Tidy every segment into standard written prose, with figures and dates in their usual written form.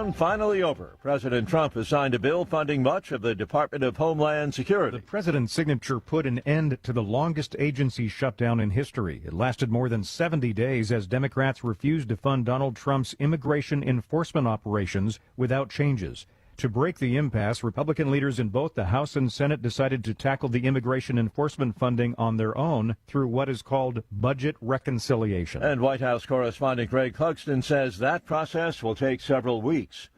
shutdown finally over. President Trump has signed a bill funding much of the Department of Homeland Security. The president's signature put an end to the longest agency shutdown in history. It lasted more than 70 days as Democrats refused to fund Donald Trump's immigration enforcement operations without changes. To break the impasse, Republican leaders in both the House and Senate decided to tackle the immigration enforcement funding on their own through what is called budget reconciliation. And White House correspondent Greg Clugston says that process will take several weeks.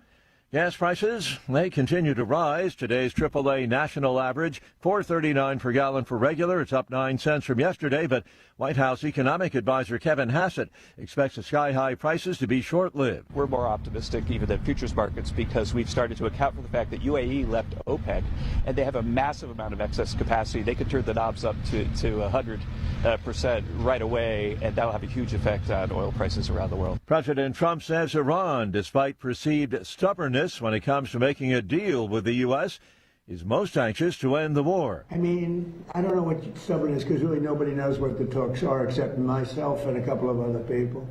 Gas prices, they continue to rise. Today's AAA national average, $4.39 per gallon for regular. It's up 9 cents from yesterday, but White House economic advisor Kevin Hassett expects the sky-high prices to be short-lived. We're more optimistic even than futures markets because we've started to account for the fact that UAE left OPEC, and they have a massive amount of excess capacity. They could turn the knobs up to 100% right away, and that'll have a huge effect on oil prices around the world. President Trump says Iran, despite perceived stubbornness when it comes to making a deal with the U.S., is most anxious to end the war. I mean, I don't know what stubbornness is because really nobody knows what the talks are except myself and a couple of other people.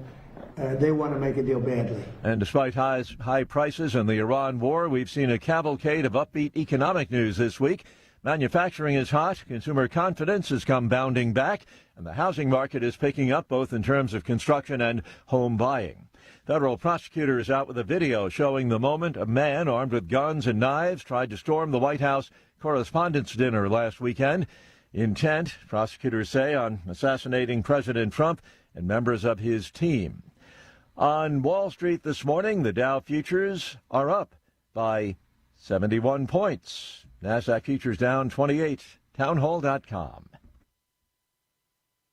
They want to make a deal badly. And despite high prices and the Iran war, we've seen a cavalcade of upbeat economic news this week. Manufacturing is hot, consumer confidence has come bounding back, and the housing market is picking up both in terms of construction and home buying. Federal prosecutors out with a video showing the moment a man armed with guns and knives tried to storm the White House Correspondents' Dinner last weekend. Intent, prosecutors say, on assassinating President Trump and members of his team. On Wall Street this morning, the Dow futures are up by 71 points. NASDAQ futures down 28. Townhall.com.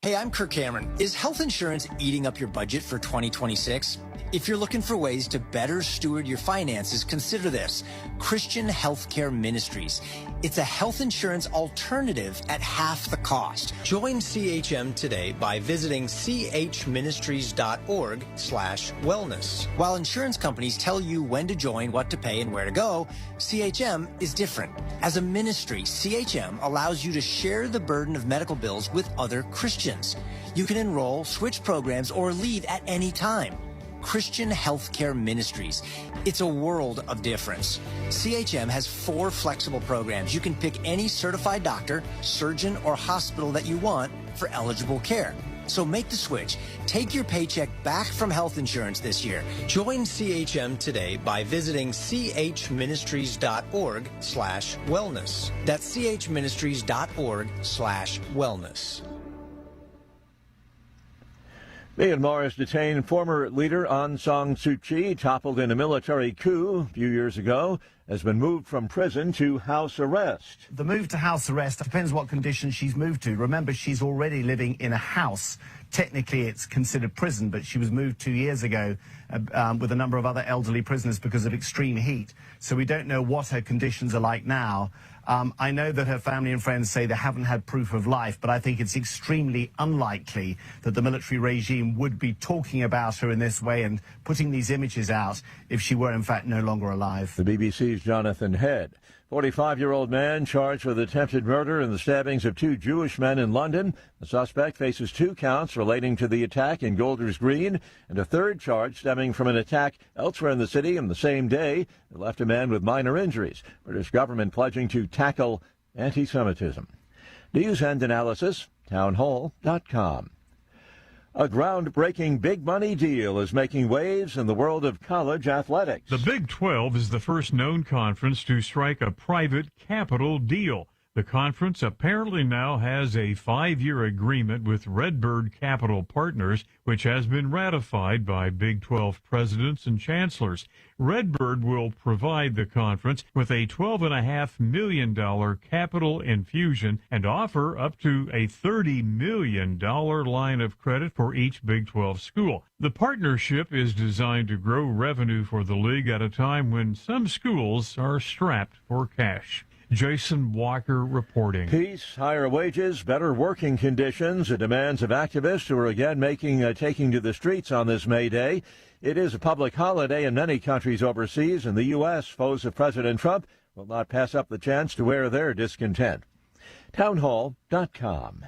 Hey, I'm Kirk Cameron. Is health insurance eating up your budget for 2026? If you're looking for ways to better steward your finances, consider this: Christian Healthcare Ministries. It's a health insurance alternative at half the cost. Join CHM today by visiting chministries.org/wellness. While insurance companies tell you when to join, what to pay, and where to go, CHM is different. As a ministry, CHM allows you to share the burden of medical bills with other Christians. You can enroll, switch programs, or leave at any time. Christian Healthcare Ministries. It's a world of difference. CHM has 4 flexible programs. You can pick any certified doctor, surgeon, or hospital that you want for eligible care. So make the switch. Take your paycheck back from health insurance this year. Join CHM today by visiting chministries.org/wellness. That's chministries.org/wellness. Myanmar has detained former leader Aung San Suu Kyi, toppled in a military coup a few years ago, has been moved from prison to house arrest. The move to house arrest depends what condition she's moved to. Remember, she's already living in a house. Technically, it's considered prison, but she was moved 2 years ago with a number of other elderly prisoners because of extreme heat. So we don't know what her conditions are like now. I know that her family and friends say they haven't had proof of life, but I think it's extremely unlikely that the military regime would be talking about her in this way and putting these images out if she were, in fact, no longer alive. The BBC's Jonathan Head. 45-year-old man charged with attempted murder in the stabbings of 2 Jewish men in London. The suspect faces 2 counts relating to the attack in Golders Green and a 3rd charge stemming from an attack elsewhere in the city on the same day that left a man with minor injuries. British government pledging to tackle anti-Semitism. News and analysis, townhall.com. A groundbreaking big money deal is making waves in the world of college athletics. The Big 12 is the first known conference to strike a private capital deal. The conference apparently now has a 5-year agreement with Redbird Capital Partners, which has been ratified by Big 12 presidents and chancellors. Redbird will provide the conference with a $12.5 million capital infusion and offer up to a $30 million line of credit for each Big 12 school. The partnership is designed to grow revenue for the league at a time when some schools are strapped for cash. Jason Walker reporting. Peace, higher wages, better working conditions, the demands of activists who are again taking to the streets on this May Day. It is a public holiday in many countries overseas. In the U.S., foes of President Trump will not pass up the chance to air their discontent. Townhall.com.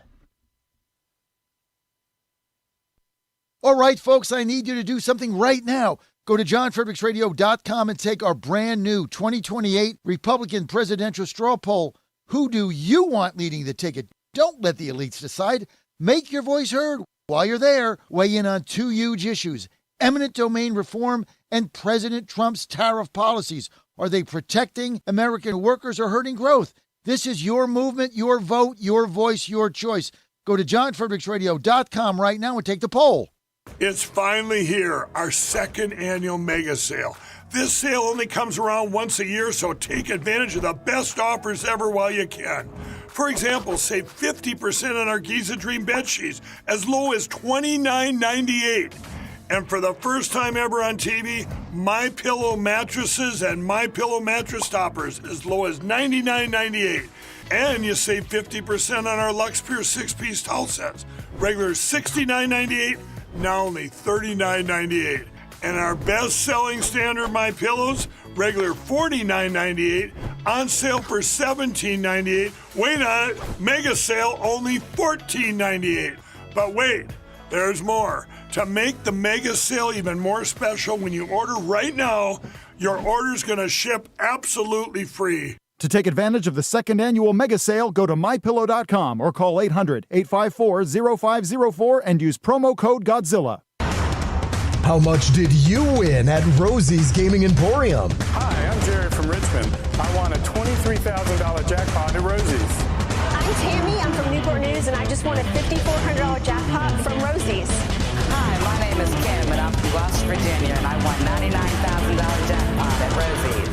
All right, folks, I need you to do something right now. Go to johnfredericksradio.com and take our brand new 2028 Republican presidential straw poll. Who do you want leading the ticket? Don't let the elites decide. Make your voice heard. While you're there, weigh in on two huge issues: eminent domain reform and President Trump's tariff policies. Are they protecting American workers or hurting growth? This is your movement, your vote, your voice, your choice. Go to johnfredericksradio.com right now and take the poll. It's finally here, our second annual mega sale. This sale only comes around once a year, so take advantage of the best offers ever while you can. For example, save 50% on our Giza Dream bed sheets, as low as $29.98. And for the first time ever on TV, MyPillow mattresses and MyPillow mattress toppers as low as $99.98. And you save 50% on our Lux Pure 6-piece towel sets. Regular $69.98, now only $39.98. And our best-selling standard MyPillows, regular $49.98, on sale for $17.98. Wait on it, mega sale, only $14.98. But wait, there's more. To make the mega sale even more special, when you order right now, your order's going to ship absolutely free. To take advantage of the second annual mega sale, go to MyPillow.com or call 800-854-0504 and use promo code Godzilla. How much did you win at Rosie's Gaming Emporium? Hi, I'm Jerry from Richmond. I won a $23,000 jackpot at Rosie's. I'm Tammy. I'm from Newport News, and I just won a $5,400 jackpot from Rosie's. Hi, my name is Kim, and I'm from West Virginia, and I won $99,000 jackpot at Rosie's.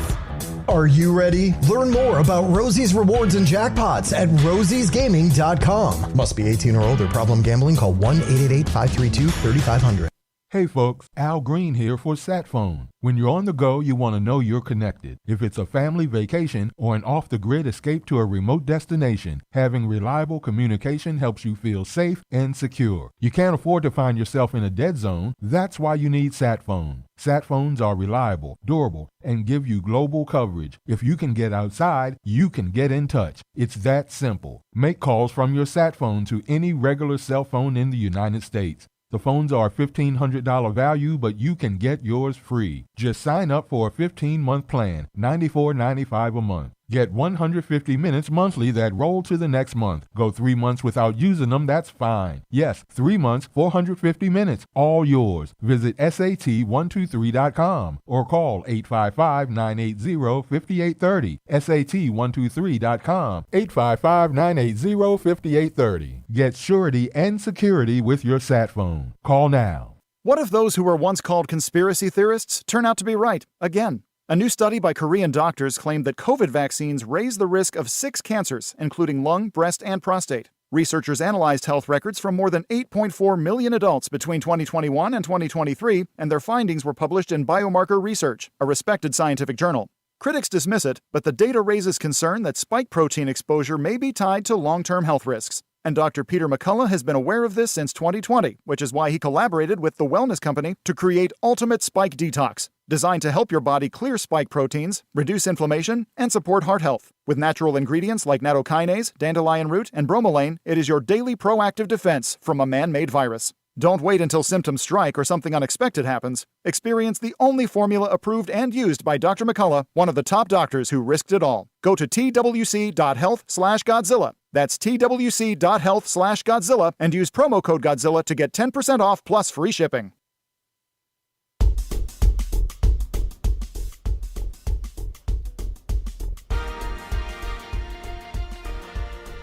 Are you ready? Learn more about Rosie's rewards and jackpots at rosiesgaming.com. Must be 18 or older. Problem gambling? Call 1-888-532-3500. Hey folks, Al Green here for SatPhone. When you're on the go, you want to know you're connected. If it's a family vacation or an off-the-grid escape to a remote destination, having reliable communication helps you feel safe and secure. You can't afford to find yourself in a dead zone. That's why you need SatPhone. SatPhones are reliable, durable, and give you global coverage. If you can get outside, you can get in touch. It's that simple. Make calls from your SatPhone to any regular cell phone in the United States. The phones are a $1,500 value, but you can get yours free. Just sign up for a 15-month plan, $94.95 a month. Get 150 minutes monthly that roll to the next month. Go 3 months without using them, that's fine. Yes, 3 months, 450 minutes, all yours. Visit SAT123.com or call 855-980-5830. SAT123.com, 855-980-5830. Get surety and security with your SatPhone. Call now. What if those who were once called conspiracy theorists turn out to be right again? A new study by Korean doctors claimed that COVID vaccines raise the risk of 6 cancers, including lung, breast, and prostate. Researchers analyzed health records from more than 8.4 million adults between 2021 and 2023, and their findings were published in Biomarker Research, a respected scientific journal. Critics dismiss it, but the data raises concern that spike protein exposure may be tied to long-term health risks. And Dr. Peter McCullough has been aware of this since 2020, which is why he collaborated with the wellness company to create Ultimate Spike Detox, designed to help your body clear spike proteins, reduce inflammation, and support heart health. With natural ingredients like nattokinase, dandelion root, and bromelain, it is your daily proactive defense from a man-made virus. Don't wait until symptoms strike or something unexpected happens. Experience the only formula approved and used by Dr. McCullough, one of the top doctors who risked it all. Go to twc.health/Godzilla. That's twc.health/Godzilla and use promo code Godzilla to get 10% off plus free shipping.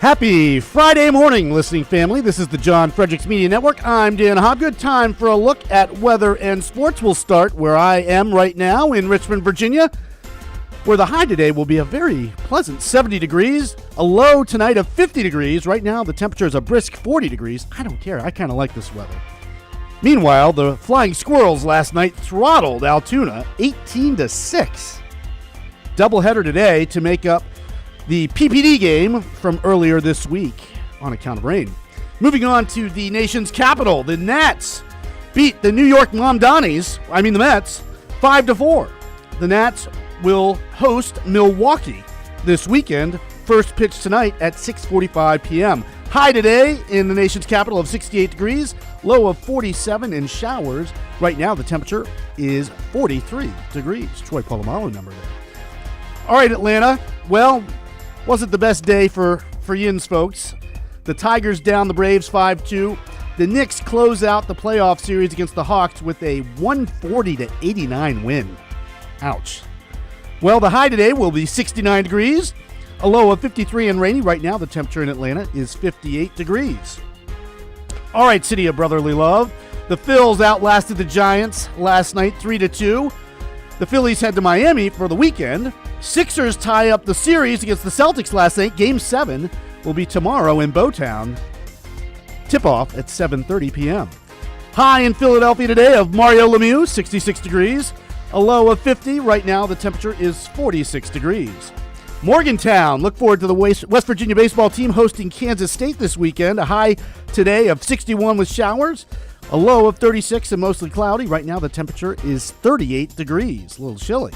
Happy Friday morning, listening family. This is the John Fredericks Media Network. I'm Dan Hobgood. Time for a look at weather and sports. We'll start where I am right now in Richmond, Virginia, where the high today will be a very pleasant 70 degrees, a low tonight of 50 degrees. Right now, the temperature is a brisk 40 degrees. I don't care. I kind of like this weather. Meanwhile, the Flying Squirrels last night throttled Altoona 18-6. Doubleheader today to make up the PPD game from earlier this week on account of rain. Moving on to the nation's capital, the Nats beat the New York the Mets, 5-4. The Nats will host Milwaukee this weekend. First pitch tonight at 6:45 p.m. High today in the nation's capital of 68 degrees, low of 47 and showers. Right now, the temperature is 43 degrees. Troy Polamalu number there. All right, Atlanta. Well, wasn't the best day for Yins folks. The Tigers down the Braves 5-2. The Knicks close out the playoff series against the Hawks with a 140-89 win. Ouch. Well, the high today will be 69 degrees, a low of 53 and rainy. Right now, the temperature in Atlanta is 58 degrees. All right, City of Brotherly Love. The Phils outlasted the Giants last night 3-2. The Phillies head to Miami for the weekend. Sixers tie up the series against the Celtics last night. Game 7 will be tomorrow in Bowtown. Tip-off at 7:30 p.m. High in Philadelphia today of Mario Lemieux, 66 degrees. A low of 50. Right now, the temperature is 46 degrees. Morgantown, look forward to the West Virginia baseball team hosting Kansas State this weekend. A high today of 61 with showers. A low of 36 and mostly cloudy. Right now, the temperature is 38 degrees. A little chilly.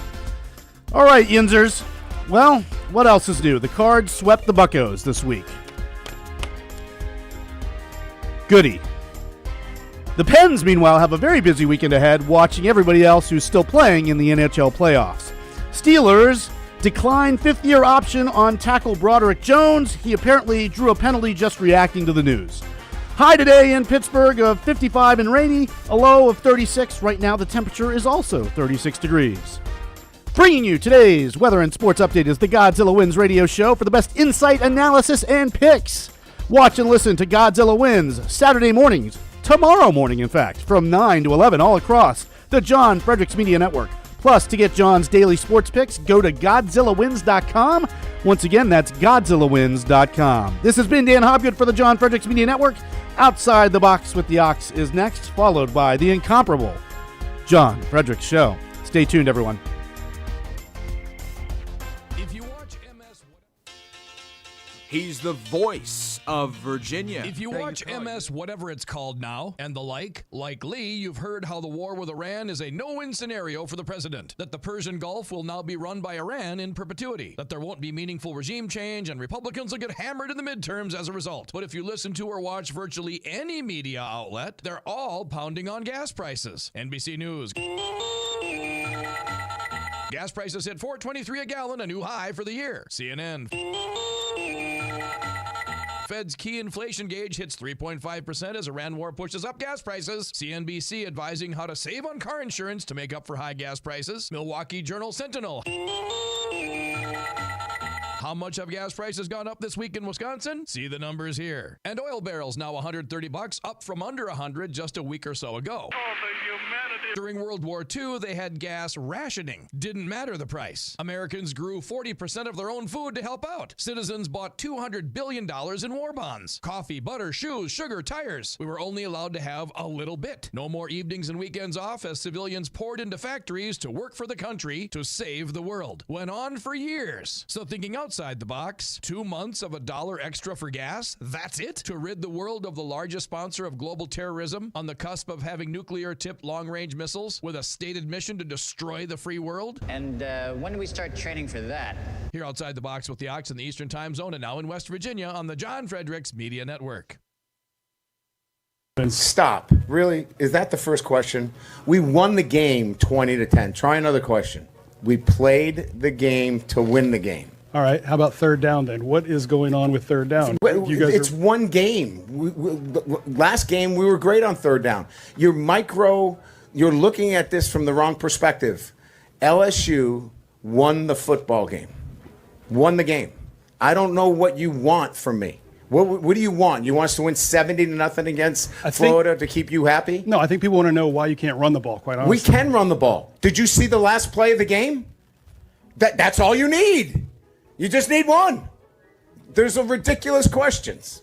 All right, Yinzers. Well, what else is new? The Cards swept the Buccos this week. Goody. The Pens, meanwhile, have a very busy weekend ahead, watching everybody else who's still playing in the NHL playoffs. Steelers declined fifth-year option on tackle Broderick Jones. He apparently drew a penalty just reacting to the news. High today in Pittsburgh of 55 and rainy, a low of 36. Right now, the temperature is also 36 degrees. Bringing you today's weather and sports update is the Godzilla Wins radio show for the best insight, analysis, and picks. Watch and listen to Godzilla Wins Saturday mornings, tomorrow morning, in fact, from 9 to 11 all across the John Fredericks Media Network. Plus, to get John's daily sports picks, go to GodzillaWins.com. Once again, that's GodzillaWins.com. This has been Dan Hobgood for the John Fredericks Media Network. Outside the Box with the Ox is next, followed by the incomparable John Fredericks Show. Stay tuned, everyone. He's the voice of Virginia. If you watch MS, whatever it's called now, and the like Lee, you've heard how the war with Iran is a no-win scenario for the president. That the Persian Gulf will now be run by Iran in perpetuity. That there won't be meaningful regime change, and Republicans will get hammered in the midterms as a result. But if you listen to or watch virtually any media outlet, they're all pounding on gas prices. NBC News. Gas prices hit $4.23 a gallon, a new high for the year. CNN. Fed's key inflation gauge hits 3.5% as Iran war pushes up gas prices. CNBC advising how to save on car insurance to make up for high gas prices. Milwaukee Journal Sentinel. How much have gas prices gone up this week in Wisconsin? See the numbers here. And oil barrels now $130, up from under $100 just a week or so ago. During World War II, they had gas rationing. Didn't matter the price. Americans grew 40% of their own food to help out. Citizens bought $200 billion in war bonds. Coffee, butter, shoes, sugar, tires. We were only allowed to have a little bit. No more evenings and weekends off as civilians poured into factories to work for the country to save the world. Went on for years. So thinking outside the box, 2 months of $1 extra for gas? That's it? To rid the world of the largest sponsor of global terrorism on the cusp of having nuclear-tipped long-range missiles with a stated mission to destroy the free world? And when do we start training for that? Here outside the box with the Ox in the Eastern Time Zone and now in West Virginia on the John Fredericks Media Network. Stop. Really? Is that the first question? We won the game 20-10. Try another question. We played the game to win the game. All right. How about third down then? What is going on with third down? It's one game. Last game, we were great on third down. You're looking at this from the wrong perspective. LSU won the football game. Won the game. I don't know what you want from me. What do you want? You want us to win 70-0 against Florida to keep you happy? No, I think people want to know why you can't run the ball, quite honestly. We can run the ball. Did you see the last play of the game? That's all you need. You just need one. There's a ridiculous questions.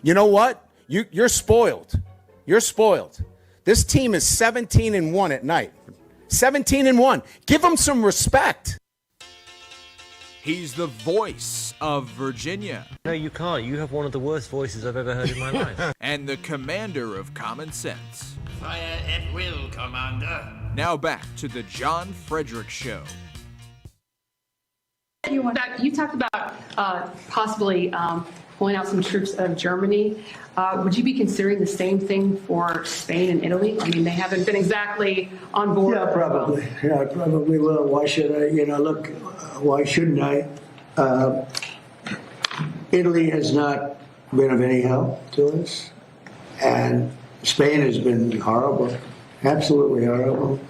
You know what? You're spoiled. You're spoiled. This team is 17-1 at night. 17-1. Give them some respect. He's the voice of Virginia. No, you can't. You have one of the worst voices I've ever heard in my life. And the commander of common sense. Fire at will, Commander. Now back to the John Fredericks Show. You talked about possibly pulling out some troops out of Germany. Would you be considering the same thing for Spain and Italy? I mean, they haven't been exactly on board. Yeah, probably. Yeah, I probably will. Why should I? Look, why shouldn't I? Italy has not been of any help to us, and Spain has been horrible, absolutely horrible.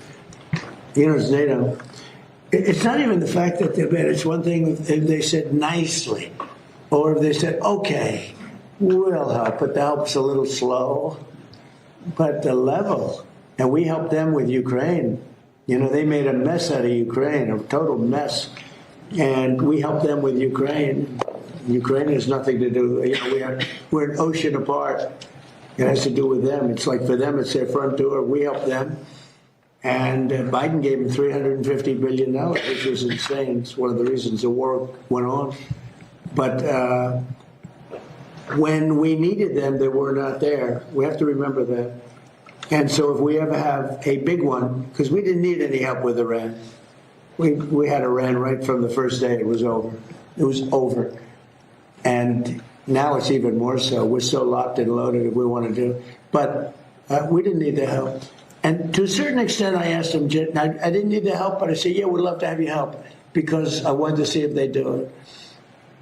It's NATO. It's not even the fact that they're bad. It's one thing if they said nicely, or if they said, okay, we'll help, but the help's a little slow. But the level, and we helped them with Ukraine. They made a mess out of Ukraine, a total mess. And we helped them with Ukraine. Ukraine has nothing to do, we're an ocean apart. It has to do with them. It's like for them, it's their front door. We help them. And Biden gave them $350 billion, which was insane. It's one of the reasons the war went on. But when we needed them, they were not there. We have to remember that. And so if we ever have a big one, because we didn't need any help with Iran. We had Iran right from the first day. It was over. It was over. And now it's even more so. We're so locked and loaded if we want to do. But we didn't need the help. And to a certain extent, I asked them, I didn't need the help, but I said, yeah, we'd love to have you help because I wanted to see if they do it.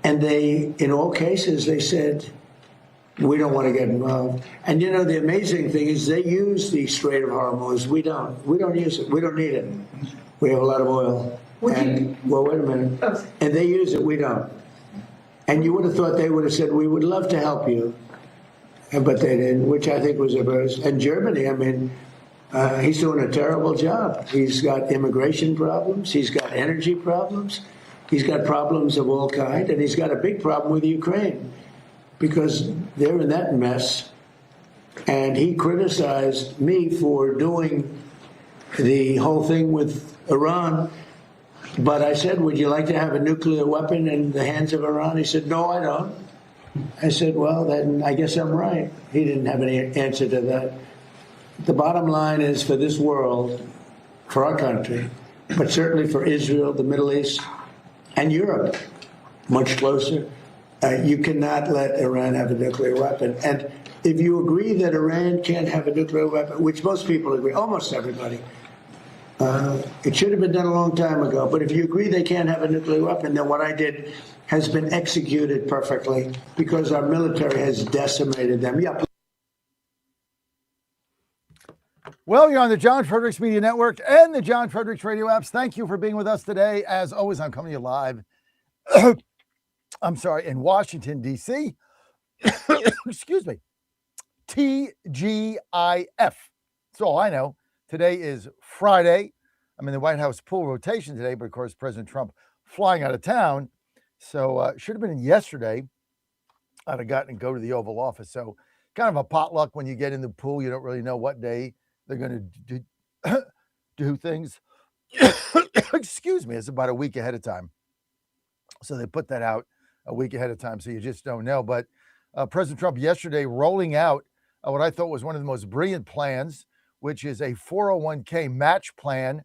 And they, in all cases, they said, we don't want to get involved. And the amazing thing is they use the Strait of Hormuz. We don't. We don't use it. We don't need it. We have a lot of oil. Well, wait a minute. And they use it. We don't. And you would have thought they would have said, we would love to help you. But they didn't, which I think was a burst. And Germany, I mean, he's doing a terrible job. He's got immigration problems. He's got energy problems. He's got problems of all kinds. And he's got a big problem with Ukraine because they're in that mess. And he criticized me for doing the whole thing with Iran. But I said, would you like to have a nuclear weapon in the hands of Iran? He said, no, I don't. I said, well, then I guess I'm right. He didn't have any answer to that. The bottom line is for this world, for our country, but certainly for Israel, the Middle East, and Europe, much closer, you cannot let Iran have a nuclear weapon. And if you agree that Iran can't have a nuclear weapon, which most people agree, almost everybody, it should have been done a long time ago. But if you agree they can't have a nuclear weapon, then what I did has been executed perfectly because our military has decimated them. Yeah. Well, you're on the John Fredericks Media Network and the John Fredericks radio apps. Thank you for being with us today. As always, I'm coming to you live. In Washington, D.C. Excuse me. TGIF. That's all I know. Today is Friday. I'm in the White House pool rotation today, but of course, President Trump flying out of town. So should have been in yesterday. I'd have gotten to go to the Oval Office. So kind of a potluck when you get in the pool. You don't really know what day they're going to do things. Excuse me. It's about a week ahead of time. So they put that out a week ahead of time. So you just don't know. But President Trump yesterday rolling out what I thought was one of the most brilliant plans, which is a 401k match plan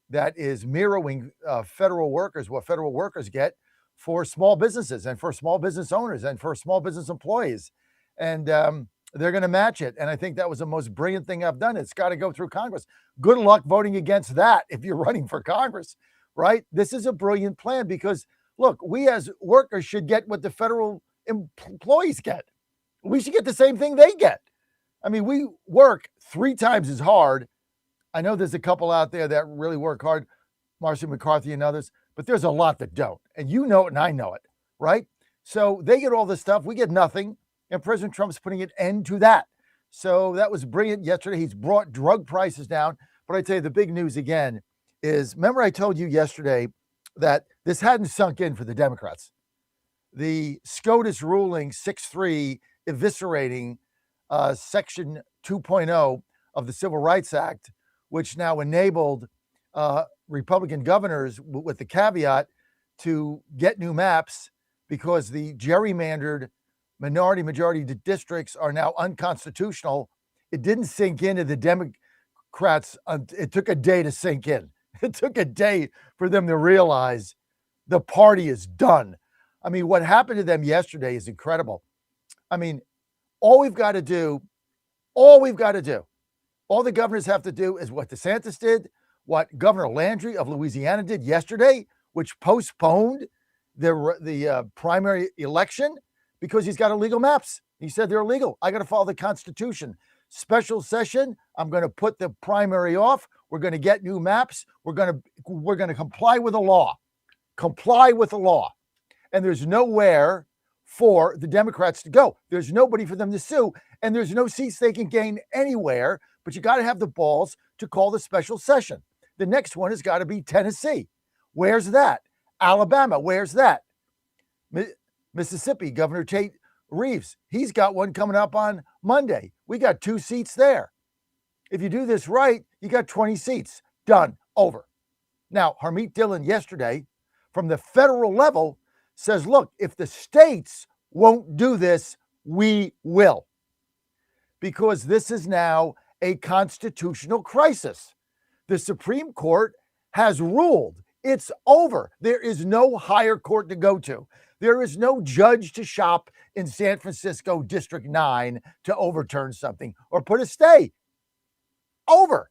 that is mirroring federal workers, what federal workers get for small businesses and for small business owners and for small business employees. And they're going to match it. And I think that was the most brilliant thing I've done. It's got to go through Congress. Good luck voting against that if you're running for Congress, right? This is a brilliant plan because, look, we as workers should get what the federal employees get. We should get the same thing they get. I mean, we work 3 times as hard. I know there's a couple out there that really work hard, Marcy McCarthy and others, but there's a lot that don't. And you know it and I know it, right? So they get all this stuff. We get nothing. And President Trump's putting an end to that. So that was brilliant yesterday. He's brought drug prices down. But I tell you, the big news again is, remember I told you yesterday that this hadn't sunk in for the Democrats. The SCOTUS ruling 6-3 eviscerating Section 2.0 of the Civil Rights Act, which now enabled Republican governors with the caveat to get new maps because the gerrymandered minority-majority districts are now unconstitutional. It didn't sink into the Democrats. It took a day to sink in. It took a day for them to realize the party is done. I mean, what happened to them yesterday is incredible. I mean, all the governors have to do is what DeSantis did, what Governor Landry of Louisiana did yesterday, which postponed the primary election because he's got illegal maps. He said they're illegal. I got to follow the Constitution. Special session, I'm going to put the primary off. We're going to get new maps. We're going to comply with the law. Comply with the law. And there's nowhere for the Democrats to go. There's nobody for them to sue, and there's no seats they can gain anywhere, but you got to have the balls to call the special session. The next one has got to be Tennessee. Where's that? Alabama, where's that? Mississippi, Governor Tate Reeves, he's got one coming up on Monday. We got 2 seats there. If you do this right, you got 20 seats. Done. Over. Now, Harmeet Dillon yesterday from the federal level says, look, if the states won't do this, we will. Because this is now a constitutional crisis. The Supreme Court has ruled it's over. There is no higher court to go to. There is no judge to shop in San Francisco District 9 to overturn something or put a stay. Over.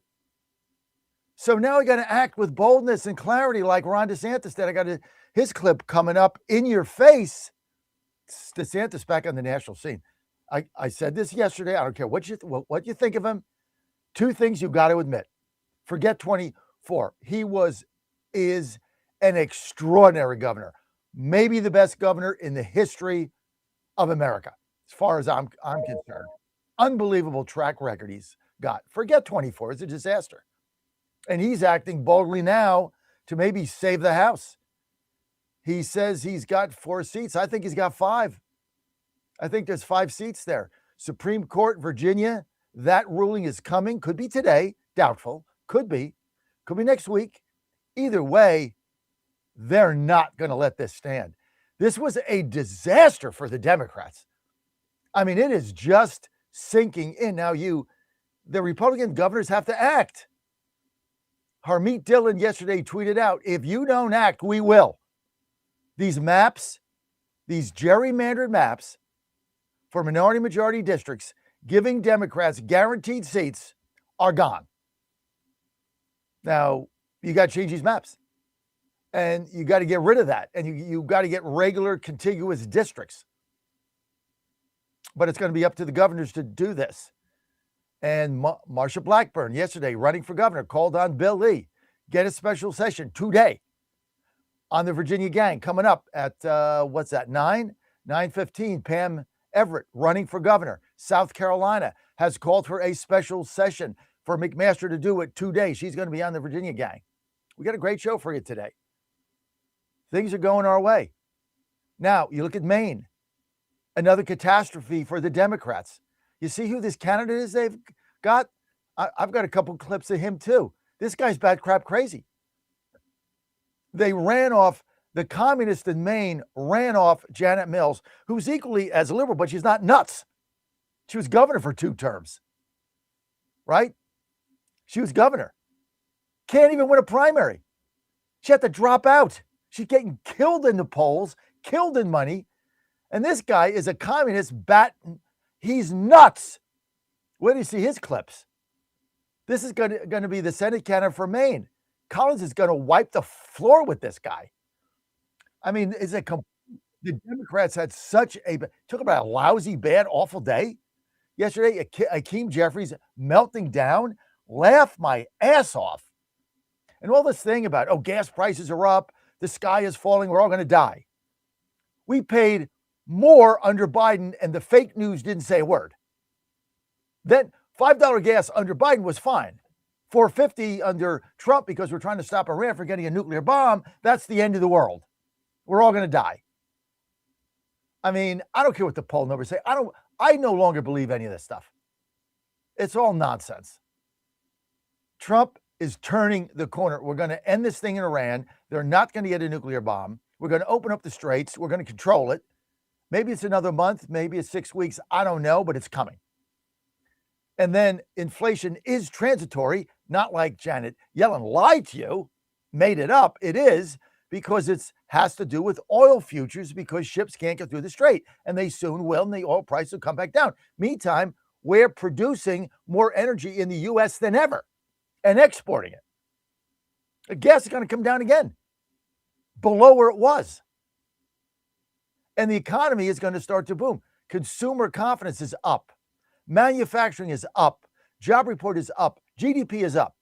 So now we got to act with boldness and clarity like Ron DeSantis did. I got his clip coming up in your face. DeSantis back on the national scene. I said this yesterday. I don't care what you think of him. 2 things you got to admit. Forget 24. He is an extraordinary governor. Maybe the best governor in the history of America, as far as I'm concerned. Unbelievable track record he's got. Forget 24. It's a disaster. And he's acting boldly now to maybe save the House. He says he's got 4 seats. I think he's got 5. I think there's 5 seats there. Supreme Court, Virginia, that ruling is coming. Could be today. Doubtful. Could be. Could be next week. Either way, they're not going to let this stand. This was a disaster for the Democrats. I mean, it is just sinking in. Now the Republican governors have to act. Harmeet Dillon yesterday tweeted out, if you don't act, we will. These maps, these gerrymandered maps for minority majority districts, giving Democrats guaranteed seats, are gone. Now, you got to change these maps. And you got to get rid of that. And you got to get regular contiguous districts. But it's going to be up to the governors to do this. And Marsha Blackburn yesterday, running for governor, called on Bill Lee, get a special session today on the Virginia gang coming up at, 9:15. Pam Everett, running for governor. South Carolina has called for a special session for McMaster to do it today. She's going to be on the Virginia gang. We got a great show for you today. Things are going our way. Now, you look at Maine, another catastrophe for the Democrats. You see who this candidate is they've got? I've got a couple clips of him too. This guy's bat crap crazy. They ran off, the communist in Maine ran off Janet Mills, who's equally as liberal, but she's not nuts. She was governor for 2 terms, right? She was governor. Can't even win a primary. She had to drop out. She's getting killed in the polls, killed in money. And this guy is a communist bat. He's nuts. Where do you see his clips? This is going to be the Senate candidate for Maine. Collins is going to wipe the floor with this guy. I mean, the Democrats had talk about a lousy, bad, awful day. Yesterday, Akeem Jeffries melting down, laugh my ass off. And all this thing about, gas prices are up, the sky is falling, we're all going to die. We paid more under Biden, and the fake news didn't say a word. Then $5 gas under Biden was fine. $4.50 under Trump because we're trying to stop Iran from getting a nuclear bomb. That's the end of the world. We're all going to die. I mean, I don't care what the poll numbers say. I no longer believe any of this stuff. It's all nonsense. Trump is turning the corner. We're going to end this thing in Iran. They're not going to get a nuclear bomb. We're going to open up the straits. We're going to control it. Maybe it's another month. Maybe it's 6 weeks. I don't know, but it's coming. And then inflation is transitory, not like Janet Yellen lied to you, made it up. It is, because it has to do with oil futures because ships can't get through the strait, and they soon will, and the oil price will come back down. Meantime, we're producing more energy in the U.S. than ever and exporting it. The gas is going to come down again, below where it was. And the economy is going to start to boom. Consumer confidence is up. Manufacturing is up. Job report is up. GDP is up.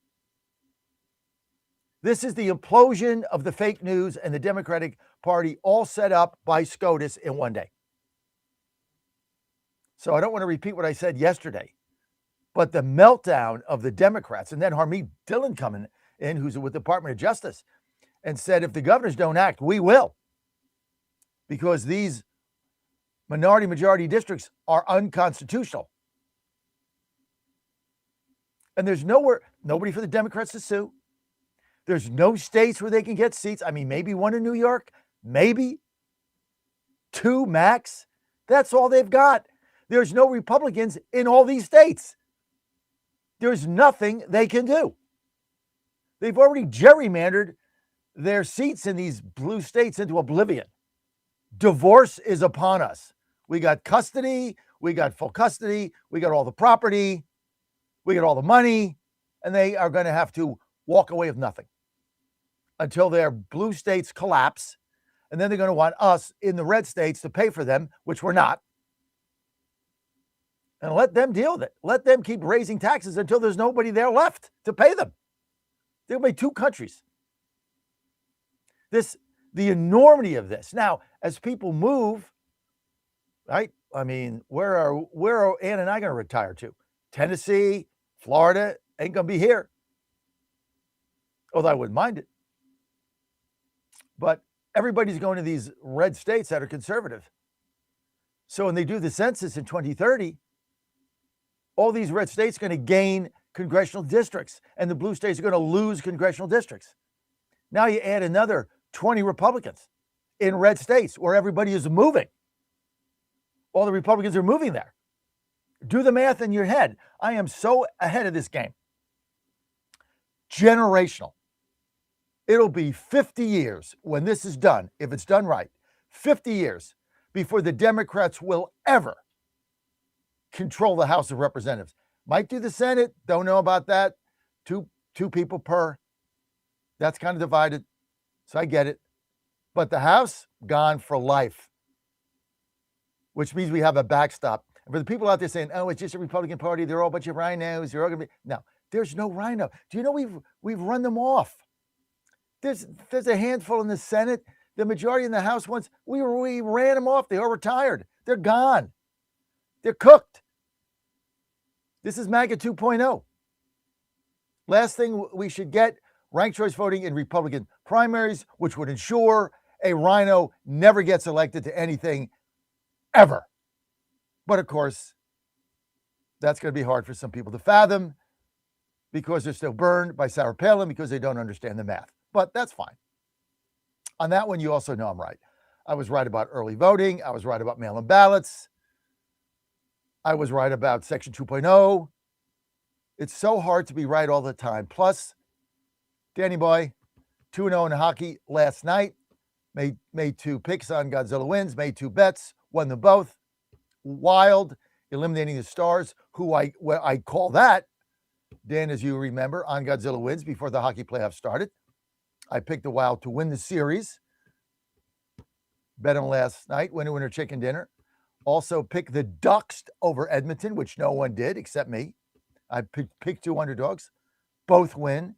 This is the implosion of the fake news and the Democratic Party, all set up by SCOTUS in one day. So I don't want to repeat what I said yesterday, but the meltdown of the Democrats, and then Harmeet Dillon coming in, who's with the Department of Justice, and said, if the governors don't act, we will. Because these minority-majority districts are unconstitutional. And there's nobody for the Democrats to sue. There's no states where they can get seats. I mean, maybe one in New York, maybe 2 max. That's all they've got. There's no Republicans in all these states. There's nothing they can do. They've already gerrymandered their seats in these blue states into oblivion. Divorce is upon us. We got custody, we got full custody, we got all the property, we got all the money, and they are going to have to walk away with nothing until their blue states collapse. And then they're going to want us in the red states to pay for them, which we're not. And let them deal with it. Let them keep raising taxes until there's nobody there left to pay them. There'll be 2 countries. The enormity of this. Now, as people move, right? I mean, where are Ann and I going to retire to? Tennessee, Florida, ain't going to be here. Although I wouldn't mind it. But everybody's going to these red states that are conservative. So when they do the census in 2030, all these red states are going to gain congressional districts, and the blue states are going to lose congressional districts. Now you add another 20 Republicans in red states where everybody is moving. All the Republicans are moving there. Do the math in your head. I am so ahead of this game. Generational. It'll be 50 years when this is done, if it's done right, 50 years before the Democrats will ever control the House of Representatives. Might do the Senate, don't know about that. Two people per. That's kind of divided, so I get it. But the House, gone for life, which means we have a backstop. And for the people out there saying, oh, it's just a Republican Party, they're all a bunch of rhinos, they're all going to be... No, there's no rhino. Do you know we've run them off? There's a handful in the Senate. The majority in the House ones, we ran them off. They all retired. They're gone. They're cooked. This is MAGA 2.0. Last thing we should get, ranked choice voting in Republican primaries, which would ensure a rhino never gets elected to anything ever. But of course, that's going to be hard for some people to fathom because they're still burned by Sarah Palin because they don't understand the math. But that's fine. On that one, you also know I'm right. I was right about early voting. I was right about mail-in ballots. I was right about Section 2.0. It's so hard to be right all the time. Plus, Danny Boy, 2-0 in hockey last night. Made 2 picks on Godzilla wins. Made 2 bets. Won them both. Wild, eliminating the Stars, who I call that, Dan, as you remember, on Godzilla wins before the hockey playoffs started. I picked the Wild to win the series. Bet them last night, winner chicken dinner. Also picked the Ducks over Edmonton, which no one did except me. I picked 2 underdogs. Both win.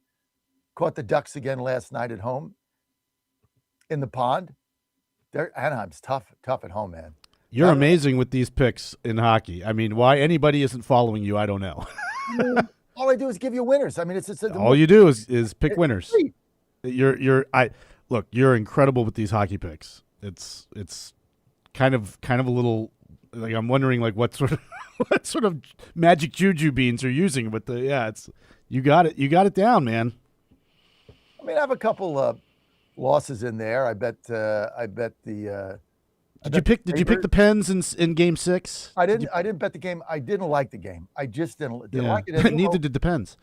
Caught the Ducks again last night at home in the pond. Anaheim's tough at home, man. You're amazing with these picks in hockey. I mean, why anybody isn't following you, I don't know. All I do is give you winners. I mean, it's all you do is pick winners. Look, you're incredible with these hockey picks. It's kind of a little like I'm wondering like what sort of magic juju beans you're using with it's you got it down, man. I mean, I have a couple losses in there. I bet the. Did you pick the Pens in Game 6? I didn't bet the game. I didn't like the game. I just didn't like it. Neither did the Pens.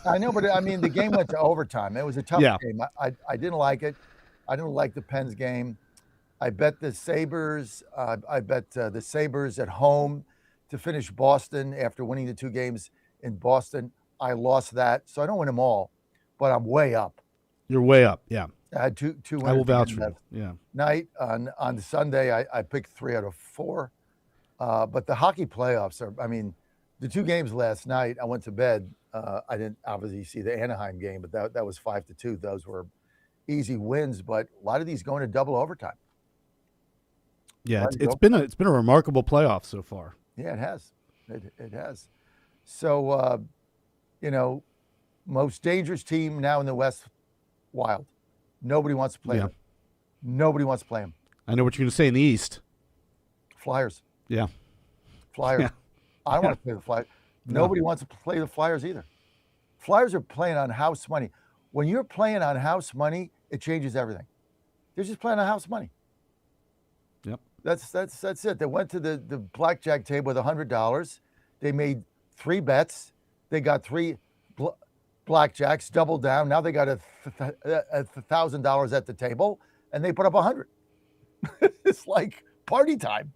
I know, but I mean, the game went to overtime. It was a tough game. I didn't like it. I don't like the Pens game. I bet the Sabres. I bet the Sabres at home to finish Boston after winning the 2 games in Boston. I lost that, so I don't win them all, but I'm way up. You're way up, yeah. I had two wins. I will vouch for you. Yeah. Night on Sunday, I picked 3 out of 4. But the hockey playoffs are. I mean, the 2 games last night. I went to bed. I didn't obviously see the Anaheim game, but that was 5-2. Those were easy wins. But a lot of these going to double overtime. Yeah, it's been a remarkable playoff so far. Yeah, it has. It has. So, most dangerous team now in the West, Wild. Nobody wants to play them. Nobody wants to play them. I know what you're going to say in the East. Flyers. Yeah. Flyers. Yeah. I don't want to play the Flyers. Nobody wants to play the Flyers either. Flyers are playing on house money. When you're playing on house money, it changes everything. They're just playing on house money. Yep. That's it. They went to the blackjack table with $100. They made 3 bets. They got 3 blackjacks, doubled down. Now they got $1,000 at the table, and they put up 100. It's like party time.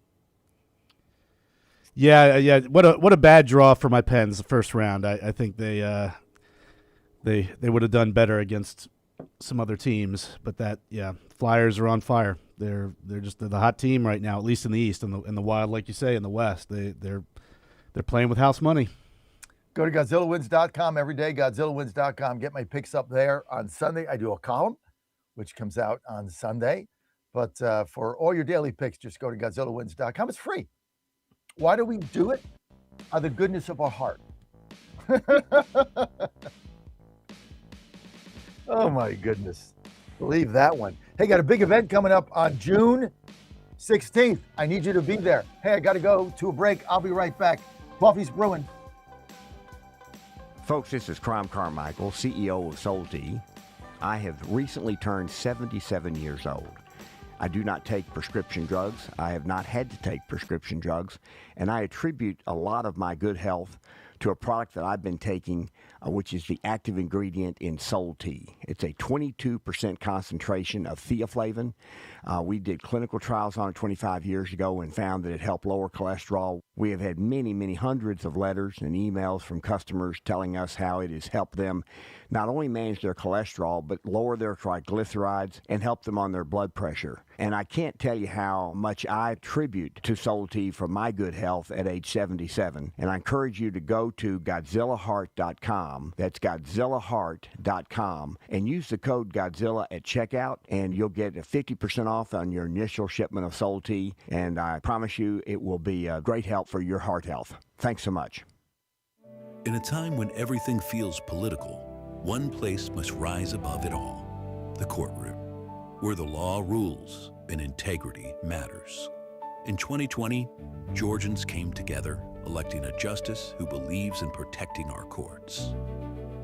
Yeah. What a bad draw for my Pens the first round. I think they would have done better against some other teams, but Flyers are on fire. They're just the hot team right now, at least in the East, and the Wild, like you say, in the West. They're playing with house money. Go to GodzillaWins.com every day, GodzillaWins.com. Get my picks up there. On Sunday, I do a column, which comes out on Sunday. But for all your daily picks, just go to GodzillaWins.com. It's free. Why do we do it? Out of the goodness of our heart. Oh, my goodness. Believe that one. Hey, got a big event coming up on June 16th. I need you to be there. Hey, I got to go to a break. I'll be right back. Coffee's brewing. Folks, this is Crom Carmichael, CEO of Soul Tea. I have recently turned 77 years old. I do not take prescription drugs. I have not had to take prescription drugs, and I attribute a lot of my good health to a product that I've been taking, which is the active ingredient in Soul Tea. It's a 22% concentration of theaflavin. We did clinical trials on it 25 years ago and found that it helped lower cholesterol. We have had many, many hundreds of letters and emails from customers telling us how it has helped them not only manage their cholesterol, but lower their triglycerides and help them on their blood pressure. And I can't tell you how much I attribute to Soul Tea for my good health at age 77. And I encourage you to go to GodzillaHeart.com. That's GodzillaHeart.com. And use the code Godzilla at checkout, and you'll get a 50% off on your initial shipment of Soul Tea. And I promise you it will be a great help for your heart health. Thanks so much. In a time when everything feels political, one place must rise above it all: the courtroom, where the law rules and integrity matters. In 2020, Georgians came together, electing a justice who believes in protecting our courts.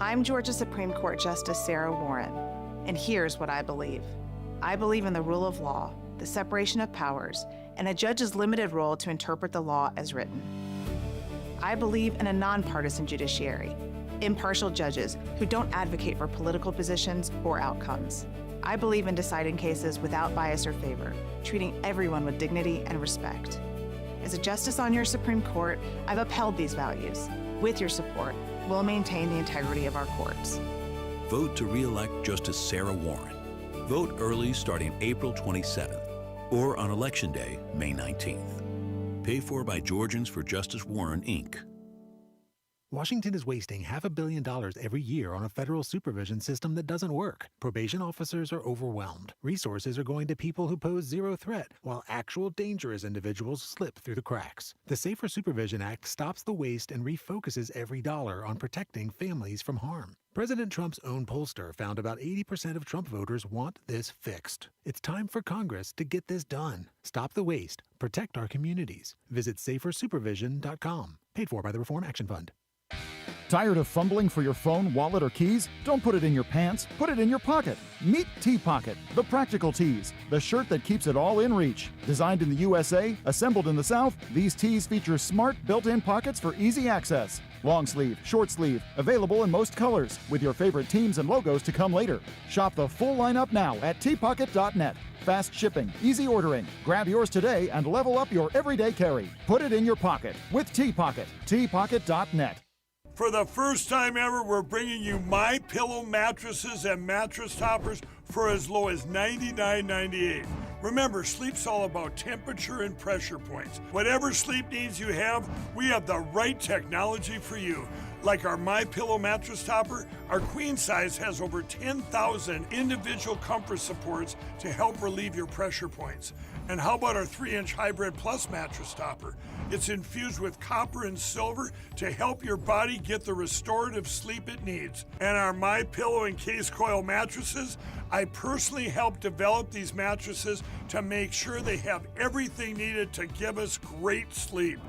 I'm Georgia Supreme Court Justice Sarah Warren, and here's what I believe. I believe in the rule of law, the separation of powers, and a judge's limited role to interpret the law as written. I believe in a nonpartisan judiciary, impartial judges who don't advocate for political positions or outcomes. I believe in deciding cases without bias or favor, treating everyone with dignity and respect. As a justice on your Supreme Court, I've upheld these values. With your support, we'll maintain the integrity of our courts. Vote to re-elect Justice Sarah Warren. Vote early starting April 27th or on Election Day, May 19th. Paid for by Georgians for Justice Warren, Inc. Washington is wasting $500 million every year on a federal supervision system that doesn't work. Probation officers are overwhelmed. Resources are going to people who pose zero threat, while actual dangerous individuals slip through the cracks. The Safer Supervision Act stops the waste and refocuses every dollar on protecting families from harm. President Trump's own pollster found about 80% of Trump voters want this fixed. It's time for Congress to get this done. Stop the waste. Protect our communities. Visit safersupervision.com. Paid for by the Reform Action Fund. Tired of fumbling for your phone, wallet, or keys? Don't put it in your pants, put it in your pocket. Meet T-Pocket, the practical tees, the shirt that keeps it all in reach. Designed in the USA, assembled in the South, these tees feature smart built-in pockets for easy access. Long sleeve, short sleeve, available in most colors, with your favorite teams and logos to come later. Shop the full lineup now at tpocket.net. Fast shipping, easy ordering. Grab yours today and level up your everyday carry. Put it in your pocket with T-Pocket. tpocket.net. For the first time ever, we're bringing you My Pillow mattresses and mattress toppers for as low as $99.98. Remember, sleep's all about temperature and pressure points. Whatever sleep needs you have, we have the right technology for you. Like our My Pillow mattress topper, our queen size has over 10,000 individual comfort supports to help relieve your pressure points. And how about our 3-inch Hybrid Plus mattress topper? It's infused with copper and silver to help your body get the restorative sleep it needs. And our My Pillow and Case Coil mattresses, I personally helped develop these mattresses to make sure they have everything needed to give us great sleep.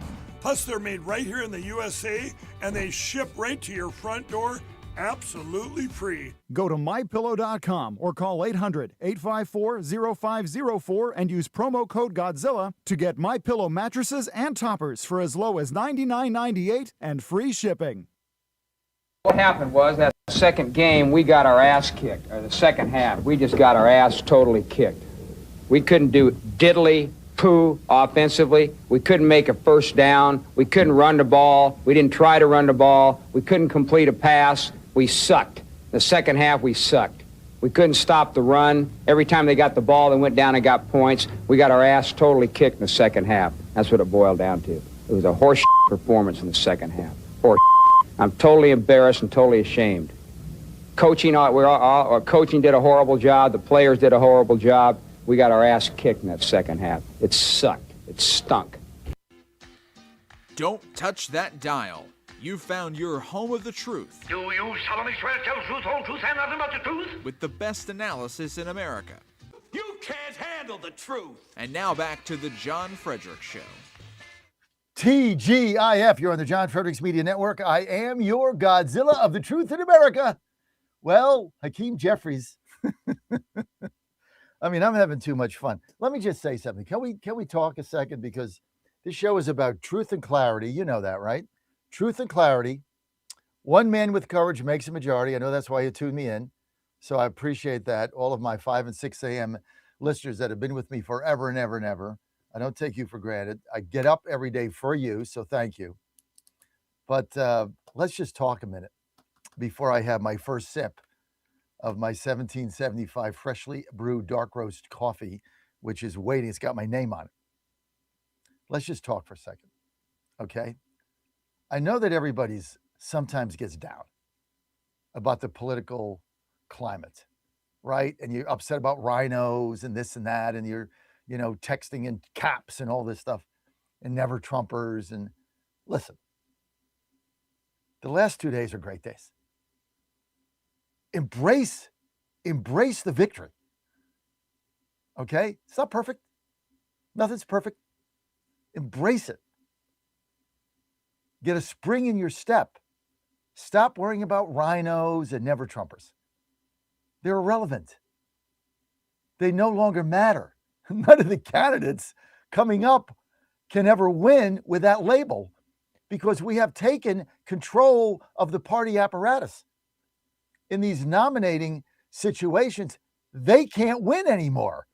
Plus, they're made right here in the USA, and they ship right to your front door, absolutely free. Go to mypillow.com or call 800-854-0504 and use promo code Godzilla to get MyPillow mattresses and toppers for as low as $99.98 and free shipping. What happened was that second game, we got our ass kicked, or the second half. We just got our ass totally kicked. We couldn't do diddly poo offensively. We couldn't make a first down. We couldn't run the ball. We didn't try to run the ball. We couldn't complete a pass. We sucked. The second half, we sucked. We couldn't stop the run. Every time they got the ball, they went down and got points. We got our ass totally kicked in the second half. That's what it boiled down to. It was a horse performance in the second half. Horse. I'm totally embarrassed and totally ashamed. Coaching did a horrible job. The players did a horrible job. We got our ass kicked in that second half. It sucked. It stunk. Don't touch that dial. You found your home of the truth. Do you solemnly swear to tell the truth, whole truth, and nothing but the truth? With the best analysis in America. You can't handle the truth. And now back to the John Fredericks Show. TGIF, you're on the John Fredericks Media Network. I am your Godzilla of the truth in America. Well, Hakeem Jeffries. I mean, I'm having too much fun. Let me just say something. Can we talk a second? Because this show is about truth and clarity. You know that, right? Truth and clarity. One man with courage makes a majority. I know that's why you tuned me in. So I appreciate that. All of my 5 and 6 a.m. listeners that have been with me forever and ever and ever. I don't take you for granted. I get up every day for you, so thank you. But let's just talk a minute before I have my first sip of my 1775 freshly brewed dark roast coffee, which is waiting. It's got my name on it. Let's just talk for a second, okay? I know that everybody's sometimes gets down about the political climate, right? And you're upset about rhinos and this and that, and you're, texting in caps and all this stuff, and never Trumpers. And listen, the last 2 days are great days. Embrace the victory. Okay? It's not perfect. Nothing's perfect. Embrace it. Get a spring in your step. Stop worrying about rhinos and never Trumpers. They're irrelevant. They no longer matter. None of the candidates coming up can ever win with that label because we have taken control of the party apparatus. In these nominating situations, they can't win anymore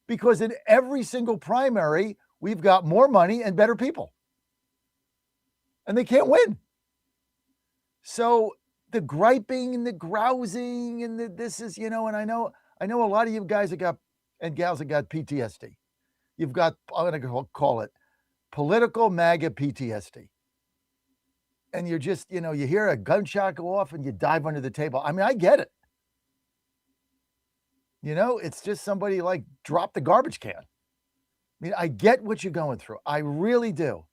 because in every single primary, we've got more money and better people. And they can't win. So the griping and the grousing and this is, and I know a lot of you guys have got and gals that got PTSD. You've got, I'm going to call it political MAGA PTSD. And you're just, you hear a gunshot go off and you dive under the table. I mean, I get it. It's just somebody like dropped the garbage can. I mean, I get what you're going through. I really do.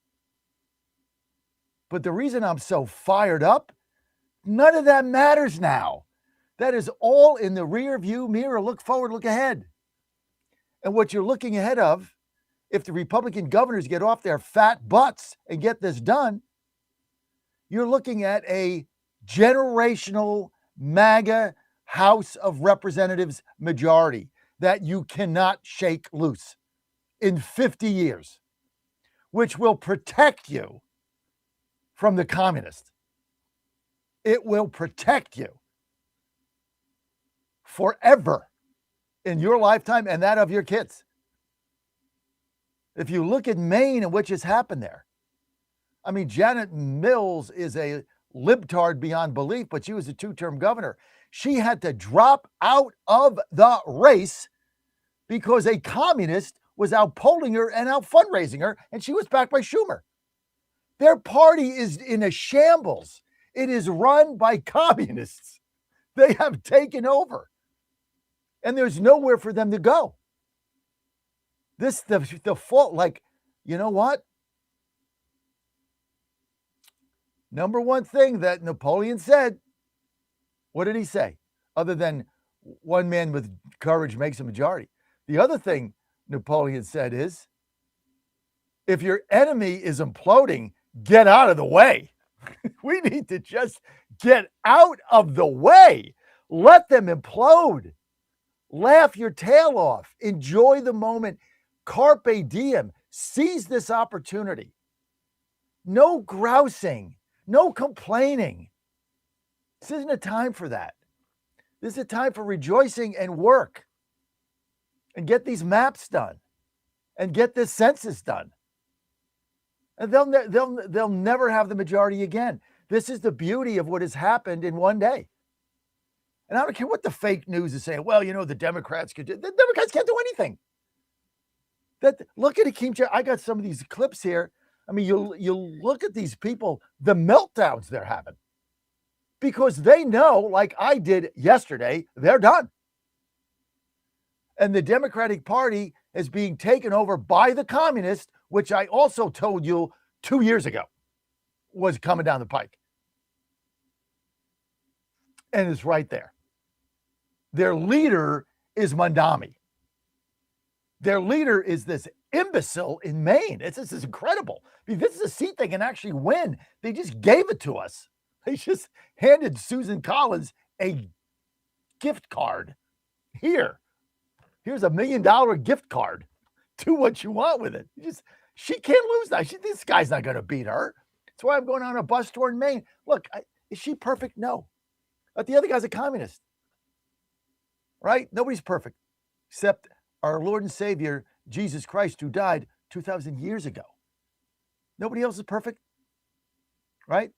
But the reason I'm so fired up, none of that matters now. That is all in the rear view mirror. Look forward, look ahead. And what you're looking ahead of, if the Republican governors get off their fat butts and get this done, you're looking at a generational MAGA House of Representatives majority that you cannot shake loose in 50 years, which will protect you from the communists. It will protect you forever in your lifetime and that of your kids. If you look at Maine and what has happened there, I mean, Janet Mills is a libtard beyond belief, but she was a 2-term governor. She had to drop out of the race because a communist was out polling her and out fundraising her, and she was backed by Schumer. Their party is in a shambles. It is run by communists. They have taken over, and there's nowhere for them to go. The fault, like, you know what? Number one thing that Napoleon said, what did he say? Other than one man with courage makes a majority. The other thing Napoleon said is, if your enemy is imploding, get out of the way. We need to just get out of the way. Let them implode. Laugh your tail off. Enjoy the moment. Carpe diem. Seize this opportunity. No grousing. No complaining. This isn't a time for that. This is a time for rejoicing and work. And get these maps done. And get this census done. And they'll never have the majority again. This is the beauty of what has happened in one day. And I don't care what the fake news is saying. Well, you know, the Democrats could do. The Democrats can't do anything. Look at Akeem. I got some of these clips here. I mean, you look at these people, the meltdowns they're having. Because they know, like I did yesterday, they're done. And the Democratic Party is being taken over by the communists, which I also told you 2 years ago was coming down the pike. And it's right there. Their leader is Mandami. Their leader is this imbecile in Maine. This is incredible. I mean, this is a seat they can actually win. They just gave it to us. They just handed Susan Collins a gift card. Here's $1 million gift card. Do what you want with it. She can't lose now. This guy's not going to beat her. That's why I'm going on a bus tour in Maine. Look, is she perfect? No. But the other guy's a communist. Right? Nobody's perfect except our Lord and Savior, Jesus Christ, who died 2,000 years ago. Nobody else is perfect. Right?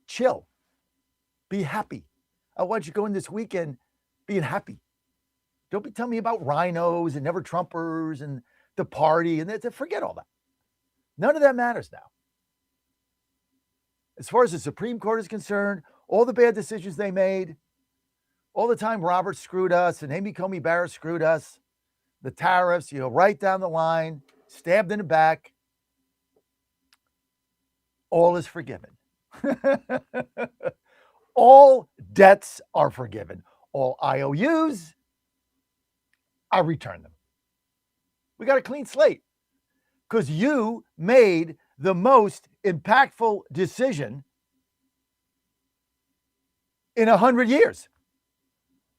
Chill. Be happy. I want you to go in this weekend being happy. Don't be telling me about rhinos and never Trumpers and the party and forget all that. None of that matters now. As far as the Supreme Court is concerned, all the bad decisions they made, all the time Robert screwed us and Amy Coney Barrett screwed us, the tariffs, right down the line, stabbed in the back, all is forgiven. All debts are forgiven. All IOUs, I return them. We got a clean slate because you made the most impactful decision in 100 years,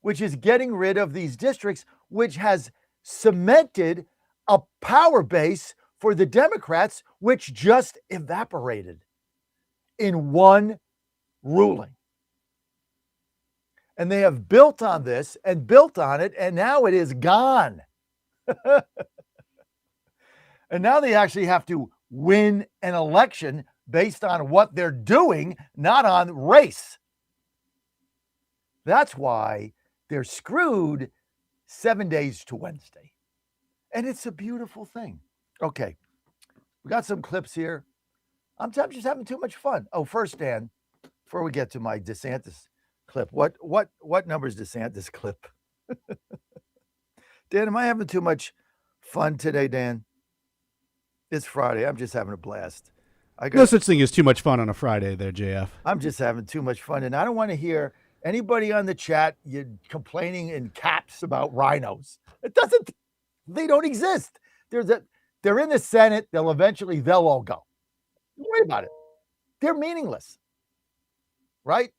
which is getting rid of these districts, which has cemented a power base for the Democrats, which just evaporated in one ruling. And they have built on this and built on it, and now it is gone. And now they actually have to win an election based on what they're doing, not on race. That's why they're screwed 7 days to Wednesday. And it's a beautiful thing. Okay, we got some clips here. I'm just having too much fun. Oh, first, Dan, before we get to my DeSantis clip, what number is DeSantis clip? Dan, am I having too much fun today, Dan? It's Friday. I'm just having a blast. No such thing as too much fun on a Friday there, JF. I'm just having too much fun, and I don't want to hear anybody on the chat complaining in caps about rhinos. They don't exist. They're in the Senate. They'll all go. Don't worry about it. They're meaningless. Right?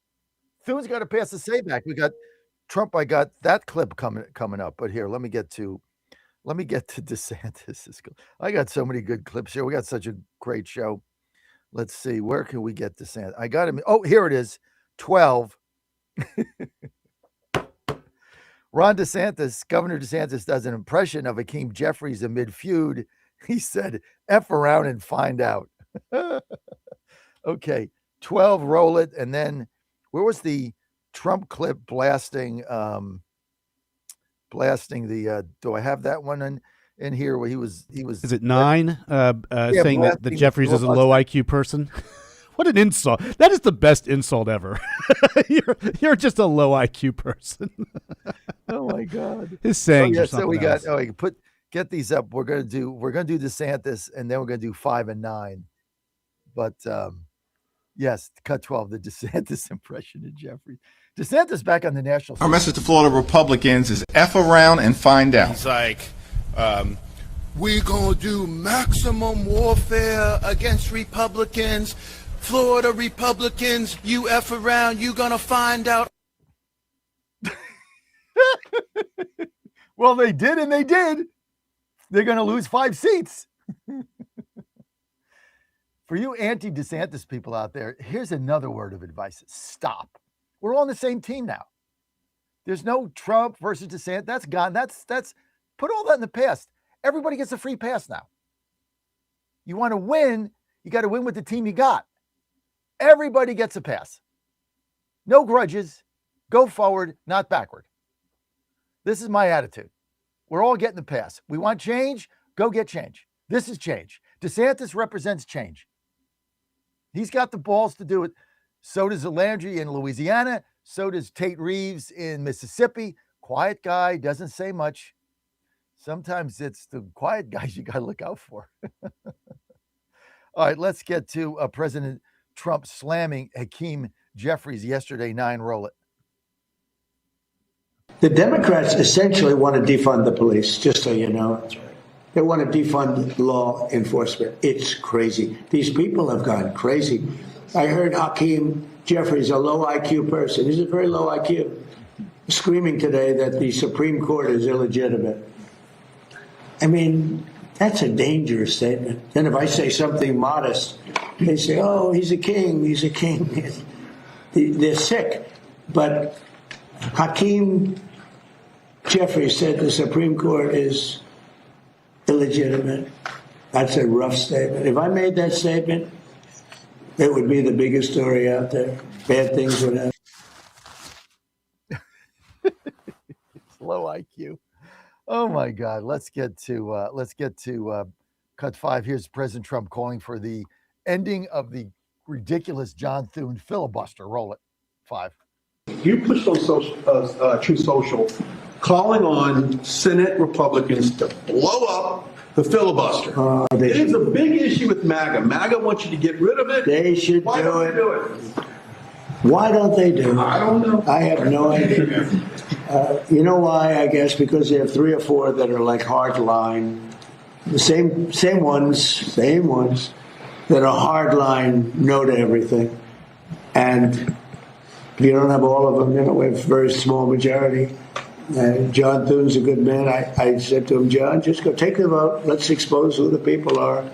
Thune's got to pass the say back. We got Trump. I got that clip coming up. But here, let me get to DeSantis. I got so many good clips here. We got such a great show. Let's see. Where can we get DeSantis? I got him. Oh, here it is. 12. Ron DeSantis, Governor DeSantis, does an impression of Hakeem Jeffries amid feud. He said, F around and find out. Okay. 12, roll it. And then where was the Trump clip blasting the do I have that one in here where he was Is it 9 saying that Jeffries is a low IQ person? What an insult. That is the best insult ever. You're just a low IQ person. Oh my God. His sayings are so something we got else. Get these up. We're gonna do DeSantis and then we're gonna do 5 and 9. But yes, cut 12, the DeSantis impression of Jeffrey. DeSantis back on the national. Our message to Florida Republicans is F around and find out. He's like, we're going to do maximum warfare against Republicans. Florida Republicans, you F around, you're going to find out. Well, they did, and they did. They're going to lose 5 seats. For you anti-DeSantis people out there, here's another word of advice. Stop. We're all on the same team now. There's no Trump versus DeSantis. That's gone. That's put all that in the past. Everybody gets a free pass now. You want to win, you got to win with the team you got. Everybody gets a pass. No grudges. Go forward, not backward. This is my attitude. We're all getting the pass. We want change, go get change. This is change. DeSantis represents change. He's got the balls to do it. So does Landry in Louisiana. So does Tate Reeves in Mississippi. Quiet guy, doesn't say much. Sometimes it's the quiet guys you got to look out for. All right, let's get to President Trump slamming Hakeem Jeffries yesterday. 9, roll it. The Democrats essentially want to defund the police, just so you know. They want to defund law enforcement. It's crazy. These people have gone crazy. I heard Hakeem Jeffries, a low IQ person. He's a very low IQ, screaming today that the Supreme Court is illegitimate. I mean, that's a dangerous statement. Then if I say something modest, they say, oh, he's a king, he's a king. They're sick. But Hakeem Jeffries said the Supreme Court is illegitimate. That's a rough statement. If I made that statement, it would be the biggest story out there. Bad things would happen. It's low IQ. Oh my God. Let's get to cut 5. Here's President Trump calling for the ending of the ridiculous John Thune filibuster. Roll it. 5. You pushed on Truth Social, calling on Senate Republicans to blow up the filibuster. It is a big issue with MAGA. MAGA wants you to get rid of it. They should do it. Why don't they do it? I don't know. I have no idea. You know why? I guess because they have 3 or 4 that are like hardline, the same ones that are hardline, no to everything, and if you don't have all of them, we have a very small majority. John Thune's a good man. I said to him, John, just go take the vote. Let's expose who the people are.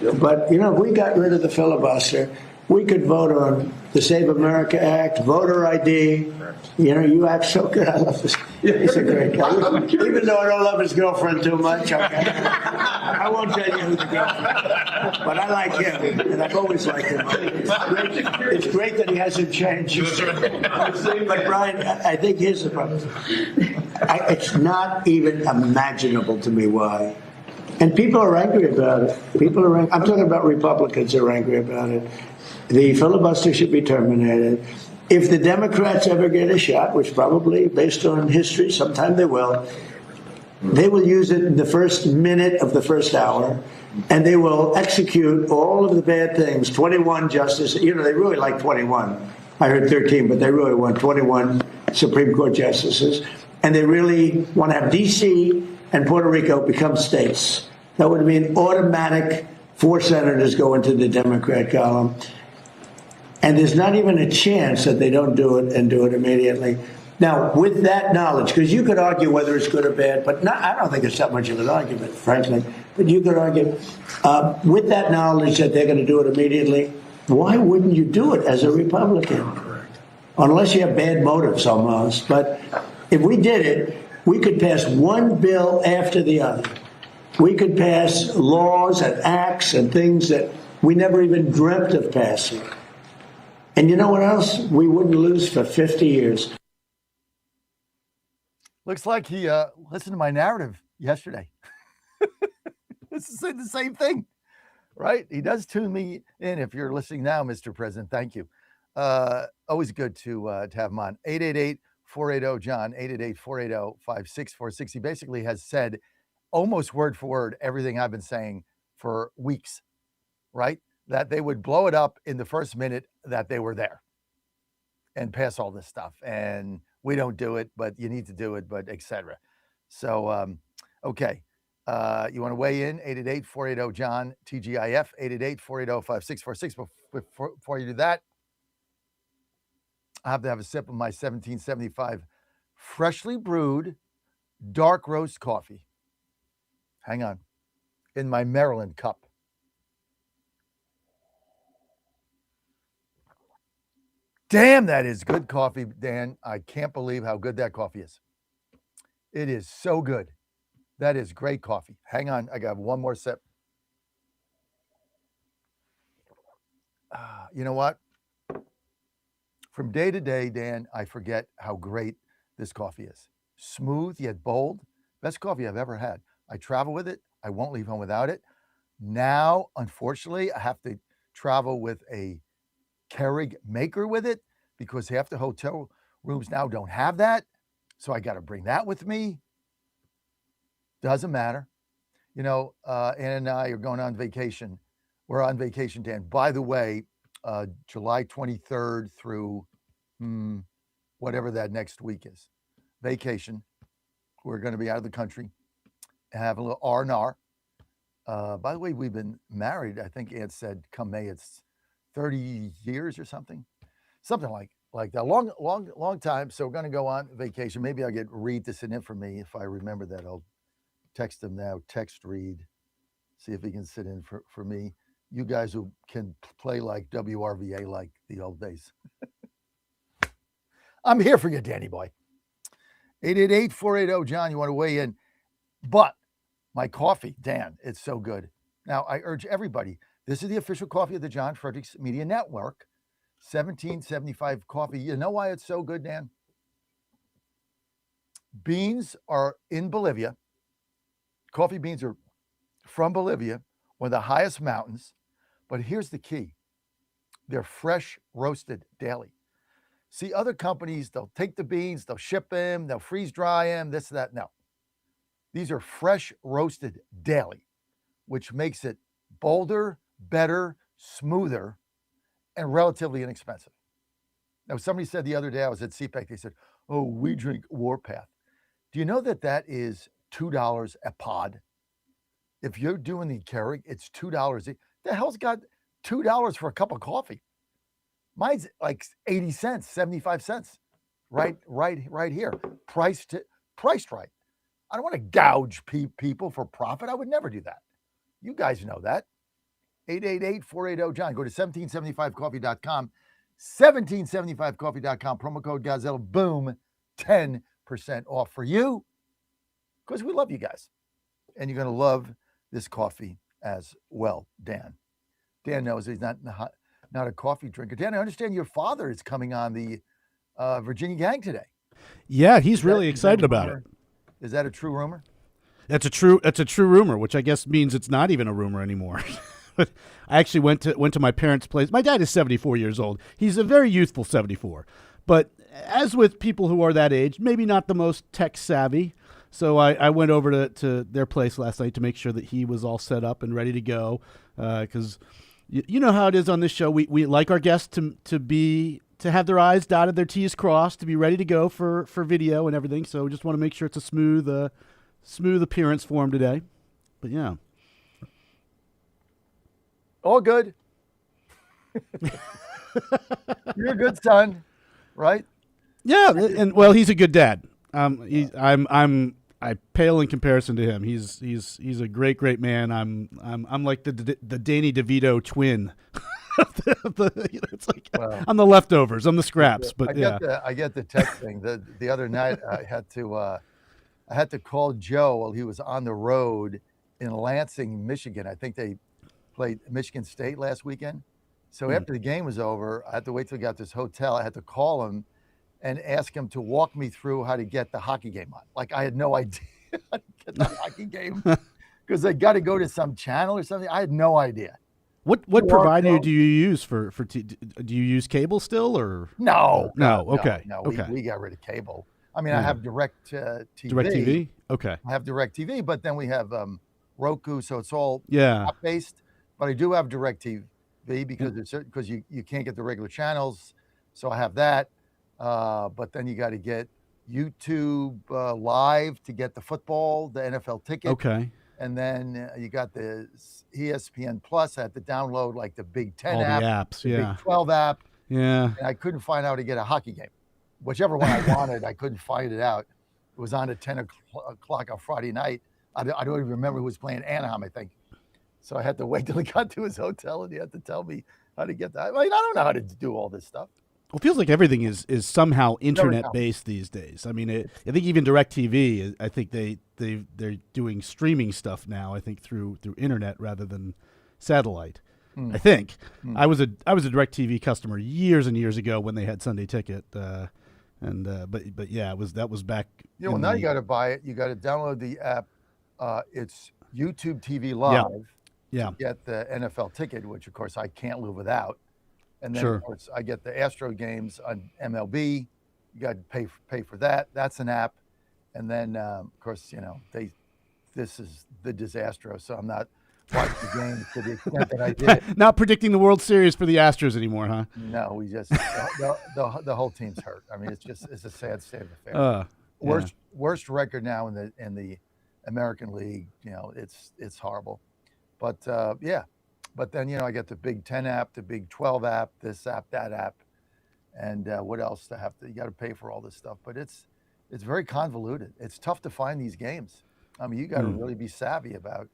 Yep. But, if we got rid of the filibuster, we could vote on the Save America Act, voter ID. You act so good. I love this. He's a great guy. Even though I don't love his girlfriend too much, okay? I won't tell you who the girlfriend is. But I like him, and I've always liked him. It's great that he hasn't changed. But, Brian, I think here's the problem. It's not even imaginable to me why. And people are angry about it. I'm talking about Republicans who are angry about it. The filibuster should be terminated. If the Democrats ever get a shot, which probably, based on history, sometime they will use it in the first minute of the first hour, and they will execute all of the bad things. 21 justices, they really like 21. I heard 13, but they really want 21 Supreme Court justices. And they really want to have D.C. and Puerto Rico become states. That would mean automatic 4 senators go into the Democrat column. And there's not even a chance that they don't do it and do it immediately. Now, with that knowledge, because you could argue whether it's good or bad, but I don't think it's that much of an argument, frankly. But you could argue, with that knowledge that they're going to do it immediately, why wouldn't you do it as a Republican? Unless you have bad motives almost. But if we did it, we could pass one bill after the other. We could pass laws and acts and things that we never even dreamt of passing. And you know what else? We wouldn't lose for 50 years. Looks like he listened to my narrative yesterday. This is the same thing, right? He does tune me in. If you're listening now, Mr. President, thank you. Always good to have him on. 888-480-JOHN, 888-480-5646. He basically has said almost word for word everything I've been saying for weeks, right? That they would blow it up in the first minute that they were there and pass all this stuff. And we don't do it, but you need to do it, but etc. So, okay. You want to weigh in? 888-480-JOHN, TGIF, 888-480-5646. Before you do that, I have to have a sip of my 1775 freshly brewed dark roast coffee. Hang on. In my Maryland cup. Damn, that is good coffee, Dan. I can't believe how good that coffee is. It is so good. That is great coffee. Hang on. I got one more sip. You know what? From day to day, Dan, I forget how great this coffee is. Smooth yet bold. Best coffee I've ever had. I travel with it. I won't leave home without it. Now, unfortunately, I have to travel with a Keurig maker with it because half the hotel rooms now don't have that. So I got to bring that with me. Doesn't matter. You know, Ann and I are going on vacation. We're on vacation, Dan. By the way, July 23rd through whatever that next week is. Vacation. We're going to be out of the country. Have a little R&R. By the way, we've been married. I think Ann said come May it's 30 years or something. Something like that. Long time. So we're going to go on vacation. Maybe I'll get Reed to sit in for me. If I remember that, I'll text him now. Text Reed. See if he can sit in for me. You guys who can play like WRVA like the old days. I'm here for you, Danny boy. 888-480-JOHN. You want to weigh in. But my coffee, Dan, it's so good. Now, I urge everybody, this is the official coffee of the John Fredericks Media Network. 1775 coffee. You know why it's so good, Dan? Beans are in Bolivia. Coffee beans are from Bolivia, one of the highest mountains. But here's the key. They're fresh roasted daily. See, other companies, they'll take the beans, they'll ship them, they'll freeze dry them, this, that. No. These are fresh roasted daily, which makes it bolder, better, smoother, and relatively inexpensive. Now, somebody said the other day, I was at CPAC, they said, oh, we drink Warpath. Do you know that that is $2 a pod? If you're doing the Keurig, it's $2. The hell's got $2 for a cup of coffee? Mine's like 80 cents, 75 cents, right here. Priced right. I don't want to gouge people for profit. I would never do that. You guys know that. 888-480-JOHN. Go to 1775coffee.com. 1775coffee.com. Promo code Gazelle. Boom. 10% off for you because we love you guys. And you're going to love this coffee as well, Dan. Dan knows he's not a coffee drinker. Dan, I understand your father is coming on the Virginia Gang today. Yeah, he's really excited about it. Is that a true rumor? That's a true rumor, which I guess means it's not even a rumor anymore. But I actually went to my parents' place. My dad is 74 years old. He's a very youthful 74. But as with people who are that age, maybe not the most tech savvy. So I went over to their place last night to make sure that he was all set up and ready to go. Because you know how it is on this show. We like our guests to have their I's dotted, their T's crossed, to be ready to go for video and everything. So we just want to make sure it's a smooth appearance for him today. But yeah. All good. You're a good son, right? Yeah, and well, he's a good dad. I pale in comparison to him. He's a great man. I'm like the Danny DeVito twin. It's like I'm the leftovers. I'm the scraps. But I get the text thing. The other night I had to call Joe while he was on the road in Lansing, Michigan. I think they played Michigan State last weekend. So after the game was over, I had to wait till we got to this hotel. I had to call him and ask him to walk me through how to get the hockey game on. Like I had no idea how to get the hockey game because I got to go to some channel or something. I had no idea. What provider do you use for do you use cable still or no? Okay. We got rid of cable. I mean, I have direct TV. Direct TV? Okay. I have direct TV, but then we have Roku, so it's all app based. But I do have direct TV because you can't get the regular channels, so I have that. But then you got to get YouTube Live to get the football, the NFL ticket. Okay. And then you got the ESPN Plus. I had to download like the Big Ten all app, the apps, the Big 12 app. Yeah. And I couldn't find out how to get a hockey game. Whichever one I wanted, I couldn't find it out. It was on at 10 o'clock on Friday night. I don't even remember who was playing Anaheim, I think. So I had to wait till he got to his hotel and he had to tell me how to get that. I mean, I don't know how to do all this stuff. Well, it feels like everything is somehow internet-based these days. I mean, I think even DirecTV, I think they're doing streaming stuff now, I think, through internet rather than satellite. I think. I was a DirecTV customer years and years ago when they had Sunday Ticket. But yeah, that was back. You know, now you got to buy it. You got to download the app. It's YouTube TV Live. Yeah. To get the NFL ticket, which of course I can't live without. And then of course I get the Astro games on MLB. You got to pay for that. That's an app. And then of course, you know, this is the disaster. So I'm not watching the game to the extent that I did. Not predicting the World Series for the Astros anymore, huh? No, we just the whole team's hurt. I mean, it's a sad state of affairs. Worst record now in the American League. You know, it's horrible. But but then I get the Big 10 app, the Big 12 app, this app, that app, and what else you got to pay for all this stuff. But it's very convoluted. It's tough to find these games. I mean, you got to really be savvy about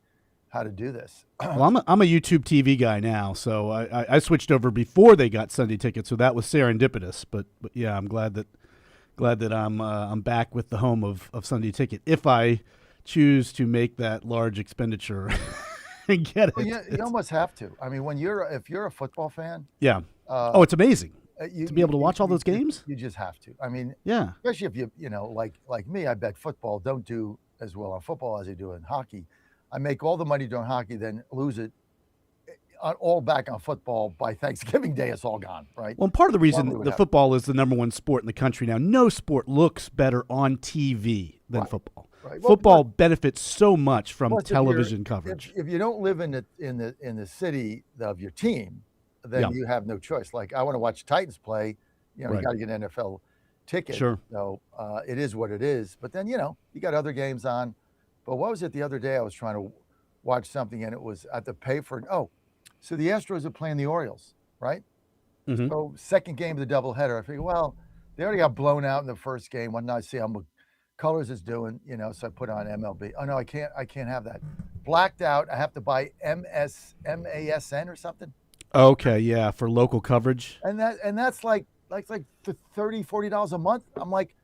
how to do this. Well, I'm a YouTube TV guy now, so I switched over before they got Sunday Ticket, so that was serendipitous. But yeah, I'm glad that I'm back with the home of Sunday Ticket if I choose to make that large expenditure and get it. Well, you almost have to. I mean, if you're a football fan, it's amazing to be able to watch all those games. You just have to. I mean, yeah, especially if you like me, I bet football don't do as well on football as they do in hockey. I make all the money doing hockey, then lose it all back on football by Thanksgiving Day. It's all gone, right? Well, part of the reason the football is the number 1 sport in the country now. No sport looks better on TV than football. Right. Football benefits so much from television coverage. If you don't live in the city of your team, then you have no choice. Like I want to watch Titans play, you got to get an NFL ticket. Sure. So it is what it is. But then you got other games on. But what was it the other day? I was trying to watch something and it was at the pay for. So the Astros are playing the Orioles, right? Mm-hmm. So second game of the doubleheader. I figured, well, they already got blown out in the first game. Why not I see how Colors is doing? So I put on MLB. Oh no, I can't have that. Blacked out. I have to buy MASN or something. Okay, yeah, for local coverage. And that's like $30-$40 a month. I'm like,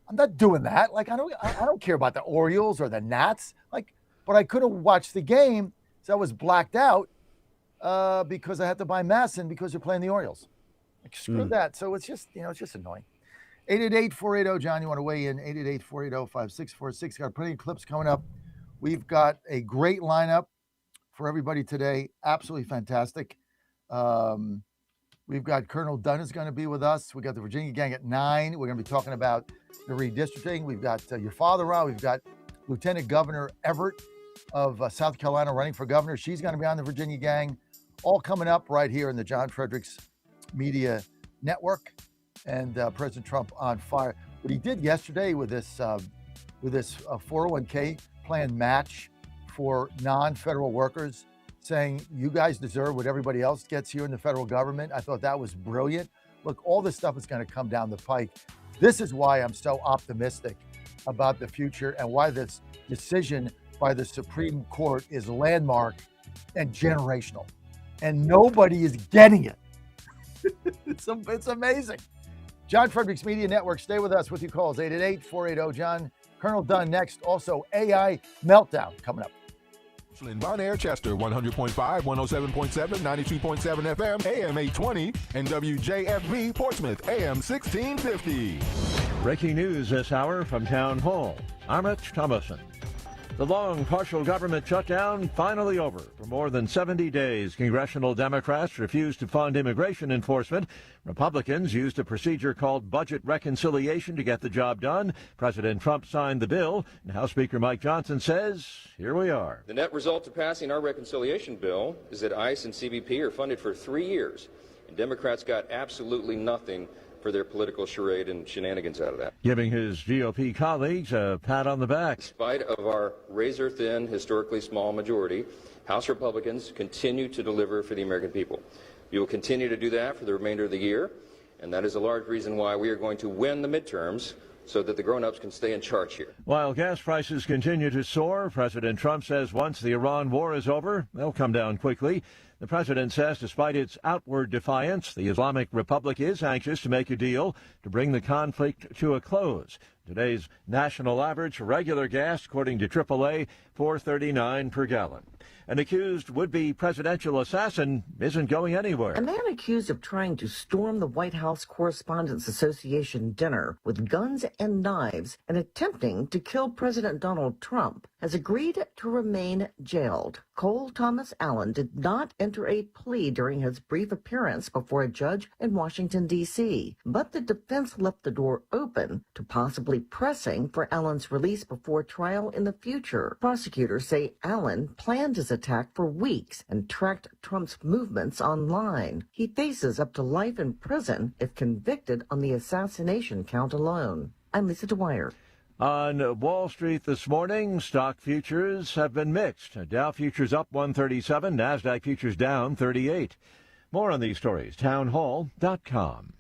I'm not doing that. Like I don't care about the Orioles or the Nats. Like, but I couldn't watch the game, so I was blacked out because I had to buy MASN because they're playing the Orioles. Like screw that. So it's just it's just annoying. 888-480, John, you want to weigh in? 888-480-5646. Got plenty of clips coming up. We've got a great lineup for everybody today. Absolutely fantastic. We've got Colonel Dunn is going to be with us. We got the Virginia Gang at 9. We're going to be talking about the redistricting. We've got your father on. We've got Lieutenant Governor Everett of South Carolina running for governor. She's going to be on the Virginia Gang. All coming up right here in the John Fredericks Media Network. And President Trump on fire. What he did yesterday with this 401k plan match for non-federal workers, saying you guys deserve what everybody else gets here in the federal government. I thought that was brilliant. Look, all this stuff is going to come down the pike. This is why I'm so optimistic about the future and why this decision by the Supreme Court is landmark and generational. And nobody is getting it. It's amazing. John Fredericks Media Network. Stay with us with your calls. 888-480-JOHN. Colonel Dunn next. Also, AI Meltdown coming up. In Bon Air, Chester, 100.5, 107.7, 92.7 FM, AM 820, and WJFB, Portsmouth, AM 1650. Breaking news this hour from Town Hall. I'm Rich Thomason. The long partial government shutdown finally over. For more than 70 days, congressional Democrats refused to fund immigration enforcement. Republicans used a procedure called budget reconciliation to get the job done. President Trump signed the bill, and House Speaker Mike Johnson says, here we are. The net result of passing our reconciliation bill is that ICE and CBP are funded for 3 years, and Democrats got absolutely nothing for their political charade and shenanigans out of that. Giving his GOP colleagues a pat on the back. In spite of our razor-thin, historically small majority, House Republicans continue to deliver for the American people. We will continue to do that for the remainder of the year, and that is a large reason why we are going to win the midterms so that the grown-ups can stay in charge here. While gas prices continue to soar, President Trump says once the Iran war is over, they'll come down quickly. The president says despite its outward defiance, the Islamic Republic is anxious to make a deal to bring the conflict to a close. Today's national average for regular gas, according to AAA, $4.39 per gallon. An accused would-be presidential assassin isn't going anywhere. A man accused of trying to storm the White House Correspondents Association dinner with guns and knives and attempting to kill President Donald Trump has agreed to remain jailed. Cole Thomas Allen did not enter a plea during his brief appearance before a judge in Washington, D.C., but the defense left the door open to possibly pressing for Allen's release before trial in the future. Prosecutors say Allen planned his attack for weeks and tracked Trump's movements online. He faces up to life in prison if convicted on the assassination count alone. I'm Lisa Dwyer. On Wall Street this morning, stock futures have been mixed. Dow futures up 137, NASDAQ futures down 38. More on these stories, townhall.com.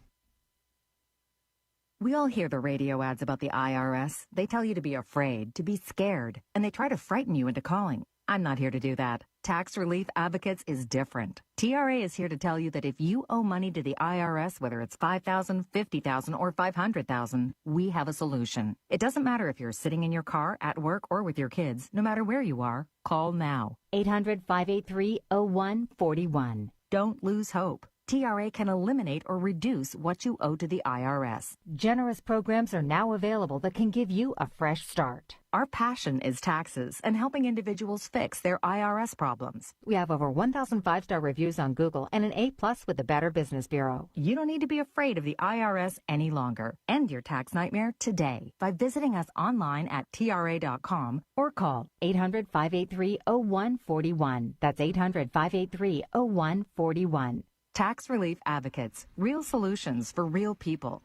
We all hear the radio ads about the IRS. They tell you to be afraid, to be scared, and they try to frighten you into calling. I'm not here to do that. Tax Relief Advocates is different. TRA is here to tell you that if you owe money to the IRS, whether it's $5,000, $50,000, or $500,000, we have a solution. It doesn't matter if you're sitting in your car, at work, or with your kids. No matter where you are, call now. 800-583-0141. Don't lose hope. TRA can eliminate or reduce what you owe to the IRS. Generous programs are now available that can give you a fresh start. Our passion is taxes and helping individuals fix their IRS problems. We have over 1,000 5-star reviews on Google and an A+ with the Better Business Bureau. You don't need to be afraid of the IRS any longer. End your tax nightmare today by visiting us online at TRA.com or call 800-583-0141. That's 800-583-0141. Tax Relief Advocates, real solutions for real people.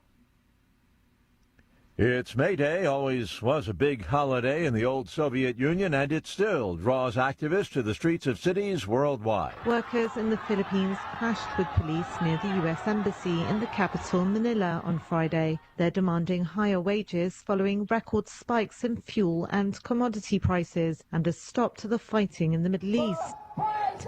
It's May Day, always was a big holiday in the old Soviet Union, and it still draws activists to the streets of cities worldwide. Workers in the Philippines clashed with police near the U.S. Embassy in the capital, Manila, on Friday. They're demanding higher wages following record spikes in fuel and commodity prices and a stop to the fighting in the Middle East.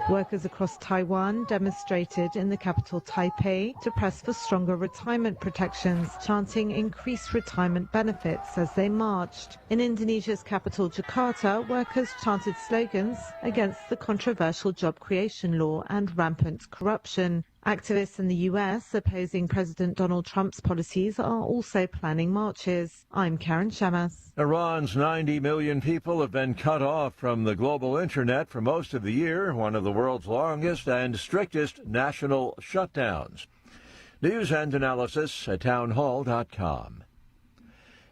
Workers across Taiwan demonstrated in the capital Taipei to press for stronger retirement protections, chanting increased retirement benefits as they marched. In Indonesia's capital Jakarta, workers chanted slogans against the controversial job creation law and rampant corruption. Activists in the U.S. opposing President Donald Trump's policies are also planning marches. I'm Karen Shamas. Iran's 90 million people have been cut off from the global internet for most of the year, one of the world's longest and strictest national shutdowns. News and analysis at townhall.com.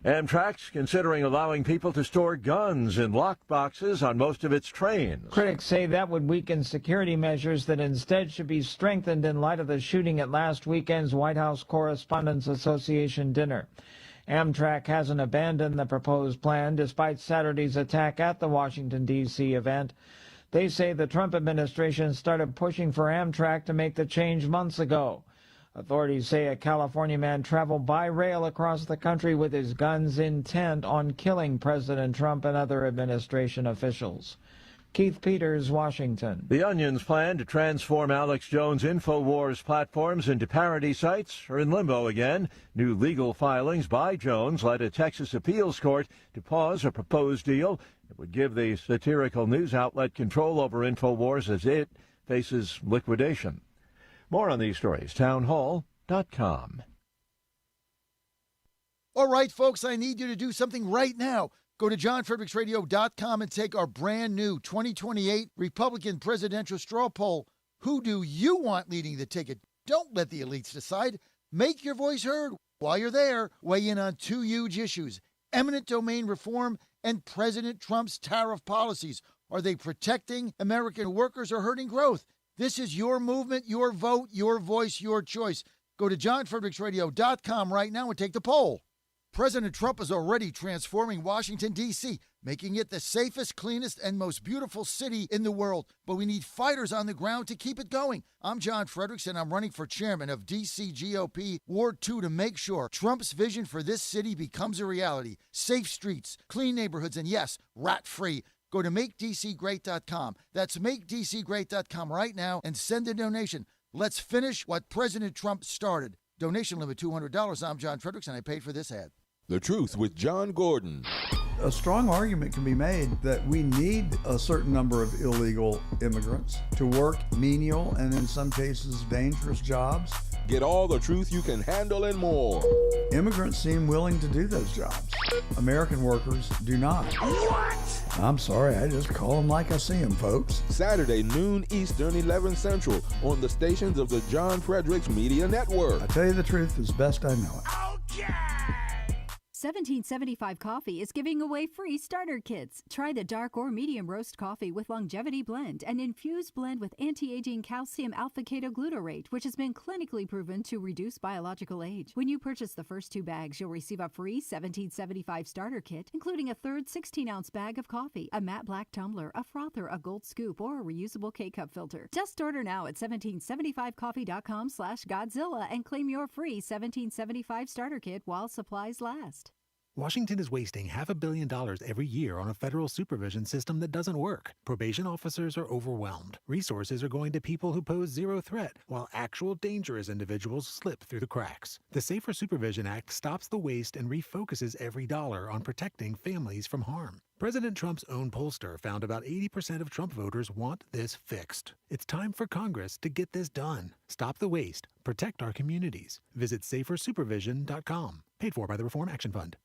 Amtrak's considering allowing people to store guns in lockboxes on most of its trains. Critics say that would weaken security measures that instead should be strengthened in light of the shooting at last weekend's White House Correspondents Association dinner. Amtrak hasn't abandoned the proposed plan despite Saturday's attack at the Washington, D.C. event. They say the Trump administration started pushing for Amtrak to make the change months ago. Authorities say a California man traveled by rail across the country with his guns intent on killing President Trump and other administration officials. Keith Peters, Washington. The Onion's plan to transform Alex Jones' InfoWars platforms into parody sites are in limbo again. New legal filings by Jones led a Texas appeals court to pause a proposed deal that would give the satirical news outlet control over InfoWars as it faces liquidation. More on these stories, townhall.com. All right, folks, I need you to do something right now. Go to johnfredericksradio.com and take our brand new 2028 Republican presidential straw poll. Who do you want leading the ticket? Don't let the elites decide. Make your voice heard. While you're there, weigh in on two huge issues: eminent domain reform and President Trump's tariff policies. Are they protecting American workers or hurting growth? This is your movement, your vote, your voice, your choice. Go to johnfredericksradio.com right now and take the poll. President Trump is already transforming Washington, D.C., making it the safest, cleanest, and most beautiful city in the world. But we need fighters on the ground to keep it going. I'm John Fredericks, and I'm running for chairman of D.C. GOP Ward 2 to make sure Trump's vision for this city becomes a reality. Safe streets, clean neighborhoods, and yes, rat-free. Go to MakeDCGreat.com. That's MakeDCGreat.com right now and send a donation. Let's finish what President Trump started. Donation limit $200. I'm John Fredericks, and I paid for this ad. The Truth with John Gordon. A strong argument can be made that we need a certain number of illegal immigrants to work menial and in some cases dangerous jobs. Get all the truth you can handle and more. Immigrants seem willing to do those jobs. American workers do not. What? I'm sorry, I just call them like I see them, folks. Saturday, noon Eastern, 11 Central, on the stations of the John Fredericks Media Network. I tell you the truth as best I know it. Okay. 1775 Coffee is giving away free starter kits. Try the dark or medium roast coffee with longevity blend, an infused blend with anti-aging calcium alpha-ketoglutarate, which has been clinically proven to reduce biological age. When you purchase the first 2 bags, you'll receive a free 1775 starter kit, including a third 16-ounce bag of coffee, a matte black tumbler, a frother, a gold scoop, or a reusable K-cup filter. Just order now at 1775coffee.com/Godzilla and claim your free 1775 starter kit while supplies last. Washington is wasting $500 million every year on a federal supervision system that doesn't work. Probation officers are overwhelmed. Resources are going to people who pose zero threat, while actual dangerous individuals slip through the cracks. The Safer Supervision Act stops the waste and refocuses every dollar on protecting families from harm. President Trump's own pollster found about 80% of Trump voters want this fixed. It's time for Congress to get this done. Stop the waste. Protect our communities. Visit safersupervision.com. Paid for by the Reform Action Fund.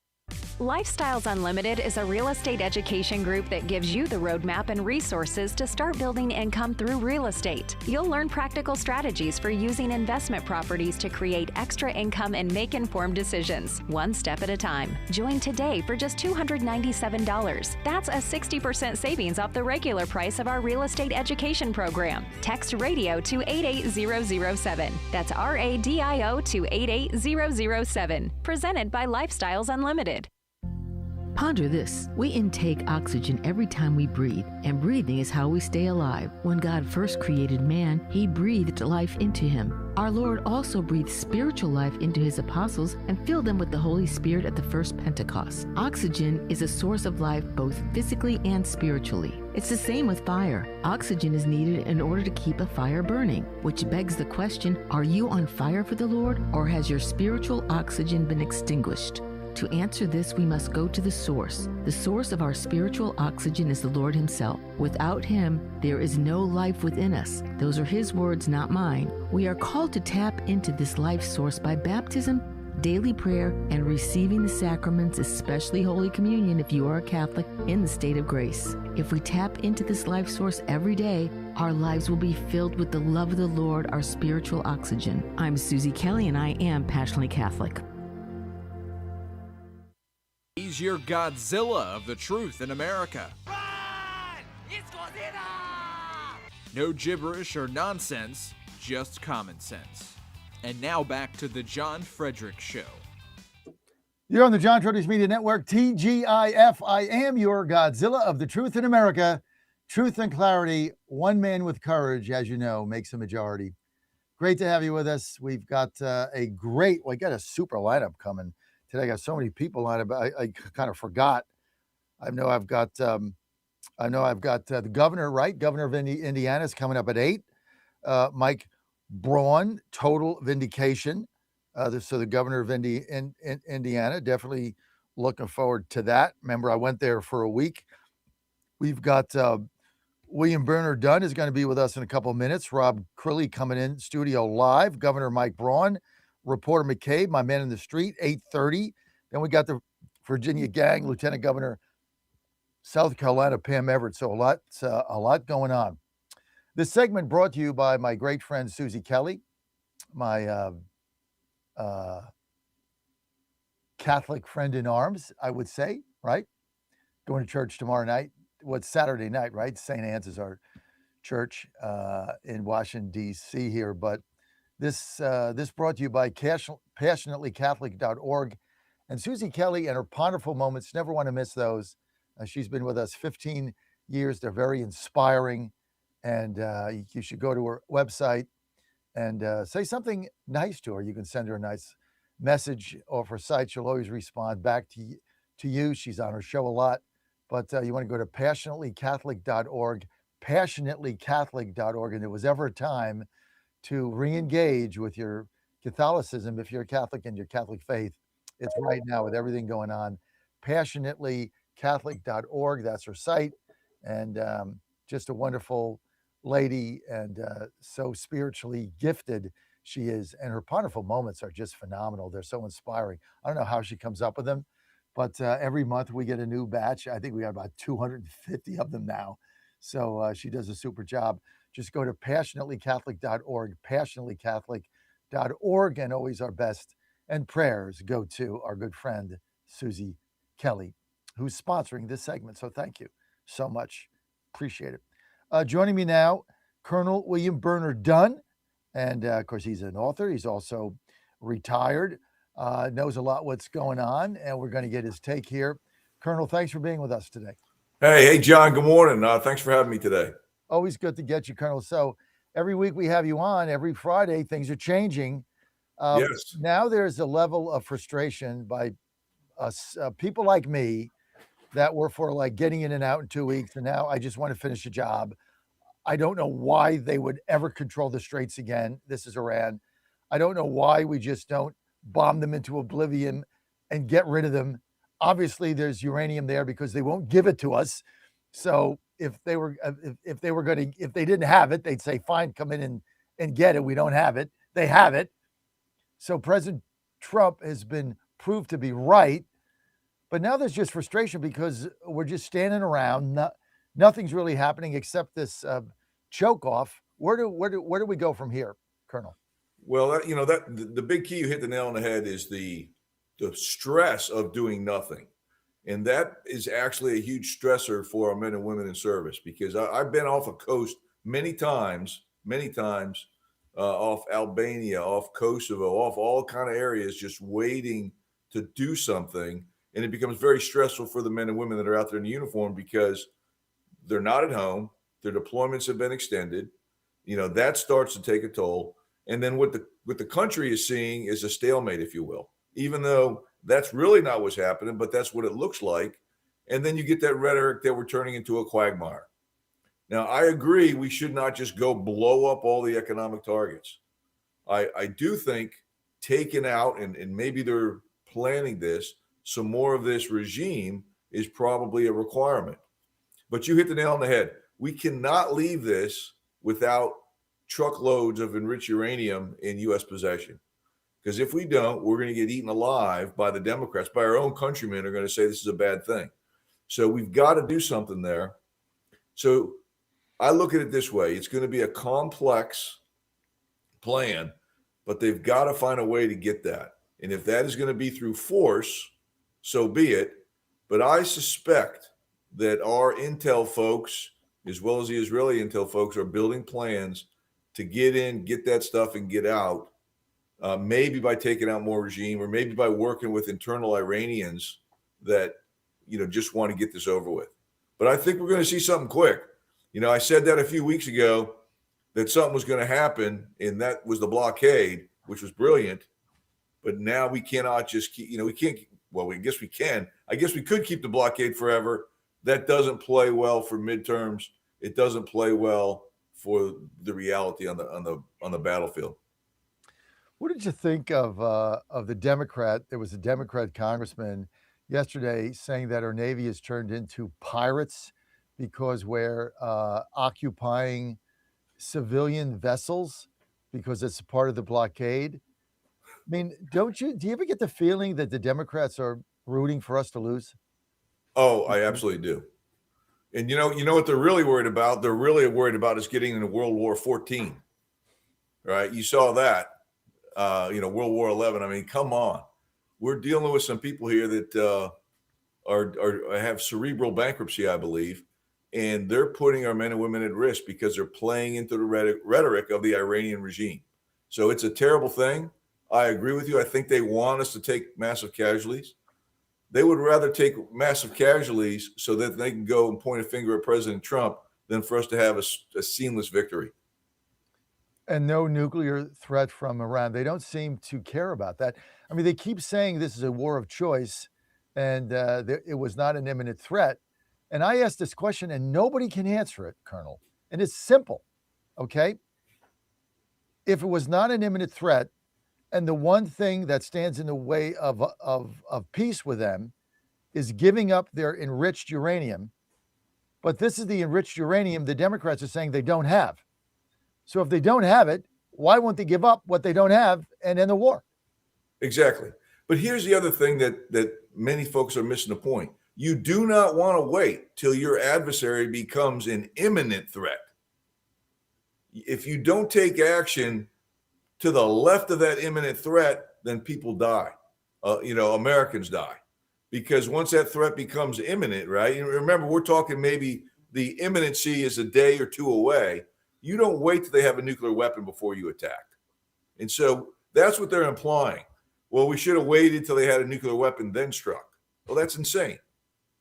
Lifestyles Unlimited is a real estate education group that gives you the roadmap and resources to start building income through real estate. You'll learn practical strategies for using investment properties to create extra income and make informed decisions, one step at a time. Join today for just $297. That's a 60% savings off the regular price of our real estate education program. Text radio to 88007. That's RADIO to 88007. Presented by Lifestyles Unlimited. Ponder this. We intake oxygen every time we breathe, and breathing is how we stay alive. When God first created man, he breathed life into him. Our Lord also breathed spiritual life into his apostles and filled them with the Holy Spirit at the first Pentecost. Oxygen is a source of life both physically and spiritually. It's the same with fire. Oxygen is needed in order to keep a fire burning, which begs the question, are you on fire for the Lord, or has your spiritual oxygen been extinguished? To answer this, we must go to the source. The source of our spiritual oxygen is the Lord himself. Without him, there is no life within us. Those are his words, not mine. We are called to tap into this life source by baptism, daily prayer, and receiving the sacraments, especially Holy Communion if you are a Catholic, in the state of grace. If we tap into this life source every day, our lives will be filled with the love of the Lord, our spiritual oxygen. I'm Susie Kelly, and I am passionately Catholic. He's your Godzilla of the truth in America. Run! It's Godzilla! No gibberish or nonsense, just common sense. And now back to the John Fredericks Show. You're on the John Fredericks Media Network, TGIF. I am your Godzilla of the truth in America. Truth and clarity, one man with courage, as you know, makes a majority. Great to have you with us. We've got we got a super lineup coming today. I got so many people lined up. I kind of forgot. I know I've got the governor, right? Governor of Indiana is coming up at 8. Mike Braun, total vindication. So the governor of Indiana, definitely looking forward to that. Remember, I went there for a week. We've got William Bernard Dunn is going to be with us in a couple of minutes. Rob Crilly coming in studio live. Governor Mike Braun, reporter McCabe, my man in the street, 8:30. Then we got the Virginia gang, Lieutenant Governor South Carolina Pam Everett. So a lot going on. This segment brought to you by my great friend Susie Kelly, my Catholic friend in arms, I would say, right? Going to church tomorrow night. What's Saturday night, right? St. Anne's is our church in Washington, D.C. here. But this brought to you by passionatelycatholic.org. And Susie Kelly and her ponderful moments, never want to miss those. She's been with us 15 years. They're very inspiring. And you should go to her website and say something nice to her. You can send her a nice message off her site. She'll always respond back to you. She's on her show a lot. But you want to go to passionatelycatholic.org, passionatelycatholic.org. And there was ever a time to re-engage with your Catholicism, if you're a Catholic and your Catholic faith, it's right now with everything going on. Passionatelycatholic.org, that's her site. And just a wonderful lady and so spiritually gifted she is. And her wonderful moments are just phenomenal. They're so inspiring. I don't know how she comes up with them. But every month we get a new batch. I think we got about 250 of them now. So she does a super job. Just go to passionatelycatholic.org, passionatelycatholic.org, and always our best and prayers go to our good friend, Susie Kelly, who's sponsoring this segment. So thank you so much. Appreciate it. Joining me now, Colonel William Bernard Dunn. And of course, he's an author. He's also retired. Knows a lot what's going on, and we're going to get his take here. Colonel, thanks for being with us today. Hey, John, good morning. Thanks for having me today. Always good to get you, Colonel. So every week we have you on. Every Friday, things are changing. Yes. Now there's a level of frustration by us, people like me that were for like getting in and out in 2 weeks, and now I just want to finish a job. I don't know why they would ever control the straits again. This is Iran. I don't know why we just don't bomb them into oblivion and get rid of them. Obviously there's uranium there because they won't give it to us. So if they didn't have it, they'd say, fine, come in and get it. We don't have it. They have it. So President Trump has been proved to be right, but now there's just frustration because we're just standing around. Nothing's really happening except this choke off. Where do we go from here, Colonel? Well, the big key, you hit the nail on the head, is the stress of doing nothing. And that is actually a huge stressor for our men and women in service, because I've been off a coast many times, off Albania, off Kosovo, off all kind of areas, just waiting to do something. And it becomes very stressful for the men and women that are out there in uniform because they're not at home. Their deployments have been extended. That starts to take a toll. And then what the country is seeing is a stalemate, if you will, even though that's really not what's happening, but that's what it looks like. And then you get that rhetoric that we're turning into a quagmire. Now, I agree we should not just go blow up all the economic targets. I do think taking out, and maybe they're planning this, some more of this regime is probably a requirement. But you hit the nail on the head. We cannot leave this without truckloads of enriched uranium in U.S. possession. Because if we don't, we're going to get eaten alive by the Democrats, by our own countrymen are going to say this is a bad thing. So we've got to do something there. So I look at it this way. It's going to be a complex plan, but they've got to find a way to get that. And if that is going to be through force, so be it. But I suspect that our intel folks, as well as the Israeli intel folks, are building plans to get in, get that stuff, and get out, maybe by taking out more regime, or maybe by working with internal Iranians that, just want to get this over with. But I think we're going to see something quick. I said that a few weeks ago. that something was going to happen, and that was the blockade, which was brilliant. But now we cannot just keep, we can't. Well, I guess we can. I guess we could keep the blockade forever. That doesn't play well for midterms. It doesn't play well for the reality on the battlefield. What did you think of the Democrat? There was a Democrat congressman yesterday saying that our Navy has turned into pirates because we're occupying civilian vessels because it's part of the blockade. I mean, do you ever get the feeling that the Democrats are rooting for us to lose? Oh, I absolutely do. And you know what they're really worried about? They're really worried about is getting into World War 14. Right? You saw that. World War 11. I mean, come on. We're dealing with some people here that have cerebral bankruptcy, I believe, and they're putting our men and women at risk because they're playing into the rhetoric of the Iranian regime. So it's a terrible thing. I agree with you. I think they want us to take massive casualties. They would rather take massive casualties so that they can go and point a finger at President Trump than for us to have a seamless victory. And no nuclear threat from Iran. They don't seem to care about that. I mean, they keep saying this is a war of choice and it was not an imminent threat. And I asked this question and nobody can answer it, Colonel. And it's simple, okay? If it was not an imminent threat, and the one thing that stands in the way of peace with them is giving up their enriched uranium. But this is the enriched uranium the Democrats are saying they don't have. So if they don't have it, why won't they give up what they don't have and end the war? Exactly. But here's the other thing that many folks are missing the point. You do not want to wait till your adversary becomes an imminent threat. If you don't take action to the left of that imminent threat, then people die. Americans die. Because once that threat becomes imminent, right? And remember, we're talking maybe the imminency is a day or two away. You don't wait till they have a nuclear weapon before you attack. And so that's what they're implying. Well, we should have waited till they had a nuclear weapon, then struck. Well, that's insane.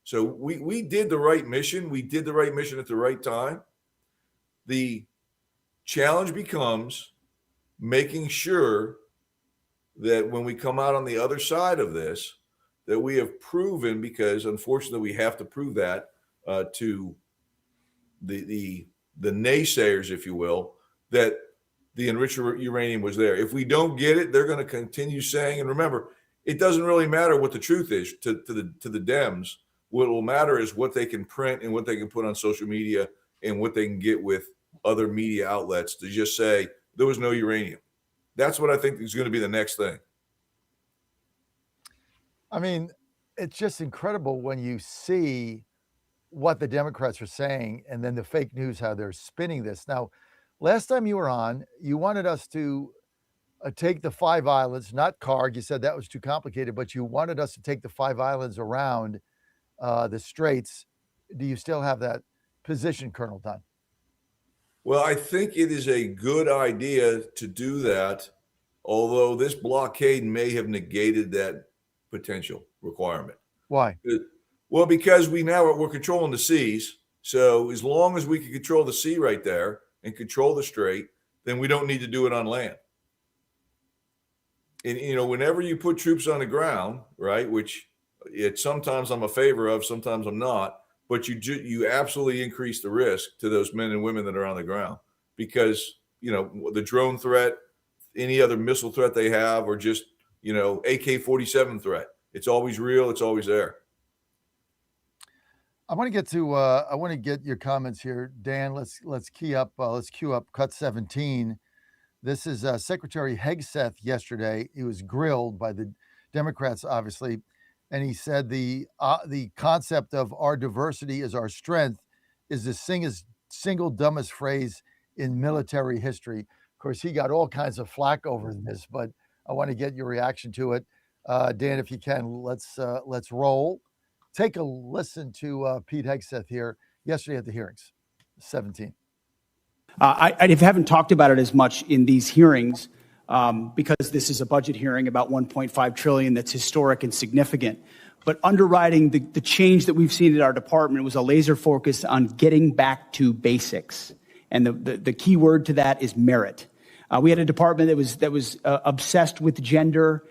So we did the right mission. We did the right mission at the right time. The challenge becomes making sure that when we come out on the other side of this, that we have proven, because unfortunately we have to prove that to the naysayers, if you will, that the enriched uranium was there. If we don't get it, they're going to continue saying, and remember, it doesn't really matter what the truth is to the Dems. What will matter is what they can print and what they can put on social media and what they can get with other media outlets to just say there was no uranium. That's what I think is going to be the next thing. I mean, it's just incredible when you see what the Democrats are saying and then the fake news, how they're spinning this. Now, last time you were on, you wanted us to take the 5 islands, not Karg. You said that was too complicated, but you wanted us to take the 5 islands around the straits. Do you still have that position, Colonel Dunn? Well, I think it is a good idea to do that, although this blockade may have negated that potential requirement. Why? Well, because we're controlling the seas. So as long as we can control the sea right there and control the strait, then we don't need to do it on land. And, whenever you put troops on the ground, right, which sometimes I'm a favor of, sometimes I'm not, but you absolutely increase the risk to those men and women that are on the ground because, the drone threat, any other missile threat they have, or just, AK-47 threat. It's always real. It's always there. I want to get your comments here, Dan. Let's cue up cut 17. This is Secretary Hegseth yesterday. He was grilled by the Democrats, obviously, and he said the concept of our diversity is our strength is the single dumbest phrase in military history. Of course, he got all kinds of flack over this, but I want to get your reaction to it. Dan, if you can, let's roll. Take a listen to Pete Hegseth here yesterday at the hearings, 17. I haven't talked about it as much in these hearings because this is a budget hearing about $1.5 trillion that's historic and significant. But underwriting the change that we've seen at our department was a laser focus on getting back to basics And the key word to that is merit. We had a department that was obsessed with gender,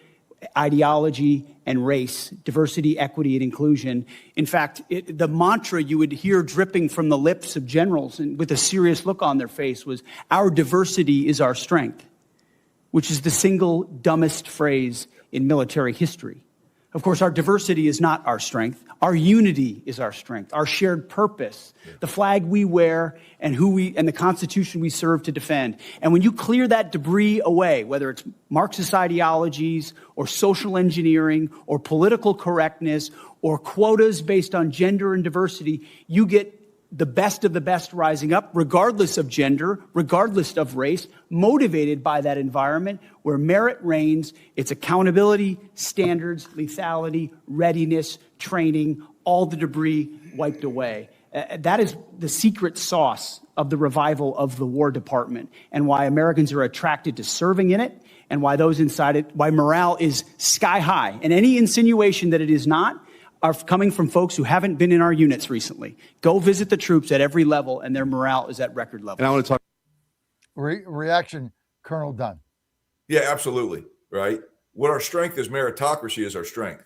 ideology, and race, diversity, equity, and inclusion. In fact, the mantra you would hear dripping from the lips of generals and with a serious look on their face was, "Our diversity is our strength," which is the single dumbest phrase in military history. Of course, our diversity is not our strength. Our unity is our strength, our shared purpose, the flag we wear, and the Constitution we serve to defend. And when you clear that debris away, whether it's Marxist ideologies or social engineering or political correctness or quotas based on gender and diversity, you get the best of the best rising up, regardless of gender, regardless of race, motivated by that environment where merit reigns. It's accountability, standards, lethality, readiness, training, all the debris wiped away. That is the secret sauce of the revival of the War Department and why Americans are attracted to serving in it and why those inside it, why morale is sky high. And any insinuation that it is not are coming from folks who haven't been in our units recently. Go visit the troops at every level, and their morale is at record levels. And I want to talk reaction, Colonel Dunn. Yeah, absolutely. Right. What our strength is, meritocracy is our strength.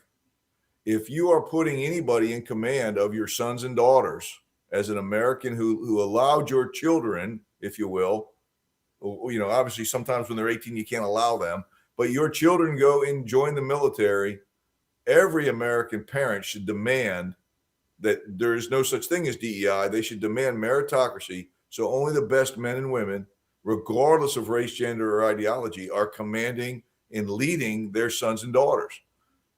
If you are putting anybody in command of your sons and daughters as an American who allowed your children, if you will, obviously sometimes when they're 18, you can't allow them, but your children go and join the military, every American parent should demand that there is no such thing as DEI. They should demand meritocracy. So only the best men and women, regardless of race, gender, or ideology, are commanding and leading their sons and daughters.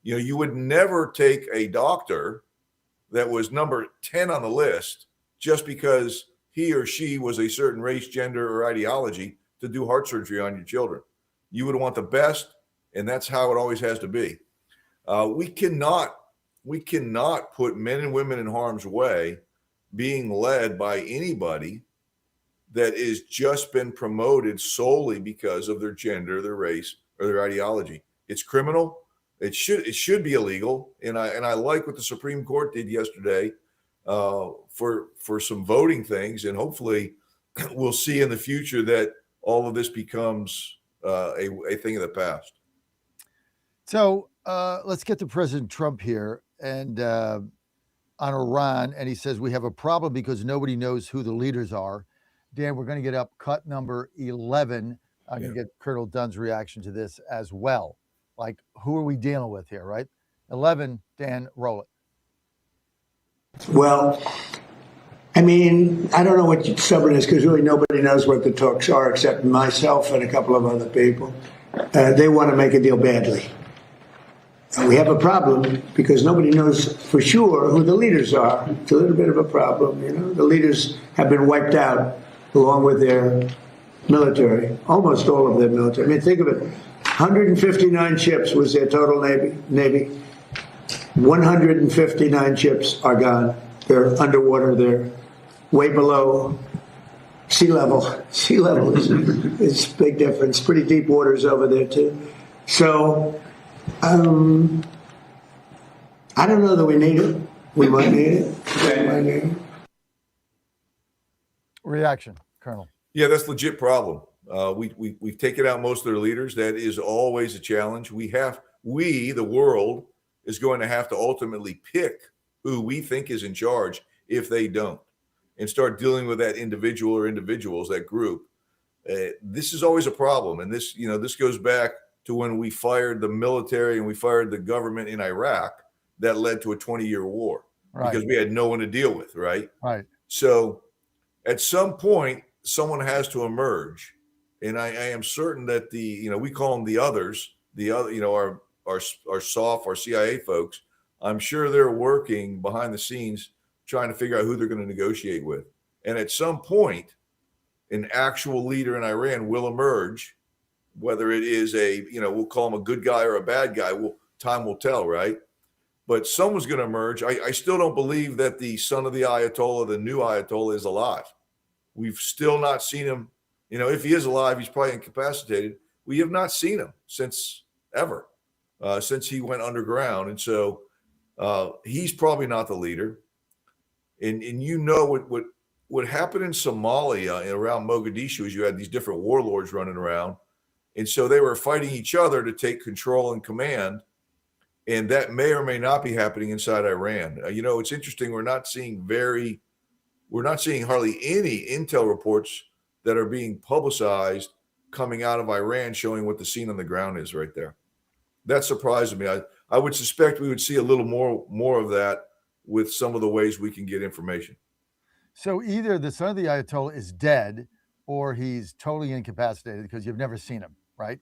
You would never take a doctor that was number 10 on the list just because he or she was a certain race, gender, or ideology to do heart surgery on your children. You would want the best, and that's how it always has to be. We cannot put men and women in harm's way being led by anybody that is just been promoted solely because of their gender, their race, or their ideology. It's criminal. It should be illegal. And I like what the Supreme Court did yesterday for some voting things. And hopefully we'll see in the future that all of this becomes a thing of the past. So let's get to President Trump here and on Iran. And he says, we have a problem because nobody knows who the leaders are. Dan, we're going to get up cut number 11. I'm going to get Colonel Dunn's reaction to this as well. Like, who are we dealing with here, right? 11, Dan, roll it. Well, I mean, I don't know what stubbornness, because really nobody knows what the talks are except myself and a couple of other people. They want to make a deal badly. And we have a problem because nobody knows for sure who the leaders are. It's a little bit of a problem, The leaders have been wiped out along with their military, almost all of their military. I mean, think of it. 159 ships was their total Navy. 159 ships are gone. They're underwater. They're way below sea level. Sea level is a big difference. Pretty deep waters over there, too. So I don't know that we need it. We might need it. Reaction, Colonel. Yeah, that's a legit problem. We've taken out most of their leaders. That is always a challenge. The world, is going to have to ultimately pick who we think is in charge if they don't, and start dealing with that individual or individuals, that group. This is always a problem. And this goes back to when we fired the military and we fired the government in Iraq. That led to a 20-year war because we had no one to deal with. Right. So at some point, someone has to emerge. And I am certain that we call them the others, our SOF, our CIA folks. I'm sure they're working behind the scenes trying to figure out who they're going to negotiate with. And at some point, an actual leader in Iran will emerge, whether it is we'll call him a good guy or a bad guy. Time will tell, right? But someone's going to emerge. I still don't believe that the son of the Ayatollah, the new Ayatollah, is alive. We've still not seen him. If he is alive, he's probably incapacitated. We have not seen him since he went underground. And so he's probably not the leader. And what happened in Somalia around Mogadishu is you had these different warlords running around. And so they were fighting each other to take control and command. And that may or may not be happening inside Iran. It's interesting. We're not seeing hardly any intel reports that are being publicized coming out of Iran showing what the scene on the ground is right there. That surprised me. I would suspect we would see a little more of that with some of the ways we can get information. So either the son of the Ayatollah is dead or he's totally incapacitated because you've never seen him, right?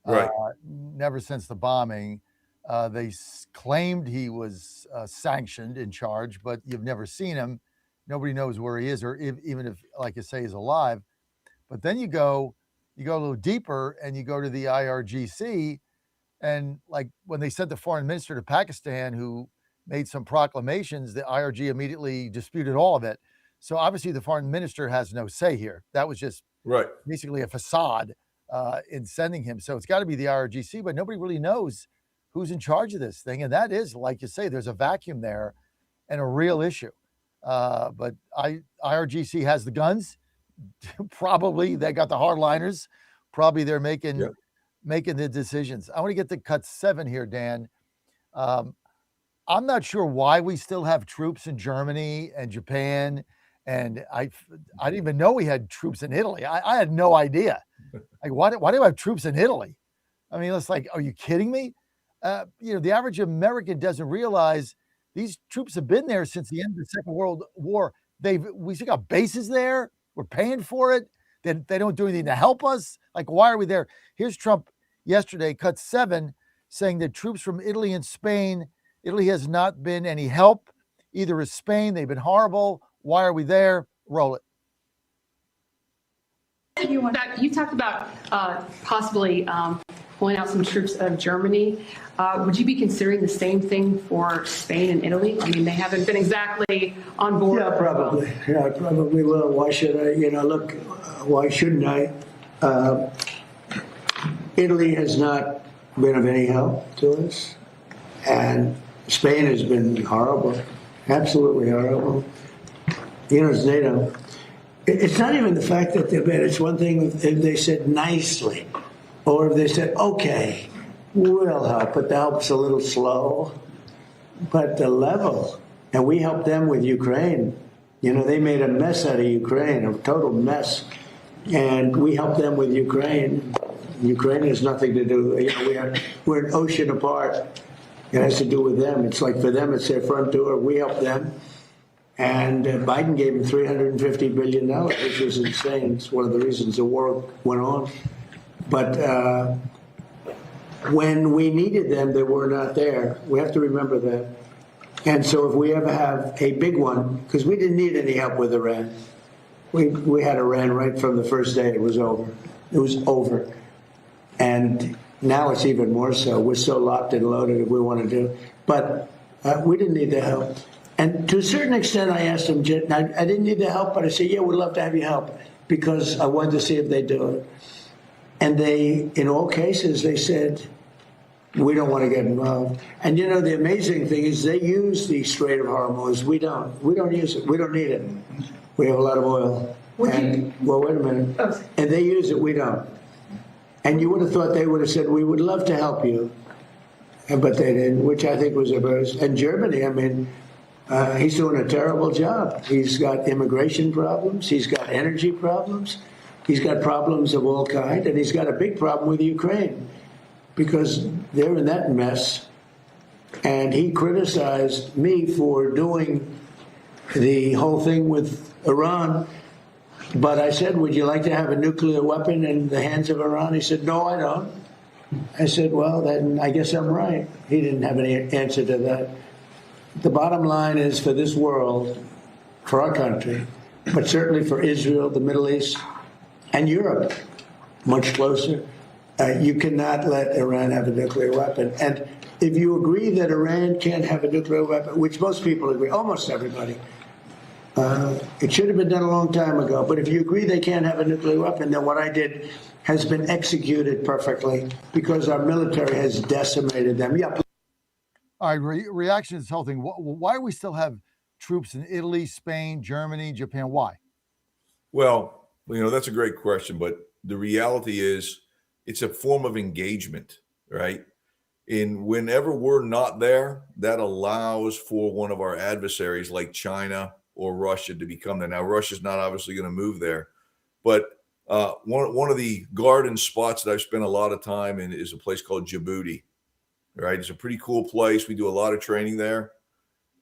Right. Never since the bombing. They claimed he was sanctioned in charge, but you've never seen him. Nobody knows where he is, or even if, like you say, he's alive. But then you go a little deeper and you go to the IRGC, and like when they sent the foreign minister to Pakistan who made some proclamations, the IRG immediately disputed all of it. So obviously the foreign minister has no say here. That was just basically a facade in sending him. So it's got to be the IRGC, but nobody really knows who's in charge of this thing. And that is, like you say, there's a vacuum there and a real issue. But IRGC has the guns. Probably they got the hardliners. Probably they're making the decisions. I want to get to cut 7 here, Dan. I'm not sure why we still have troops in Germany and Japan. And I didn't even know we had troops in Italy. I had no idea. Like, why do I have troops in Italy? I mean, it's like, are you kidding me? The average American doesn't realize these troops have been there since the end of the Second World War. We still got bases there. We're paying for it. They don't do anything to help us. Like, why are we there? Here's Trump yesterday, cut 7, saying that troops from Italy and Spain, Italy has not been any help. Either is Spain. They've been horrible. Why are we there? Roll it. You talked about possibly pulling out some troops out of Germany. Would you be considering the same thing for Spain and Italy? I mean, they haven't been exactly on board. Yeah, probably. Yeah, I probably will. Why should I? Look, why shouldn't I? Italy has not been of any help to us. And Spain has been horrible, absolutely horrible. It's NATO. It's not even the fact that they're bad. It's one thing if they said nicely, or if they said, okay, we'll help, but the help's a little slow. But the level, and we helped them with Ukraine. They made a mess out of Ukraine, a total mess. And we helped them with Ukraine. Ukraine has nothing to do, we're an ocean apart. It has to do with them. It's like for them, it's their front door. We help them. And Biden gave them $350 billion, which was insane. It's one of the reasons the war went on. But when we needed them, they were not there. We have to remember that. And so if we ever have a big one, because we didn't need any help with Iran. We had Iran right from the first day. It was over. It was over. And now it's even more so. We're so locked and loaded if we want to do. But we didn't need the help. And to a certain extent, I asked them, I didn't need the help, but I said, yeah, we'd love to have you help because I wanted to see if they do it. And they, in all cases, they said, we don't want to get involved. And the amazing thing is they use the Strait of Hormuz. We don't. We don't use it. We don't need it. We have a lot of oil. Well, wait a minute. Oh. And they use it. We don't. And you would have thought they would have said, we would love to help you. But they didn't, which I think was a burst. And Germany, I mean, he's doing a terrible job. He's got immigration problems. He's got energy problems. He's got problems of all kinds. And he's got a big problem with Ukraine because they're in that mess. And he criticized me for doing the whole thing with Iran. But I said, would you like to have a nuclear weapon in the hands of Iran? He said, no, I don't. I said, well, then I guess I'm right. He didn't have any answer to that. The bottom line is for this world, for our country, but certainly for Israel, the Middle East, and Europe, much closer, you cannot let Iran have a nuclear weapon. And if you agree that Iran can't have a nuclear weapon, which most people agree, almost everybody, it should have been done a long time ago. But if you agree they can't have a nuclear weapon, then what I did has been executed perfectly because our military has decimated them. Yeah. All right, reaction to this whole thing. Why do we still have troops in Italy, Spain, Germany, Japan? Why? Well, that's a great question, but the reality is it's a form of engagement, right? And whenever we're not there, that allows for one of our adversaries like China or Russia to become there. Now, Russia's not obviously going to move there, but one of the garden spots that I've spent a lot of time in is a place called Djibouti, right? It's a pretty cool place. We do a lot of training there.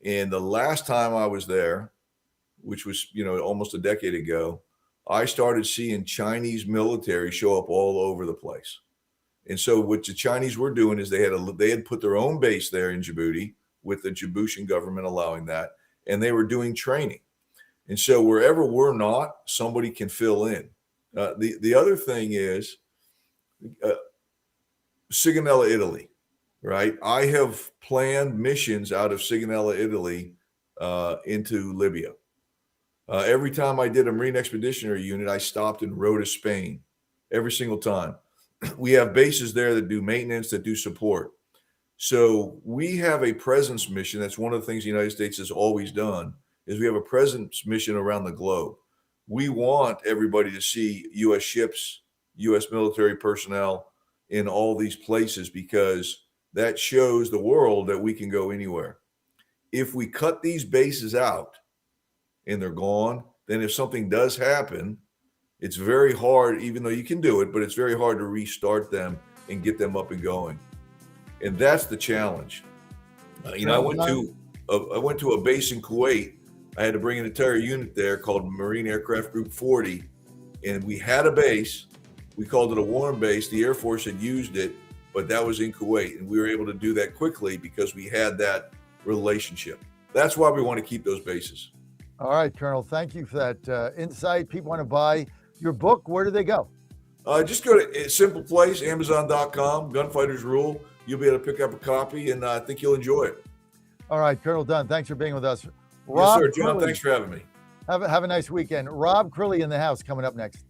And the last time I was there, which was, almost a decade ago, I started seeing Chinese military show up all over the place. And so what the Chinese were doing is they had put their own base there in Djibouti with the Djiboutian government allowing that, and they were doing training. And so wherever we're not, somebody can fill in. The other thing is Sigonella, Italy, right? I have planned missions out of Sigonella, Italy into Libya. Every time I did a Marine Expeditionary Unit, I stopped in Rota, Spain, every single time. We have bases there that do maintenance, that do support. So we have a presence mission. That's one of the things the United States has always done, is we have a presence mission around the globe. We want everybody to see U.S. ships, U.S. military personnel in all these places, because that shows the world that we can go anywhere. If we cut these bases out and they're gone, then if something does happen, it's very hard, even though you can do it, but it's very hard to restart them and get them up and going. And that's the challenge. I went to a base in Kuwait. I had to bring an entire unit there called Marine Aircraft Group 40. And we had a base. We called it a warm base. The Air Force had used it, but that was in Kuwait. And we were able to do that quickly because we had that relationship. That's why we want to keep those bases. All right, Colonel, thank you for that insight. People want to buy your book. Where do they go? Just go to a simple place, Amazon.com, Gunfighters Rule. You'll be able to pick up a copy, and I think you'll enjoy it. All right, Colonel Dunn, thanks for being with us. Yes, sir. John, thanks for having me. Have a nice weekend. Rob Crilly in the house coming up next.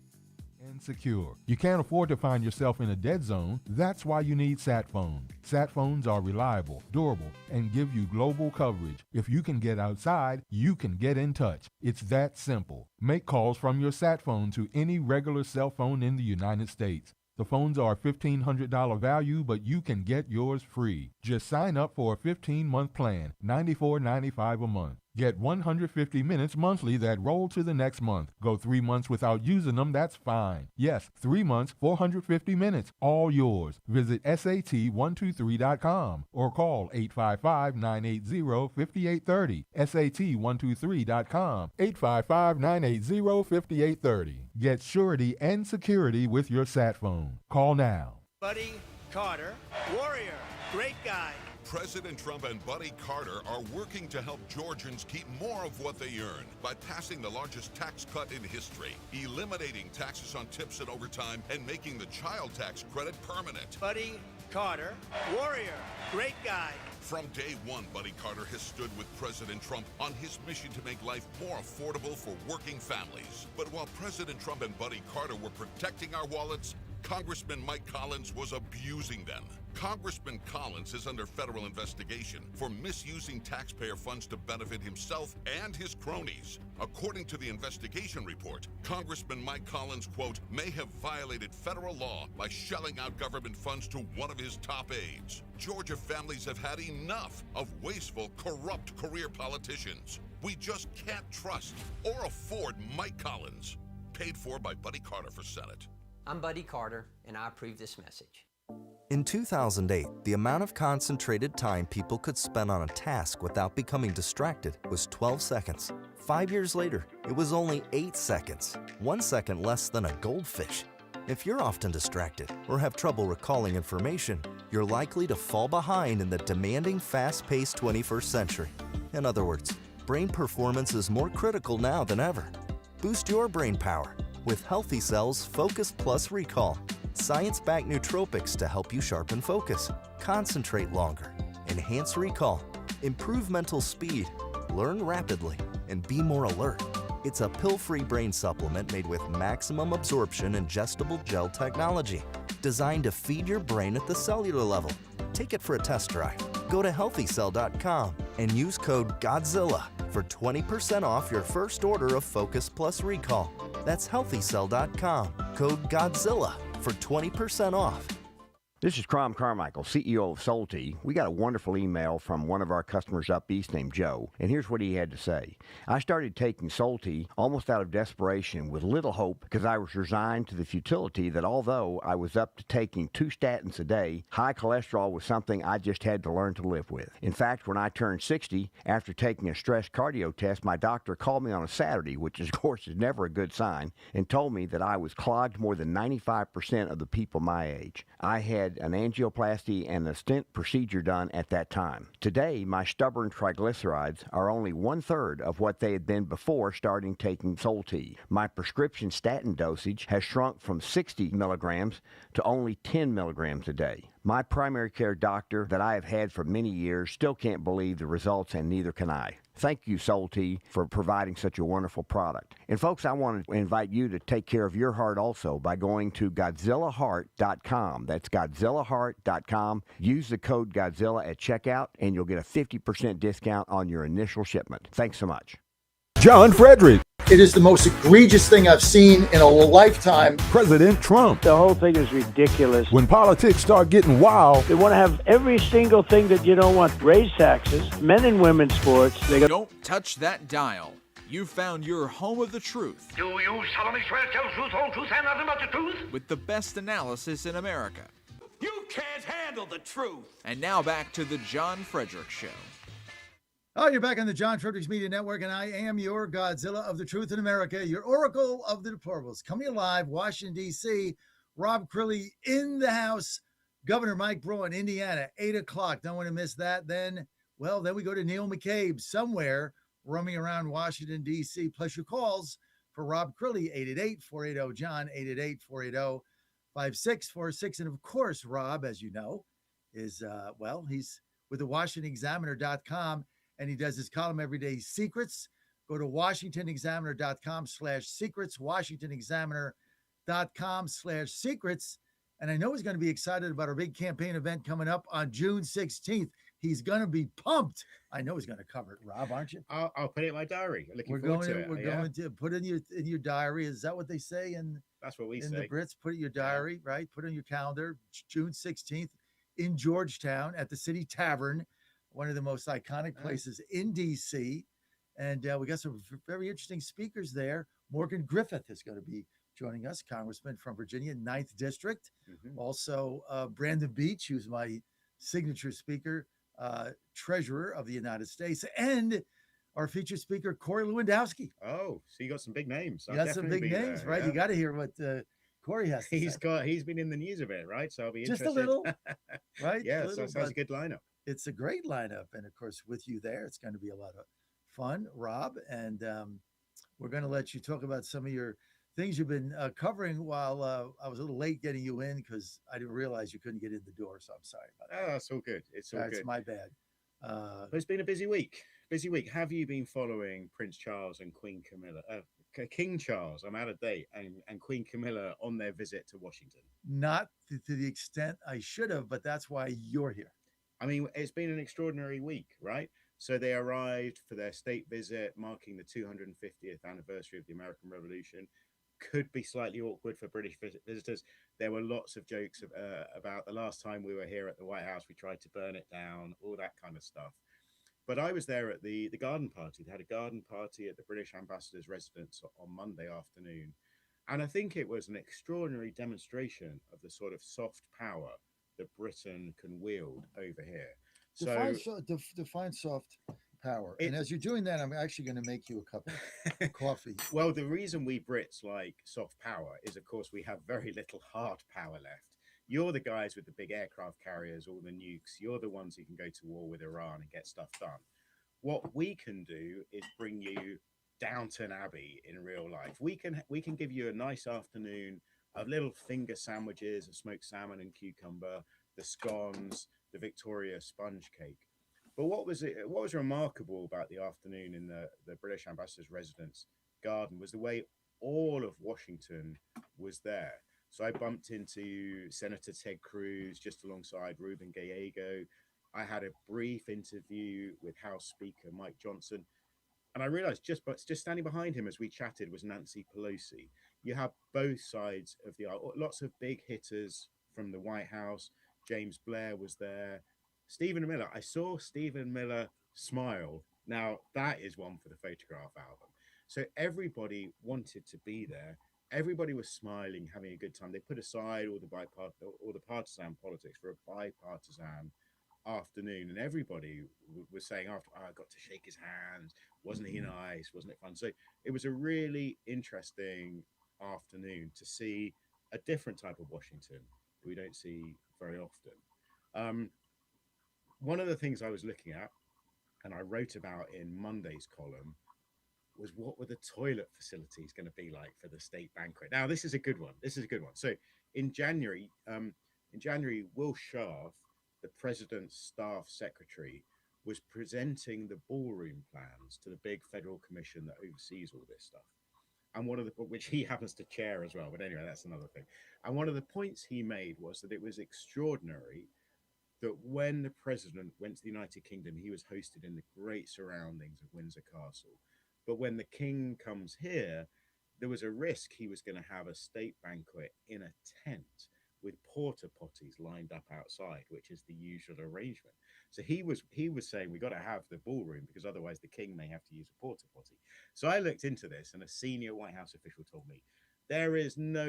Secure. You can't afford to find yourself in a dead zone. That's why you need sat phones. Sat phones are reliable, durable, and give you global coverage. If you can get outside, you can get in touch. It's that simple. Make calls from your sat phone to any regular cell phone in the United States. The phones are a $1,500 value, but you can get yours free. Just sign up for a 15-month plan, $94.95 a month. Get 150 minutes monthly that roll to the next month. Go 3 months without using them, that's fine. Yes, 3 months, 450 minutes, all yours. Visit SAT123.com or call 855-980-5830. SAT123.com, 855-980-5830. Get surety and security with your sat phone. Call now. Buddy Carter, warrior, great guy. President Trump and Buddy Carter are working to help Georgians keep more of what they earn by passing the largest tax cut in history, eliminating taxes on tips and overtime, and making the child tax credit permanent. Buddy Carter, warrior, great guy. From day one, Buddy Carter has stood with President Trump on his mission to make life more affordable for working families. But while President Trump and Buddy Carter were protecting our wallets, Congressman Mike Collins was abusing them. Congressman Collins is under federal investigation for misusing taxpayer funds to benefit himself and his cronies. According to the investigation report, Congressman Mike Collins, quote, may have violated federal law by shelling out government funds to one of his top aides. Georgia families have had enough of wasteful, corrupt career politicians. We just can't trust or afford Mike Collins. Paid for by Buddy Carter for Senate. I'm Buddy Carter, and I approve this message. In 2008, the amount of concentrated time people could spend on a task without becoming distracted was 12 seconds. 5 years later, it was only 8 seconds, 1 second less than a goldfish. If you're often distracted or have trouble recalling information, you're likely to fall behind in the demanding, fast-paced 21st century. In other words, brain performance is more critical now than ever. Boost your brain power with Healthy Cells Focus Plus Recall. Science-backed nootropics to help you sharpen focus, concentrate longer, enhance recall, improve mental speed, learn rapidly, and be more alert. It's a pill-free brain supplement made with maximum absorption ingestible gel technology, designed to feed your brain at the cellular level. Take it for a test drive. Go to healthycell.com and use code GODZILLA for 20% off your first order of Focus Plus Recall. That's healthycell.com. Code GODZILLA for 20% off. This is Crom Carmichael, CEO of Solti. We got a wonderful email from one of our customers up east named Joe, and here's what he had to say. I started taking Solti almost out of desperation with little hope because I was resigned to the futility that although I was up to taking 2 statins a day, high cholesterol was something I just had to learn to live with. In fact, when I turned 60, after taking a stress cardio test, my doctor called me on a Saturday, which of course is never a good sign, and told me that I was clogged more than 95% of the people my age. I had an angioplasty and a stent procedure done at that time. Today, my stubborn triglycerides are only 1/3 of what they had been before starting taking Solti. My prescription statin dosage has shrunk from 60 milligrams to only 10 milligrams a day. My primary care doctor that I have had for many years still can't believe the results, and neither can I. Thank you, Solti, for providing such a wonderful product. And folks, I want to invite you to take care of your heart also by going to GodzillaHeart.com. That's GodzillaHeart.com. Use the code Godzilla at checkout, and you'll get a 50% discount on your initial shipment. Thanks so much. John Fredericks. It is the most egregious thing I've seen in a lifetime. President Trump. The whole thing is ridiculous. When politics start getting wild, They want to have every single thing that you don't want. Raise taxes, men and women's sports. Don't touch that dial. You found your home of the truth. Do you solemnly swear to tell the truth, whole truth, and nothing but the truth? With the best analysis in America. You can't handle the truth. And now back to the John Fredericks Show. Oh, you're back on the John Fredericks Media Network, and I am your Godzilla of the Truth in America, your Oracle of the Deplorables. Coming live, Washington, D.C., Rob Crilly in the house, Governor Mike Breaux in Indiana, 8 o'clock. Don't want to miss that. Then we go to Neil McCabe somewhere roaming around Washington, D.C. Plus your calls for Rob Crilly, 888-480-JOHN, 888-480-5646. And, of course, Rob, as you know, is, he's with the WashingtonExaminer.com. And he does his column every day, Secrets. Go to WashingtonExaminer.com/secrets, WashingtonExaminer.com/secrets. And I know he's going to be excited about our big campaign event coming up on June 16th. He's going to be pumped. I know he's going to cover it, Rob, aren't you? I'll put it in my diary. We're going to put it in your diary. Is that what they say? That's what we say. In the Brits, put it in your diary, right? Put it in your calendar, June 16th in Georgetown at the City Tavern, one of the most iconic places in D.C. And we got some very interesting speakers there. Morgan Griffith is going to be joining us, Congressman from Virginia, 9th District. Mm-hmm. Also, Brandon Beach, who's my signature speaker, Treasurer of the United States, and our featured speaker, Corey Lewandowski. Oh, so you got some big names. You got some big names, right? Yeah. You got to hear what Corey has to say. He's been in the news a bit, right? So I'll be just interested. a little, right? Yeah, so it sounds a good lineup. It's a great lineup. And of course, with you there, it's going to be a lot of fun, Rob. And we're going to let you talk about some of your things you've been covering while I was a little late getting you in because I didn't realize you couldn't get in the door. So I'm sorry about that. Oh, that's all good. It's all good. That's my bad. But it's been a busy week. Busy week. Have you been following Prince Charles and Queen Camilla? King Charles, I'm out of date, and Queen Camilla on their visit to Washington? Not to the extent I should have, but that's why you're here. I mean, it's been an extraordinary week, right? So they arrived for their state visit, marking the 250th anniversary of the American Revolution. Could be slightly awkward for British visitors. There were lots of jokes about the last time we were here at the White House, we tried to burn it down, all that kind of stuff. But I was there at the garden party. They had a garden party at the British ambassador's residence on Monday afternoon. And I think it was an extraordinary demonstration of the sort of soft power that Britain can wield over here. Define soft power. And as you're doing that, I'm actually going to make you a cup of coffee. Well, the reason we Brits like soft power is, of course, we have very little hard power left. You're the guys with the big aircraft carriers, all the nukes. You're the ones who can go to war with Iran and get stuff done. What we can do is bring you Downton Abbey in real life. We can give you a nice afternoon of little finger sandwiches of smoked salmon and cucumber, the scones, the Victoria sponge cake. But what was remarkable about the afternoon in the British ambassador's residence garden was the way all of Washington was there. So I bumped into Senator Ted Cruz just alongside Ruben Gallego. I had a brief interview with House Speaker Mike Johnson. And I realized just standing behind him as we chatted was Nancy Pelosi. You have both sides of the aisle, lots of big hitters from the White House. James Blair was there. Stephen Miller, I saw Stephen Miller smile. Now, that is one for the photograph album. So everybody wanted to be there. Everybody was smiling, having a good time. They put aside all the partisan politics for a bipartisan afternoon, and everybody was saying after, I got to shake his hands. Wasn't he nice? Wasn't it fun? So it was a really interesting afternoon to see a different type of Washington that we don't see very often. One of the things I was looking at, and I wrote about in Monday's column, was what were the toilet facilities going to be like for the state banquet? Now, this is a good one. So in January, Will Scharf, the president's staff secretary, was presenting the ballroom plans to the big federal commission that oversees all this stuff. And which he happens to chair as well. But anyway, that's another thing. And one of the points he made was that it was extraordinary that when the president went to the United Kingdom, he was hosted in the great surroundings of Windsor Castle. But when the king comes here, there was a risk he was going to have a state banquet in a tent with porta potties lined up outside, which is the usual arrangement. So he was saying we got to have the ballroom because otherwise the king may have to use a porta potty. So I looked into this, and a senior White House official told me there is no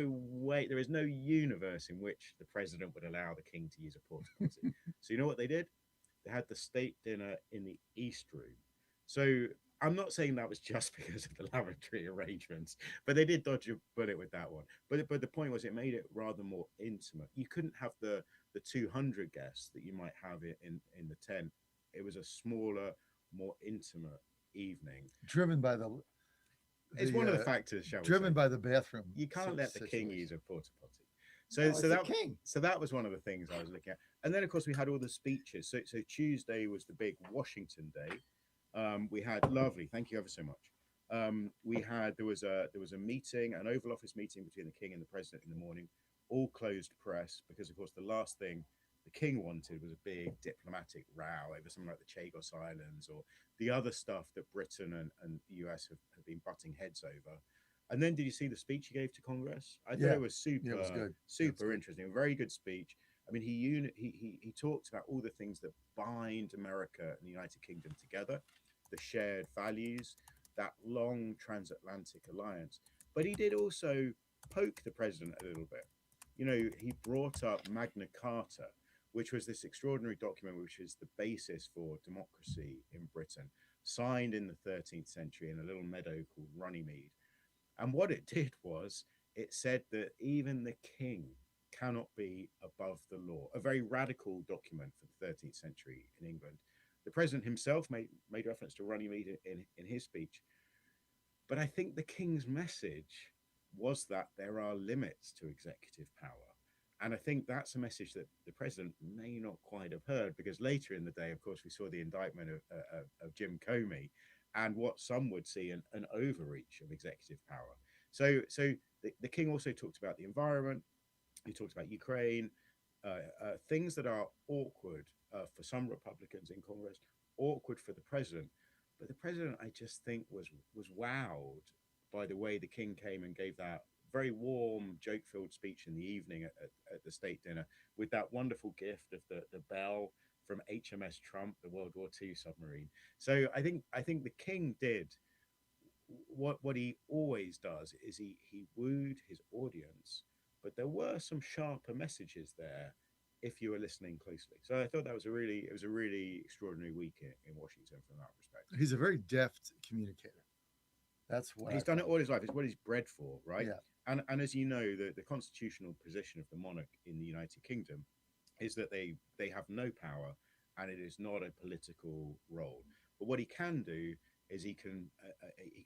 universe in which the president would allow the king to use a porta potty. So you know what they did? They had the state dinner in the East Room. So I'm not saying that was just because of the lavatory arrangements, but they did dodge a bullet with that one. But the point was, it made it rather more intimate. You couldn't have the 200 guests that you might have in the tent. It was a smaller, more intimate evening. Driven by it's one of the factors, shall we driven say. by the bathroom. You can't let the king use a porta potty. So that was one of the things I was looking at. And then of course we had all the speeches. So Tuesday was the big Washington Day. We had lovely, thank you ever so much. There was a meeting, an Oval Office meeting between the king and the president in the morning, all closed press, because of course the last thing the king wanted was a big diplomatic row over something like the Chagos Islands or the other stuff that Britain and the US have been butting heads over. And then did you see the speech he gave to Congress? I thought it was super, it was good. super interesting. A very good speech. I mean, he talked about all the things that bind America and the United Kingdom together, the shared values, that long transatlantic alliance. But he did also poke the president a little bit. You know, he brought up Magna Carta, which was this extraordinary document, which is the basis for democracy in Britain, signed in the 13th century in a little meadow called Runnymede. And what it did was it said that even the king cannot be above the law, a very radical document for the 13th century in England. The president himself made reference to Runnymede in his speech. But I think the king's message was that there are limits to executive power. And I think that's a message that the president may not quite have heard, because later in the day, of course, we saw the indictment of Jim Comey and what some would see an overreach of executive power. So the king also talked about the environment. He talked about Ukraine, things that are awkward for some Republicans in Congress, awkward for the president. But the president, I just think, was wowed by the way the king came and gave that very warm, joke-filled speech in the evening at the state dinner, with that wonderful gift of the bell from HMS Trump, the World War II submarine. So I think the king did what he always does, is he wooed his audience, but there were some sharper messages there if you were listening closely. So I thought that was a really extraordinary week in Washington from that respect. He's a very deft communicator. That's what he's done it all his life. It's what he's bred for, right? Yeah. And as you know, the constitutional position of the monarch in the United Kingdom is that they have no power, and it is not a political role. But what he can do is he can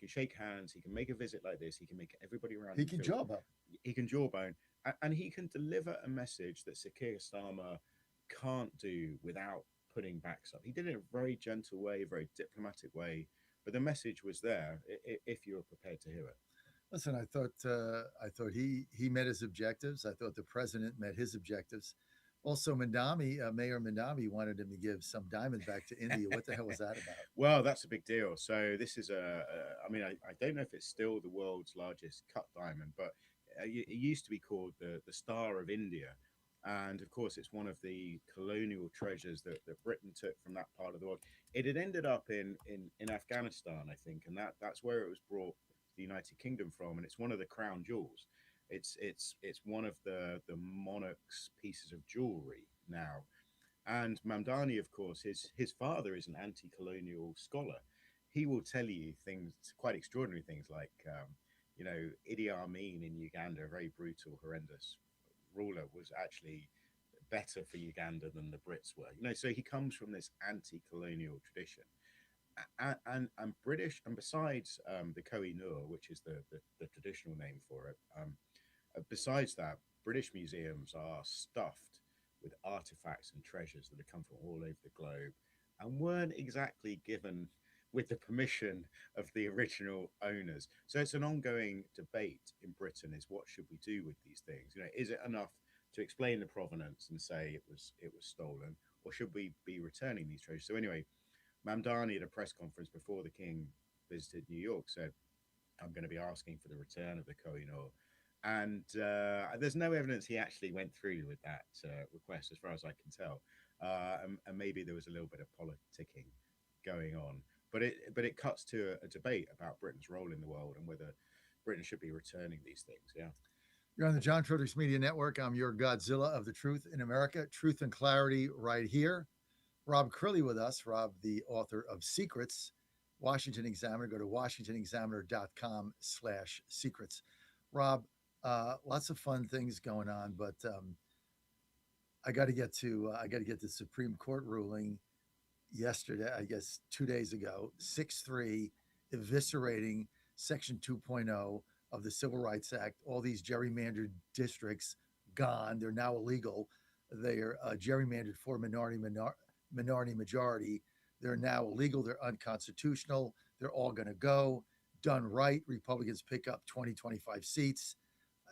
shake hands, he can make a visit like this, he can make everybody around He him can feel- jawbone. He can jawbone, and he can deliver a message that Sir Keir Starmer can't do without putting backs up. He did it in a very gentle way, a very diplomatic way, but the message was there if you were prepared to hear it. Listen, I thought he met his objectives. I thought the president met his objectives. Also, Mayor Mandami wanted him to give some diamond back to India. What the hell was that about? Well, that's a big deal. So this is I mean, I don't know if it's still the world's largest cut diamond, but it used to be called the Star of India. And of course, it's one of the colonial treasures that Britain took from that part of the world. It had ended up in Afghanistan, I think, and that's where it was brought to the United Kingdom from. And it's one of the crown jewels. It's one of the monarch's pieces of jewelry now. And Mamdani, of course, his father is an anti-colonial scholar. He will tell you things, quite extraordinary things, like Idi Amin in Uganda, a very brutal, horrendous ruler, was actually better for Uganda than the Brits were. So he comes from this anti-colonial tradition, and British, and besides the Koh-i-Noor, which is the traditional name for it, besides that, British museums are stuffed with artifacts and treasures that have come from all over the globe and weren't exactly given with the permission of the original owners. So it's an ongoing debate in Britain: is what should we do with these things? Is it enough to explain the provenance and say it was stolen, or should we be returning these treasures? So anyway, Mamdani at a press conference before the king visited New York said, "I'm going to be asking for the return of the Koh-i-Noor." And there's no evidence he actually went through with that request, as far as I can tell. And maybe there was a little bit of politicking going on. But it cuts to a debate about Britain's role in the world and whether Britain should be returning these things. Yeah. You're on the John Fredericks Media Network. I'm your Godzilla of the truth in America. Truth and clarity right here. Rob Curley with us. Rob, the author of Secrets, Washington Examiner. Go to washingtonexaminer.com/secrets. Rob, lots of fun things going on, but I got to get to the Supreme Court ruling yesterday, I guess 2 days ago, 6-3, eviscerating Section 2.0 of the Civil Rights Act. All these gerrymandered districts gone. They're now illegal. They're gerrymandered for minority majority. They're now illegal. They're unconstitutional. They're all going to go. Done right, Republicans pick up 20-25 seats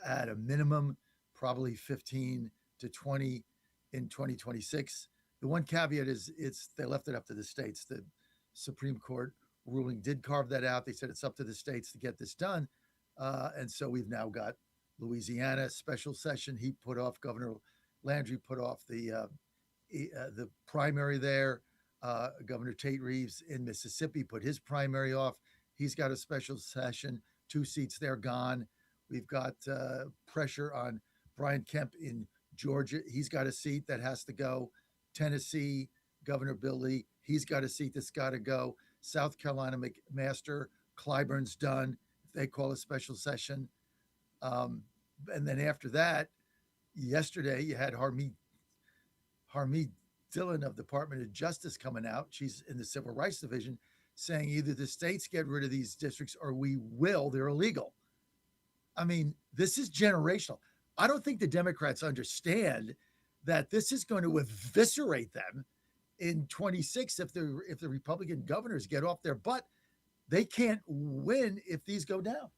at a minimum, probably 15 to 20 in 2026. The one caveat is they left it up to the states. The Supreme Court ruling did carve that out. They said it's up to the states to get this done. And so we've now got Louisiana special session. He put off, Governor Landry put off the primary there. Governor Tate Reeves in Mississippi put his primary off. He's got a special session, 2 seats there gone. We've got pressure on Brian Kemp in Georgia. He's got a seat that has to go. Tennessee, Governor Bill Lee, he's got a seat that's got to go. South Carolina, McMaster, Clyburn's done. If they call a special session. And then after that, yesterday you had Harmeet Dillon of the Department of Justice coming out. She's in the Civil Rights Division, saying either the states get rid of these districts or we will. They're illegal. I mean, this is generational. I don't think the Democrats understand that this is going to eviscerate them in 26 if the Republican governors get off their butt. They can't win if these go down.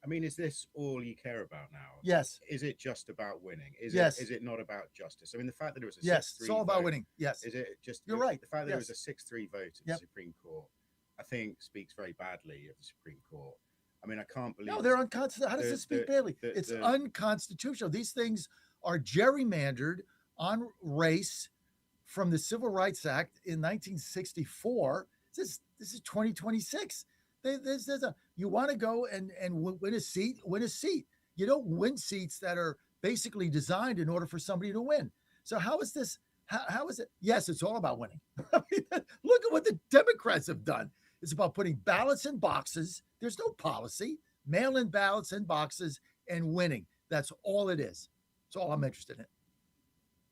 I mean, is this all you care about now? Yes. Is it just about winning? Is it not about justice? I mean, the fact that it was a 6-3 it's all about vote, winning. Yes. Is it just? You're right. The fact that Yes. it was a 6-3 vote at the Supreme Court, I think, speaks very badly of the Supreme Court. I mean, I can't believe. No, they're unconstitutional. How does this speak badly? It's unconstitutional. These things are gerrymandered on race from the Civil Rights Act in 1964. This is 2026. You want to go and win a seat, win a seat. You don't win seats that are basically designed in order for somebody to win. So how is this? How is it? Yes, it's all about winning. I mean, look at what the Democrats have done. It's about putting ballots in boxes. There's no policy. Mail-in ballots in boxes and winning. That's all it is. That's all I'm interested in.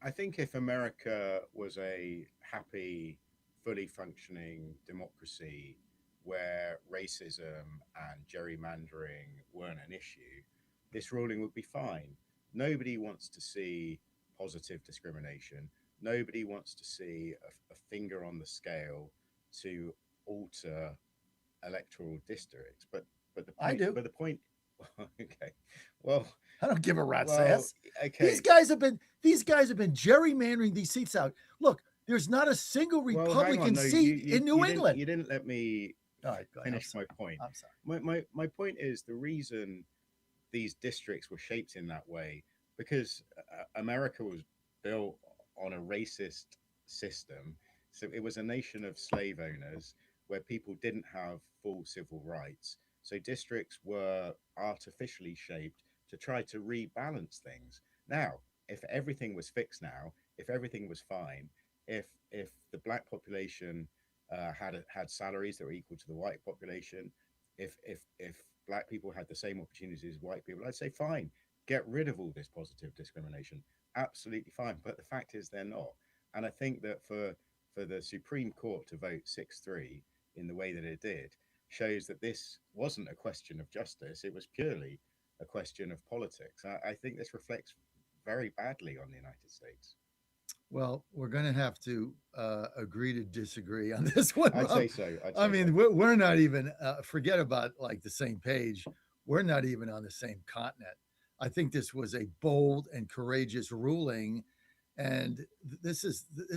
I think if America was a happy, fully functioning democracy where racism and gerrymandering weren't an issue, this ruling would be fine. Nobody wants to see positive discrimination. Nobody wants to see a finger on the scale to alter electoral districts. But the point, I do. But the point. Okay. Well, I don't give a rat's ass. Okay. These guys have been gerrymandering these seats out. Look, there's not a single Well, hang Republican on. No, seat in New England. You didn't let me All right, go ahead. finish my point. I'm sorry. My point is the reason these districts were shaped in that way because America was built on a racist system. So it was a nation of slave owners where people didn't have full civil rights. So districts were artificially shaped to try to rebalance things. Now, if everything was fixed now, if everything was fine, if the black population had salaries that were equal to the white population, if black people had the same opportunities as white people, I'd say fine, get rid of all this positive discrimination. Absolutely fine. But the fact is they're not. And I think that for the Supreme Court to vote 6-3 in the way that it did shows that this wasn't a question of justice. It was purely a question of politics. I think this reflects very badly on the United States. Well, we're going to have to agree to disagree on this one. I'd say so. I mean, we're not even, forget about like the same page. We're not even on the same continent. I think this was a bold and courageous ruling. And this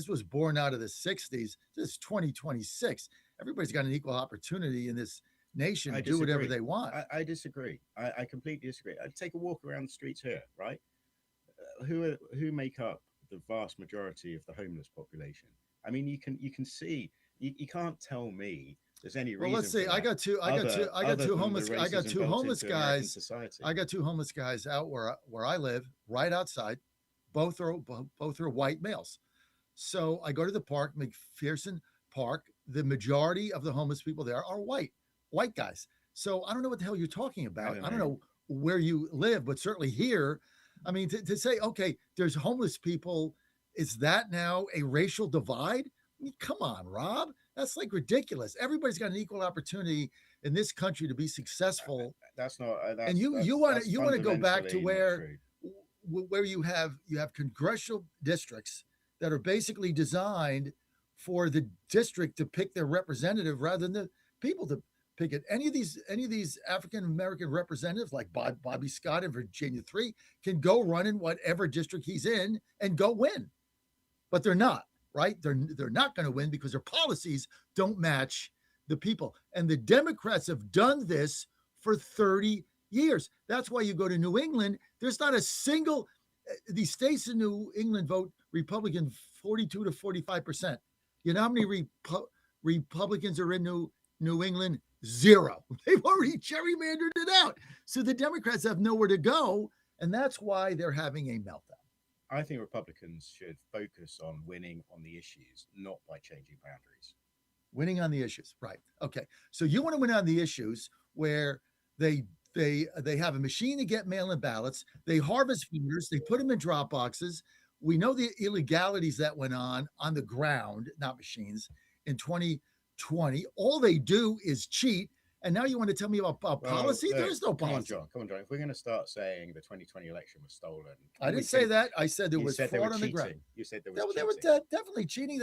was born out of the 60s. This is 2026. Everybody's got an equal opportunity in this nation to do whatever they want. I disagree. I completely disagree. I'd take a walk around the streets here, right? Who make up the vast majority of the homeless population? I mean, you can see. You can't tell me there's any reason. Well, let's see. I got two homeless guys out where I live, right outside. Both are white males. So I go to the park, McPherson Park. The majority of the homeless people there are white guys. So I don't know what the hell you're talking about. I don't know where you live, but certainly here, I mean, to say, okay, there's homeless people, is that now a racial divide? I mean, come on, Rob. That's like ridiculous. Everybody's got an equal opportunity in this country to be successful. That's not. And you want to go back to where you have congressional districts that are basically designed for the district to pick their representative rather than the people to pick it. Any of these African American representatives, like Bobby Scott in Virginia 3, can go run in whatever district he's in and go win, but they're not. Right? They're not going to win because their policies don't match the people. And the Democrats have done this for 30 years. That's why you go to New England. There's not a single, these states in New England vote Republican 42 to 45%. You know how many Republicans are in New England? Zero. They've already gerrymandered it out. So the Democrats have nowhere to go. And that's why they're having a meltdown. I think Republicans should focus on winning on the issues, not by changing boundaries. Winning on the issues, right? Okay, so you want to win on the issues where they have a machine to get mail-in ballots. They harvest voters. They put them in drop boxes. We know the illegalities that went on the ground, not machines, in 2020. All they do is cheat. And now you want to tell me about policy? There's no policy. Come on, John. If we're going to start saying the 2020 election was stolen. I didn't say that. I said there was fraud on the ground. You said there was They were definitely cheating.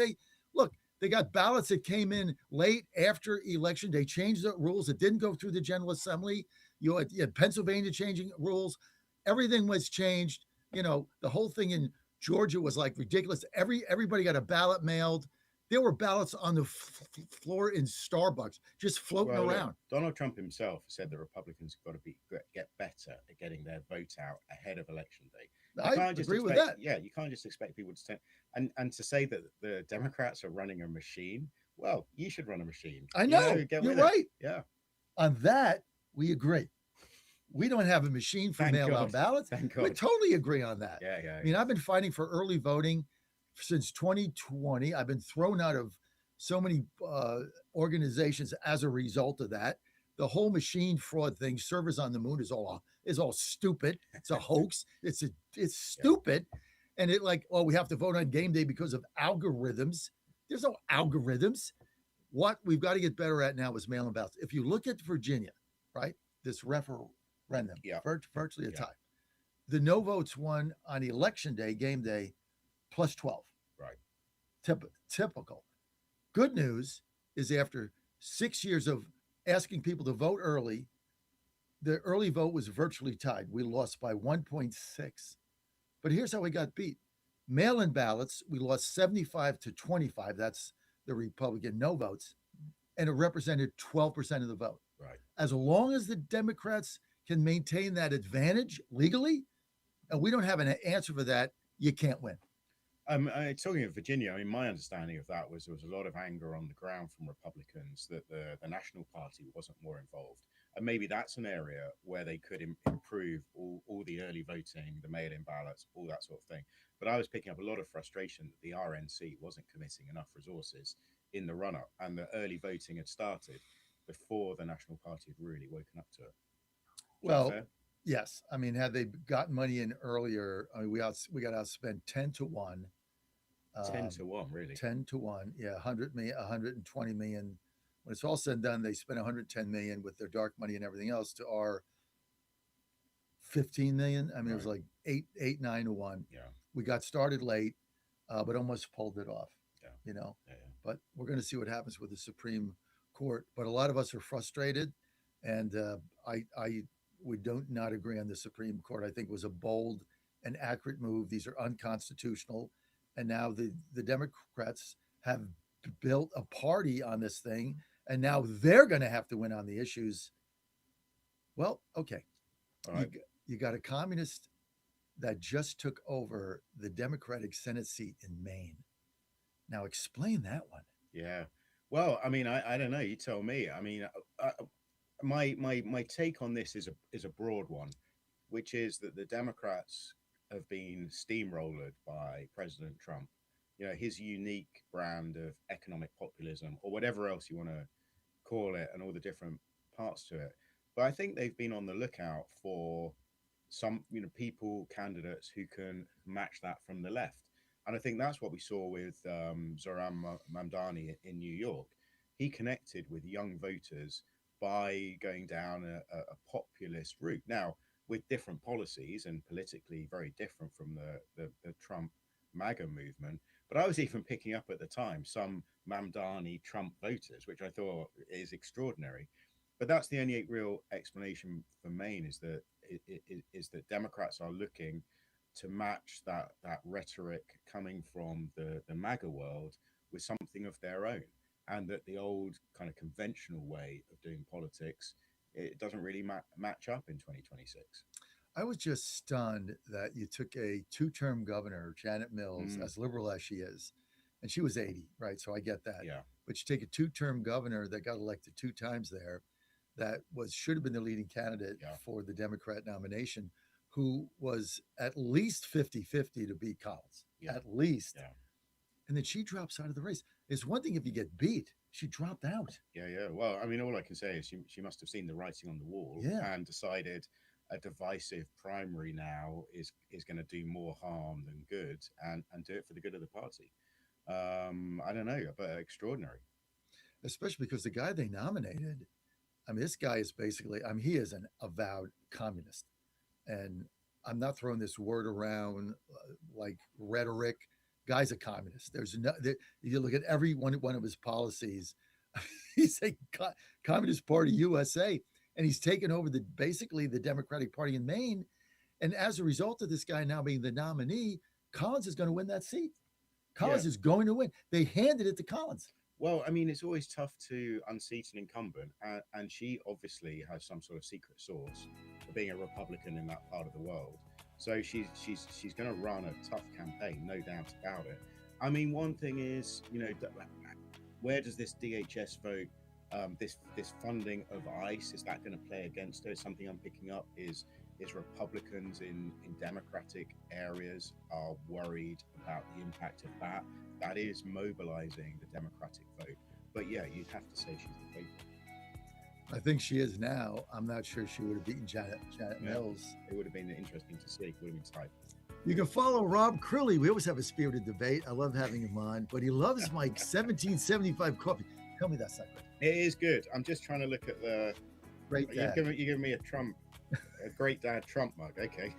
They got ballots that came in late after election. They changed the rules. It didn't go through the General Assembly. You had Pennsylvania changing rules. Everything was changed. You know, the whole thing in Georgia was like ridiculous. Everybody got a ballot mailed. There were ballots on the floor in Starbucks just floating around. Donald Trump himself said the Republicans have got to get better at getting their vote out ahead of election day. I agree with that. Yeah, you can't just expect people to say, and to say that the Democrats are running a machine. Well, you should run a machine. I know. You're right. Yeah. On that, we agree. We don't have a machine for mail-out ballots. We totally agree on that. Yeah. I mean, I've been fighting for early voting since 2020. I've been thrown out of so many organizations as a result of that. The whole machine fraud thing, servers on the moon, is all stupid. It's a hoax. It's stupid. And we have to vote on game day because of algorithms. There's no algorithms. What we've got to get better at now is mail-in ballots. If you look at Virginia, right, this referendum, virtually a tie. The no votes won on election day, game day, plus 12. Right. Typical. Good news is after 6 years of asking people to vote early, the early vote was virtually tied. We lost by 1.6 But here's how we got beat. Mail-in ballots, we lost 75 to 25. That's the Republican no votes. And it represented 12% of the vote. Right. As long as the Democrats can maintain that advantage legally, and we don't have an answer for that, you can't win. Talking of Virginia, I mean, my understanding of that was there was a lot of anger on the ground from Republicans that the National Party wasn't more involved. And maybe that's an area where they could improve all the early voting, the mail-in ballots, all that sort of thing. But I was picking up a lot of frustration that the RNC wasn't committing enough resources in the run-up, and the early voting had started before the National Party had really woken up to it. Well, yes. I mean, had they gotten money in earlier, I mean, we got outspent 10 to 1. 10 to 1, really? 10 to 1. Yeah, 100 million, 120 million. When it's all said and done, they spent 110 million with their dark money and everything else to our 15 million. I mean, It was like 9 to 1. Yeah. We got started late, but almost pulled it off. Yeah. You know, Yeah. but we're going to see what happens with the Supreme Court. But a lot of us are frustrated, and we don't not agree on the Supreme Court. I think it was a bold and accurate move. These are unconstitutional. And now the Democrats have built a party on this thing, and now they're going to have to win on the issues. Well, okay. All right. You got a communist that just took over the Democratic Senate seat in Maine. Now explain that one. Yeah. Well, I mean, I don't know. You tell me. I mean, my take on this is a broad one, which is that the Democrats have been steamrolled by President Trump. You know, his unique brand of economic populism, or whatever else you want to call it, and all the different parts to it. But I think they've been on the lookout for some, candidates who can match that from the left. And I think that's what we saw with Zohran Mamdani in New York. He connected with young voters by going down a populist route. Now, with different policies and politically very different from the Trump MAGA movement. But I was even picking up at the time some Mamdani Trump voters, which I thought is extraordinary. But that's the only real explanation for Maine, is that Democrats are looking to match that rhetoric coming from the MAGA world with something of their own, and that the old kind of conventional way of doing politics, it doesn't really match up in 2026. I was just stunned that you took a two-term governor, Janet Mills, as liberal as she is, and she was 80, right? So I get that. Yeah. But you take a two-term governor that got elected 2 times there, that should have been the leading candidate for the Democrat nomination, who was at least 50-50 to beat Collins, at least. Yeah. And then she drops out of the race. It's one thing if you get beat. She dropped out. Yeah. Well, I mean, all I can say is she must have seen the writing on the wall and decided a divisive primary now is going to do more harm than good, and do it for the good of the party. I don't know, but extraordinary. Especially because the guy they nominated, I mean, this guy is basically, I mean, he is an avowed communist. And I'm not throwing this word around like rhetoric. Guy's a communist. You look at every one of his policies. He's a Communist Party USA, and he's taken over basically the Democratic Party in Maine. And as a result of this guy now being the nominee, Collins is going to win that seat. Collins is going to win. They handed it to Collins. Well, I mean, it's always tough to unseat an incumbent, and she obviously has some sort of secret sauce for being a Republican in that part of the world. So she's going to run a tough campaign, no doubt about it. I mean, one thing is, where does this DHS vote, this funding of ICE, is that going to play against her? Something I'm picking up is Republicans in Democratic areas are worried about the impact of that. That is mobilizing the Democratic vote. But yeah, you'd have to say she's the favorite. I think she is now. I'm not sure she would have beaten Janet Mills. It would have been interesting to see. It would have been tight. You can follow Rob Crilly. We always have a spirited debate. I love having him on, but he loves my 1775 coffee. Tell me that's not good. It is good. I'm just trying to look at the... Great dad. You're giving me a great dad Trump mug. Okay.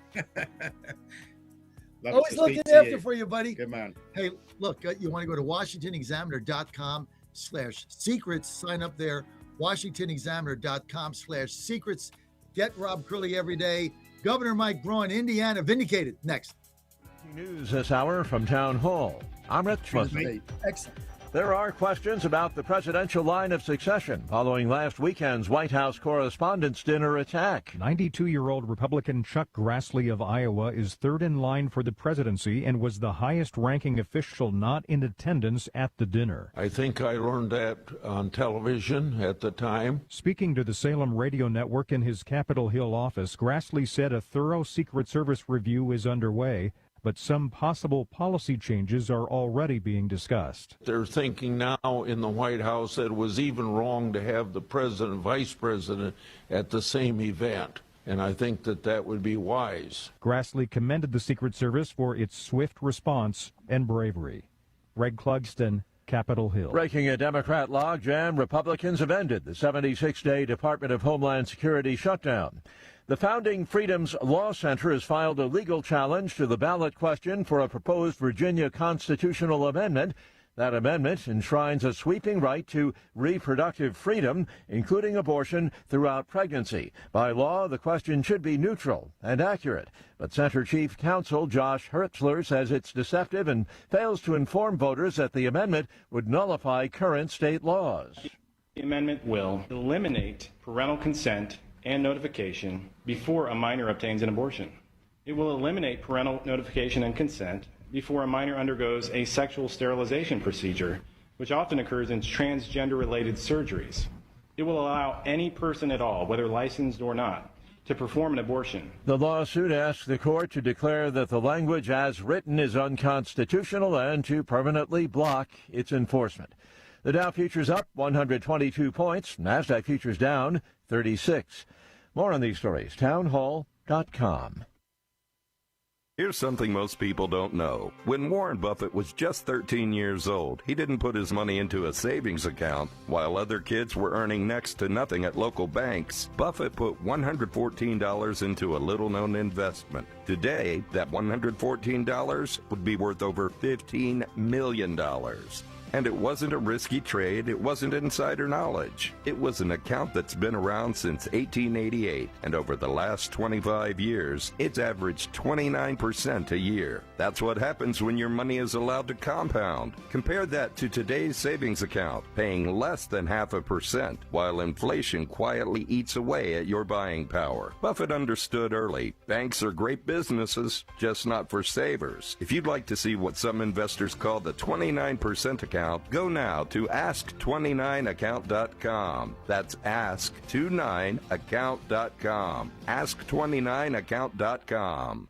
Always looking after for you, buddy. Good man. Hey, look, you want to go to WashingtonExaminer.com/secrets. Sign up there. WashingtonExaminer.com/secrets. Get Rob Crilly every day. Governor Mike Braun, Indiana, vindicated. Next. News this hour from Town Hall. I'm Rich Muslim. Excellent. There are questions about the presidential line of succession following last weekend's White House Correspondents' Dinner attack. 92-year-old Republican Chuck Grassley of Iowa is third in line for the presidency and was the highest-ranking official not in attendance at the dinner. I think I learned that on television at the time. Speaking to the Salem Radio Network in his Capitol Hill office, Grassley said a thorough Secret Service review is underway, but some possible policy changes are already being discussed. They're thinking now in the White House that it was even wrong to have the president and vice president at the same event, and I think that would be wise. Grassley commended the Secret Service for its swift response and bravery. Greg Clugston, Capitol Hill. Breaking a Democrat logjam, Republicans have ended the 76-day Department of Homeland Security shutdown. The Founding Freedoms Law Center has filed a legal challenge to the ballot question for a proposed Virginia constitutional amendment. That amendment enshrines a sweeping right to reproductive freedom, including abortion throughout pregnancy. By law, the question should be neutral and accurate. But Center Chief Counsel Josh Hertzler says it's deceptive and fails to inform voters that the amendment would nullify current state laws. The amendment will eliminate parental consent and notification before a minor obtains an abortion. It will eliminate parental notification and consent before a minor undergoes a sexual sterilization procedure, which often occurs in transgender-related surgeries. It will allow any person at all, whether licensed or not, to perform an abortion. The lawsuit asks the court to declare that the language as written is unconstitutional and to permanently block its enforcement. The Dow futures up 122 points, NASDAQ futures down 36. More on these stories, townhall.com. Here's something most people don't know. When Warren Buffett was just 13 years old, he didn't put his money into a savings account. While other kids were earning next to nothing at local banks, Buffett put $114 into a little-known investment. Today, that $114 would be worth over $15 million. And it wasn't a risky trade, it wasn't insider knowledge. It was an account that's been around since 1888, and over the last 25 years, it's averaged 29% a year. That's what happens when your money is allowed to compound. Compare that to today's savings account, paying less than 0.5%, while inflation quietly eats away at your buying power. Buffett understood early, banks are great businesses, just not for savers. If you'd like to see what some investors call the 29% account, go now to ask29account.com. That's ask29account.com. Ask29account.com.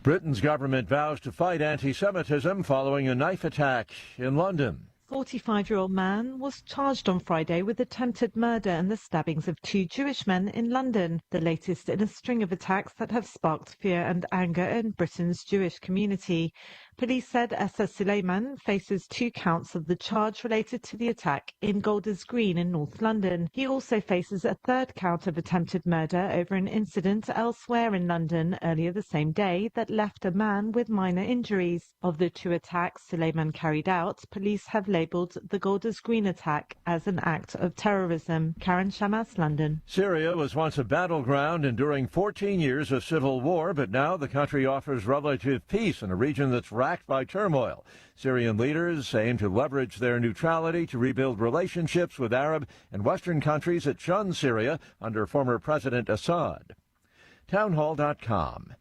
Britain's government vows to fight anti-Semitism following a knife attack in London. 45-year-old man was charged on Friday with attempted murder and the stabbings of 2 Jewish men in London, the latest in a string of attacks that have sparked fear and anger in Britain's Jewish community. Police said Essa Suleiman faces 2 counts of the charge related to the attack in Golders Green in North London. He also faces a 3rd count of attempted murder over an incident elsewhere in London earlier the same day that left a man with minor injuries. Of the 2 attacks Suleiman carried out, police have labelled the Golders Green attack as an act of terrorism. Karen Shamas, London. Syria was once a battleground enduring 14 years of civil war, but now the country offers relative peace in a region that's racked by turmoil. Syrian leaders aim to leverage their neutrality to rebuild relationships with Arab and Western countries that shunned Syria under former President Assad. Townhall.com.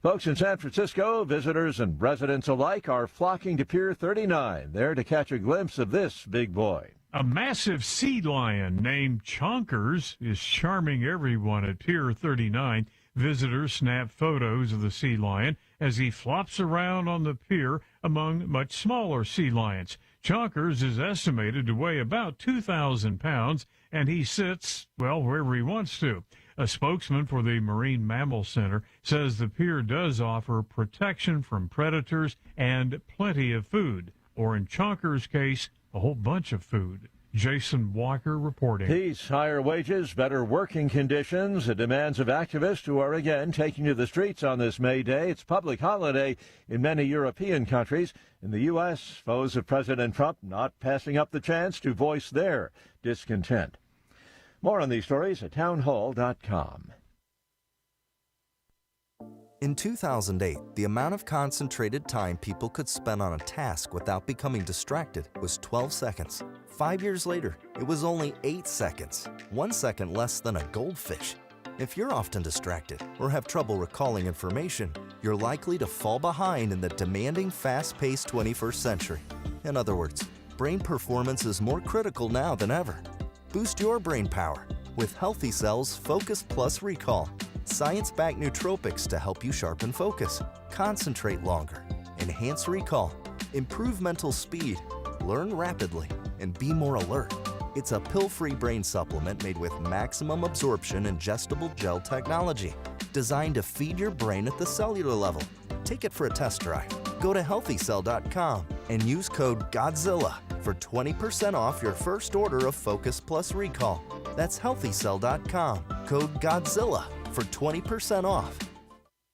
Folks in San Francisco, visitors and residents alike are flocking to Pier 39, there to catch a glimpse of this big boy. A massive sea lion named Chonkers is charming everyone at Pier 39. Visitors snap photos of the sea lion as he flops around on the pier among much smaller sea lions. Chonkers is estimated to weigh about 2,000 pounds, and he sits, well, wherever he wants to. A spokesman for the Marine Mammal Center says the pier does offer protection from predators and plenty of food, or in Chonkers' case, a whole bunch of food. Jason Walker reporting. Peace, higher wages, better working conditions, the demands of activists who are again taking to the streets on this May Day. It's a public holiday in many European countries. In the U.S., foes of President Trump not passing up the chance to voice their discontent. More on these stories at townhall.com. In 2008, the amount of concentrated time people could spend on a task without becoming distracted was 12 seconds. 5 years later, it was only 8 seconds, 1 second less than a goldfish. If you're often distracted or have trouble recalling information, you're likely to fall behind in the demanding, fast-paced 21st century. In other words, brain performance is more critical now than ever. Boost your brain power with Healthy Cell's Focus Plus Recall. Science-backed nootropics to help you sharpen focus, concentrate longer, enhance recall, improve mental speed, learn rapidly, and be more alert. It's a pill-free brain supplement made with maximum absorption ingestible gel technology, designed to feed your brain at the cellular level. Take it for a test drive. Go to healthycell.com and use code GODZILLA for 20% off your first order of Focus Plus Recall. That's healthycell.com, code GODZILLA for 20% off.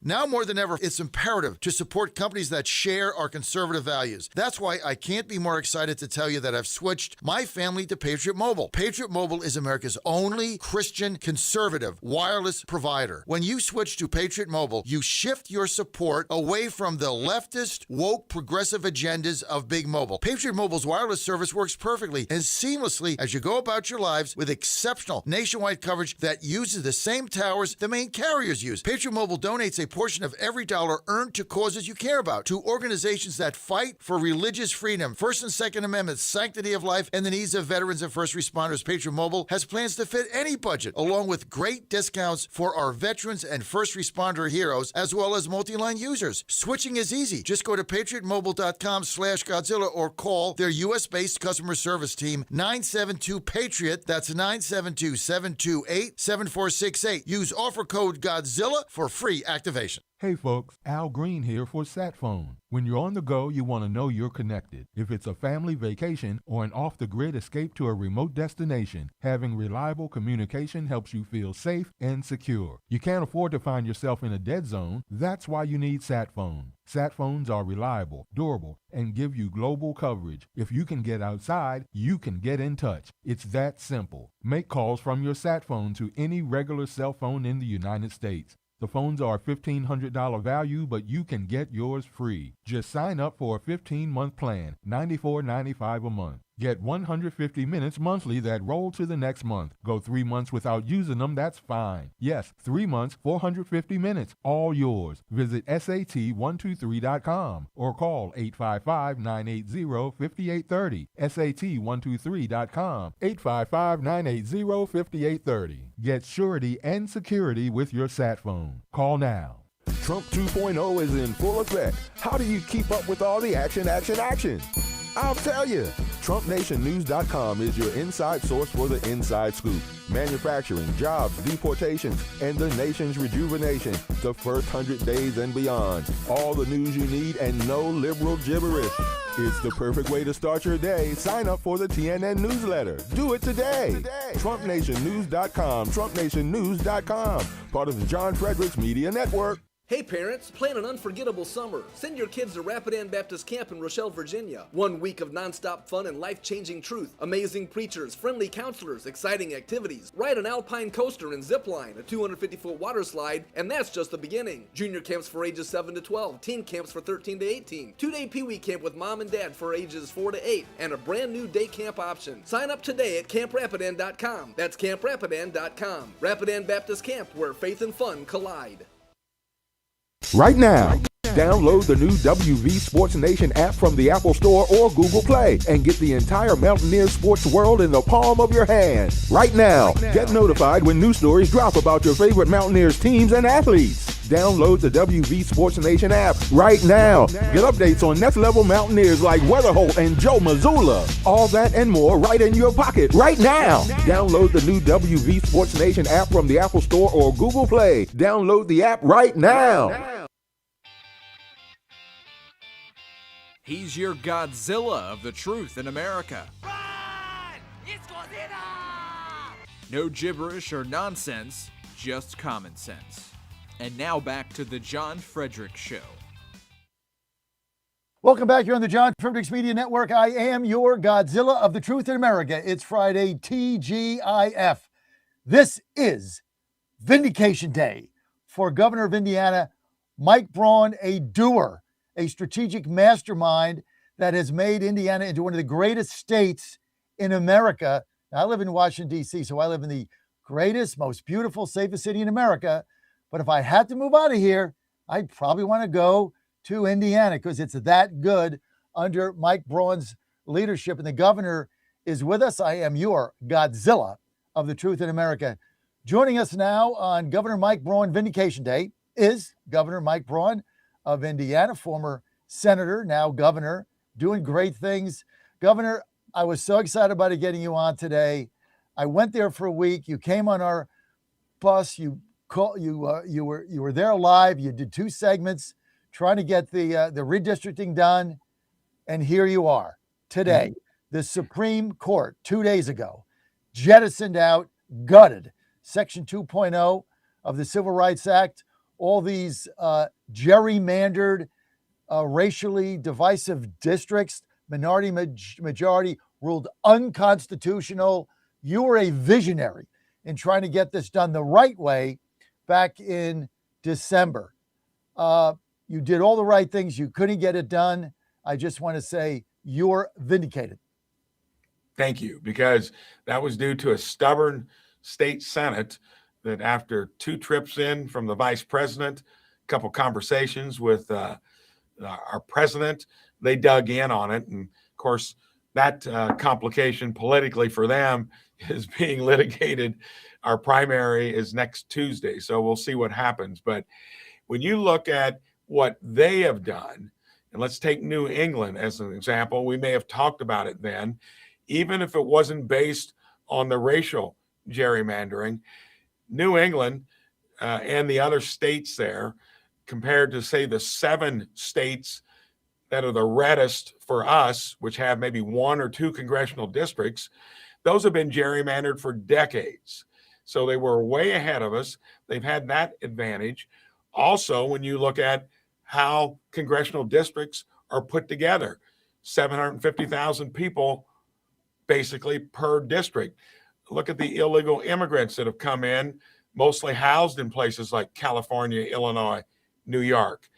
Now more than ever, it's imperative to support companies that share our conservative values. That's why I can't be more excited to tell you that I've switched my family to Patriot Mobile. Patriot Mobile is America's only Christian conservative wireless provider. When you switch to Patriot Mobile, you shift your support away from the leftist, woke, progressive agendas of Big Mobile. Patriot Mobile's wireless service works perfectly and seamlessly as you go about your lives with exceptional nationwide coverage that uses the same towers the main carriers use. Patriot Mobile donates a portion of every dollar earned to causes you care about, to organizations that fight for religious freedom, First and Second Amendments, sanctity of life, and the needs of veterans and first responders. Patriot Mobile has plans to fit any budget, along with great discounts for our veterans and first responder heroes, as well as multi-line users. Switching is easy. Just go to patriotmobile.com/Godzilla or call their U.S.-based customer service team, 972-PATRIOT. That's 972-728-7468. Use offer code GODZILLA for free activation. Hey folks, Al Green here for SatPhone. When you're on the go, you want to know you're connected. If it's a family vacation or an off-the-grid escape to a remote destination, having reliable communication helps you feel safe and secure. You can't afford to find yourself in a dead zone. That's why you need SatPhone. SatPhones are reliable, durable, and give you global coverage. If you can get outside, you can get in touch. It's that simple. Make calls from your SatPhone to any regular cell phone in the United States. The phones are a $1,500 value, but you can get yours free. Just sign up for a 15-month plan, $94.95 a month. Get 150 minutes monthly that roll to the next month. Go 3 months without using them, that's fine. Yes, 3 months, 450 minutes, all yours. Visit SAT123.com or call 855-980-5830. SAT123.com, 855-980-5830. Get surety and security with your sat phone. Call now. Trump 2.0 is in full effect. How do you keep up with all the action? I'll tell you. TrumpNationNews.com is your inside source for the inside scoop. Manufacturing, jobs, deportations, and the nation's rejuvenation. The first 100 days and beyond. All the news you need and no liberal gibberish. It's the perfect way to start your day. Sign up for the TNN newsletter. Do it today. TrumpNationNews.com. TrumpNationNews.com. Part of the John Fredericks Media Network. Hey parents, plan an unforgettable summer. Send your kids to Rapidan Baptist Camp in Rochelle, Virginia. 1 week of nonstop fun and life-changing truth. Amazing preachers, friendly counselors, exciting activities. Ride an alpine coaster and zip line, a 250-foot water slide, and that's just the beginning. Junior camps for ages 7 to 12, teen camps for 13 to 18, 2-day Pee-wee camp with mom and dad for ages 4 to 8, and a brand new day camp option. Sign up today at camprapidan.com. That's camprapidan.com. Rapidan Baptist Camp, where faith and fun collide. Right now, download the new WV Sports Nation app from the Apple Store or Google Play and get the entire Mountaineers sports world in the palm of your hand. Right now, get notified when new stories drop about your favorite Mountaineers teams and athletes. Download the WV Sports Nation app right now. Get updates on next level Mountaineers like Weatherholt and Joe Mazzulla. All that and more right in your pocket right now. Download the new WV Sports Nation app from the Apple Store or Google Play. Download the app right now. He's your Godzilla of the truth in America. Run! It's Godzilla! No gibberish or nonsense, just common sense. And now back to the John Fredericks Show. Welcome back here on the John Fredericks Media Network. I am your Godzilla of the truth in America. It's Friday, TGIF. This is Vindication Day for Governor of Indiana, Mike Braun, a doer, a strategic mastermind that has made Indiana into one of the greatest states in America. Now, I live in Washington, D.C., so I live in the greatest, most beautiful, safest city in America. But if I had to move out of here, I'd probably want to go to Indiana because it's that good under Mike Braun's leadership. And the governor is with us. I am your Godzilla of the Truth in America. Joining us now on Governor Mike Braun Vindication Day is Governor Mike Braun of Indiana, former senator, now governor, doing great things. Governor, I was so excited about getting you on today. I went there for a week. You came on our bus. You were there live. You did 2 segments trying to get the redistricting done, and here you are today. The Supreme Court 2 days ago jettisoned out, gutted Section 2.0 of the Civil Rights Act. All these gerrymandered, racially divisive districts, minority majority, ruled unconstitutional. You were a visionary in trying to get this done the right way back in December. You did all the right things. You couldn't get it done. I just want to say you're vindicated. Thank you, because that was due to a stubborn state Senate that after 2 trips in from the vice president, a couple conversations with our president, they dug in on it. And of course, that complication politically for them is being litigated. Our primary is next Tuesday, so we'll see what happens. But when you look at what they have done, and let's take New England as an example, we may have talked about it then, even if it wasn't based on the racial gerrymandering, New England and the other states there, compared to, say, the 7 states that are the reddest for us, which have maybe 1 or 2 congressional districts, those have been gerrymandered for decades. So they were way ahead of us. They've had that advantage. Also, when you look at how congressional districts are put together, 750,000 people basically per district. Look at the illegal immigrants that have come in, mostly housed in places like California, Illinois, New York.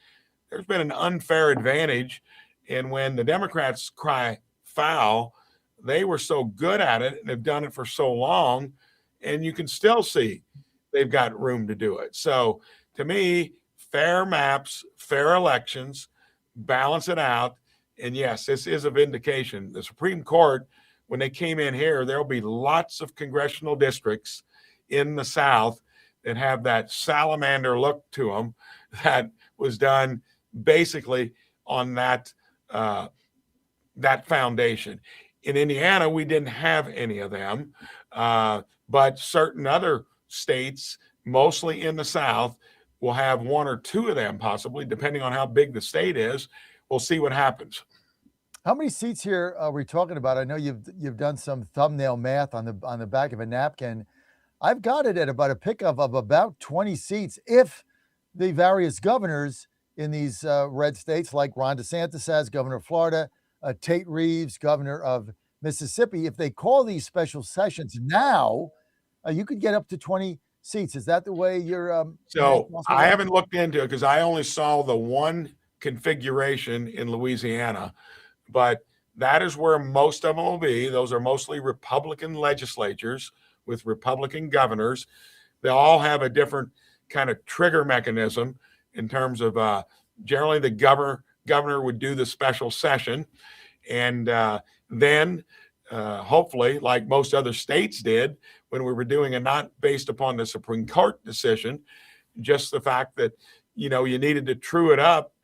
There's been an unfair advantage. And when the Democrats cry foul, they were so good at it and have done it for so long, and you can still see they've got room to do it. So to me, fair maps, fair elections, balance it out. And yes, this is a vindication. The Supreme Court, when they came in here, there'll be lots of congressional districts in the South that have that salamander look to them that was done basically on that foundation. In Indiana, we didn't have any of them, but certain other states, mostly in the South, will have 1 or 2 of them possibly, depending on how big the state is. We'll see what happens. How many seats here are we talking about? I know you've done some thumbnail math on the back of a napkin. I've got it at about a pickup of about 20 seats if the various governors in these red states, like Ron DeSantis has, governor of Florida, Tate Reeves, governor of Mississippi, if they call these special sessions now, you could get up to 20 seats. Is that the way you're? So I haven't looked into it because I only saw the one configuration in Louisiana. But that is where most of them will be. Those are mostly Republican legislatures with Republican governors. They all have a different kind of trigger mechanism in terms of generally the governor would do the special session. And then hopefully, like most other states did when we were doing it, not based upon the Supreme Court decision, just the fact that, you needed to true it up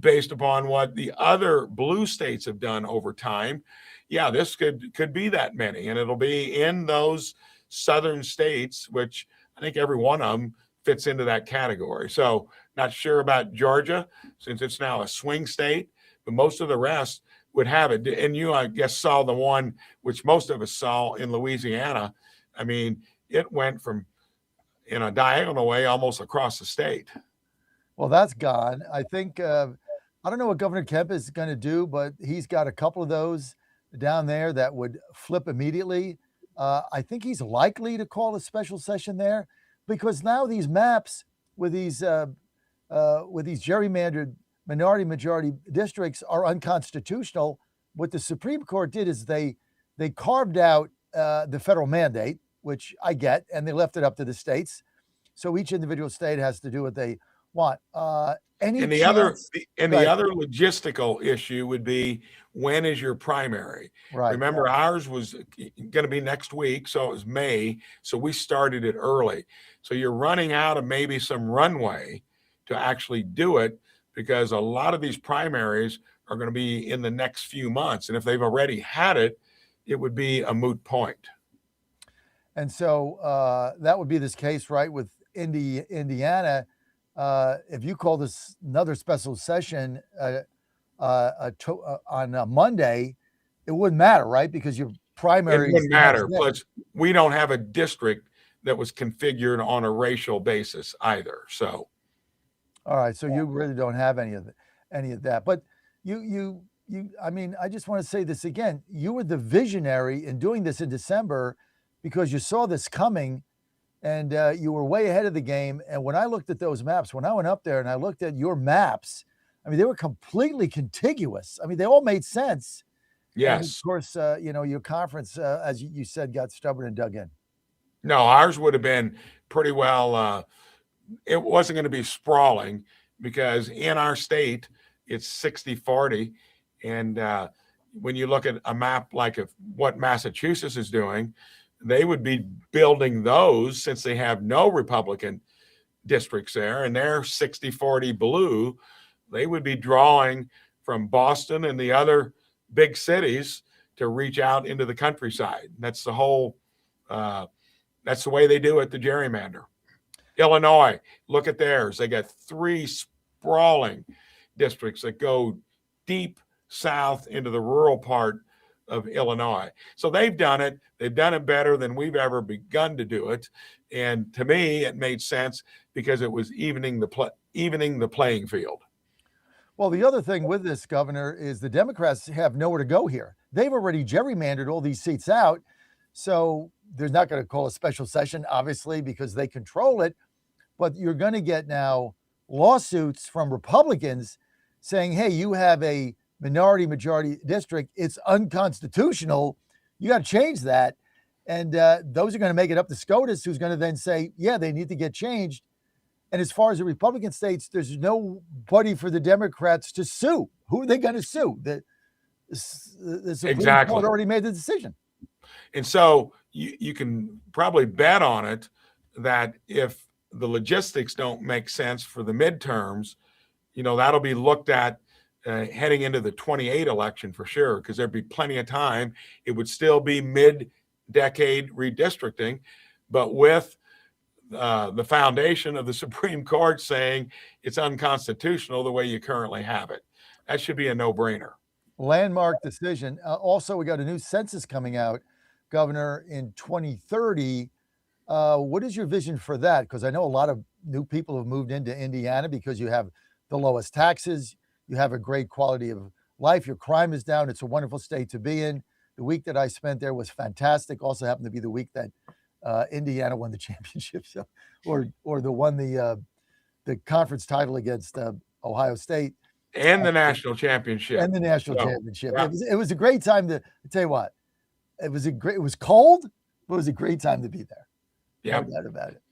based upon what the other blue states have done over time. Yeah, this could be that many, and it'll be in those southern states, which I think every one of them fits into that category. So not sure about Georgia, since it's now a swing state, but most of the rest would have it. And you, I guess, saw the one which most of us saw in Louisiana. I mean, it went from in a diagonal way almost across the state. Well, that's gone. I think, I don't know what Governor Kemp is going to do, but he's got a couple of those down there that would flip immediately. I think he's likely to call a special session there because now these maps with these with these gerrymandered minority majority districts are unconstitutional. What the Supreme Court did is they carved out the federal mandate, which I get, and they left it up to the states. So each individual state has to do what they want. Any And the chance? other logistical issue would be, when is your primary? Right. Remember, ours was going to be next week, so it was May. So we started it early. So you're running out of maybe some runway to actually do it, because a lot of these primaries are going to be in the next few months. And if they've already had it, it would be a moot point. And so that would be this case, right, with Indiana. If you call this another special session on Monday, it wouldn't matter, right? Because your primary It wouldn't matter. Plus, we don't have a district that was configured on a racial basis either. So, all right. So you really don't have any of that. But you. I mean, I just want to say this again. You were the visionary in doing this in December, because you saw this coming. And you were way ahead of the game. And when I looked at those maps, when I went up there and I looked at your maps, I mean, they were completely contiguous. I mean, they all made sense. yes. And of course, your conference, as you said, got stubborn and dug in. No, ours would have been pretty well. It wasn't going to be sprawling, because in our state, it's 60-40. And when you look at a map like what Massachusetts is doing, they would be building those, since they have no Republican districts there, and they're 60-40 blue. They would be drawing from Boston and the other big cities to reach out into the countryside. That's the whole, that's the way they do it, the gerrymander. Illinois, look at theirs. They got 3 sprawling districts that go deep south into the rural part of Illinois. So they've done it. They've done it better than we've ever begun to do it. And to me, it made sense, because it was evening the playing field. Well, the other thing with this, Governor, is the Democrats have nowhere to go here. They've already gerrymandered all these seats out. So they're not going to call a special session, obviously, because they control it. But you're going to get now lawsuits from Republicans saying, hey, you have a minority majority district, it's unconstitutional, you got to change that. And those are going to make it up to SCOTUS, who's going to then say, yeah, they need to get changed. And as far as the Republican states, there's nobody for the Democrats to sue. Who are they going to sue? The Supreme Court already made the decision. And so you can probably bet on it that if the logistics don't make sense for the midterms, that'll be looked at heading into the 28 election for sure, because there'd be plenty of time. It would still be mid-decade redistricting, but with the foundation of the Supreme Court saying it's unconstitutional the way you currently have it. That should be a no-brainer. Landmark decision. Also, we got a new census coming out, Governor, in 2030. What is your vision for that? Because I know a lot of new people have moved into Indiana because you have the lowest taxes. You have a great quality of life. Your crime is down. It's a wonderful state to be in. The week that I spent there was fantastic. Also happened to be the week that Indiana won the championship, or they won the conference title against Ohio State. And the national championship. Championship. It was a great time to tell you what. It was cold, but it was a great time to be there. Yeah. No doubt about it.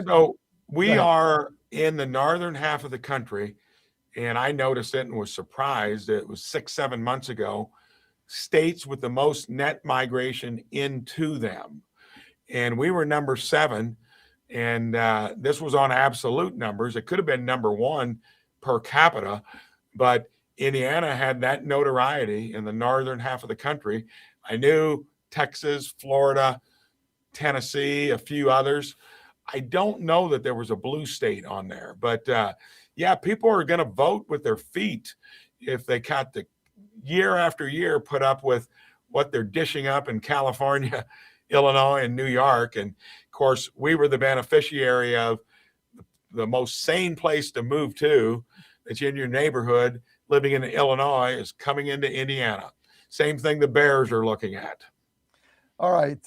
So we are in the northern half of the country, and I noticed it and was surprised. It was 6-7 months ago, states with the most net migration into them. And we were number 7. And this was on absolute numbers. It could have been number 1 per capita, but Indiana had that notoriety in the northern half of the country. I knew Texas, Florida, Tennessee, a few others. I don't know that there was a blue state on there, but yeah, people are going to vote with their feet if they got the year after year put up with what they're dishing up in California, Illinois, and New York. And of course, we were the beneficiary of the most sane place to move to, that's in your neighborhood, living in Illinois, is coming into Indiana. Same thing the Bears are looking at. All right.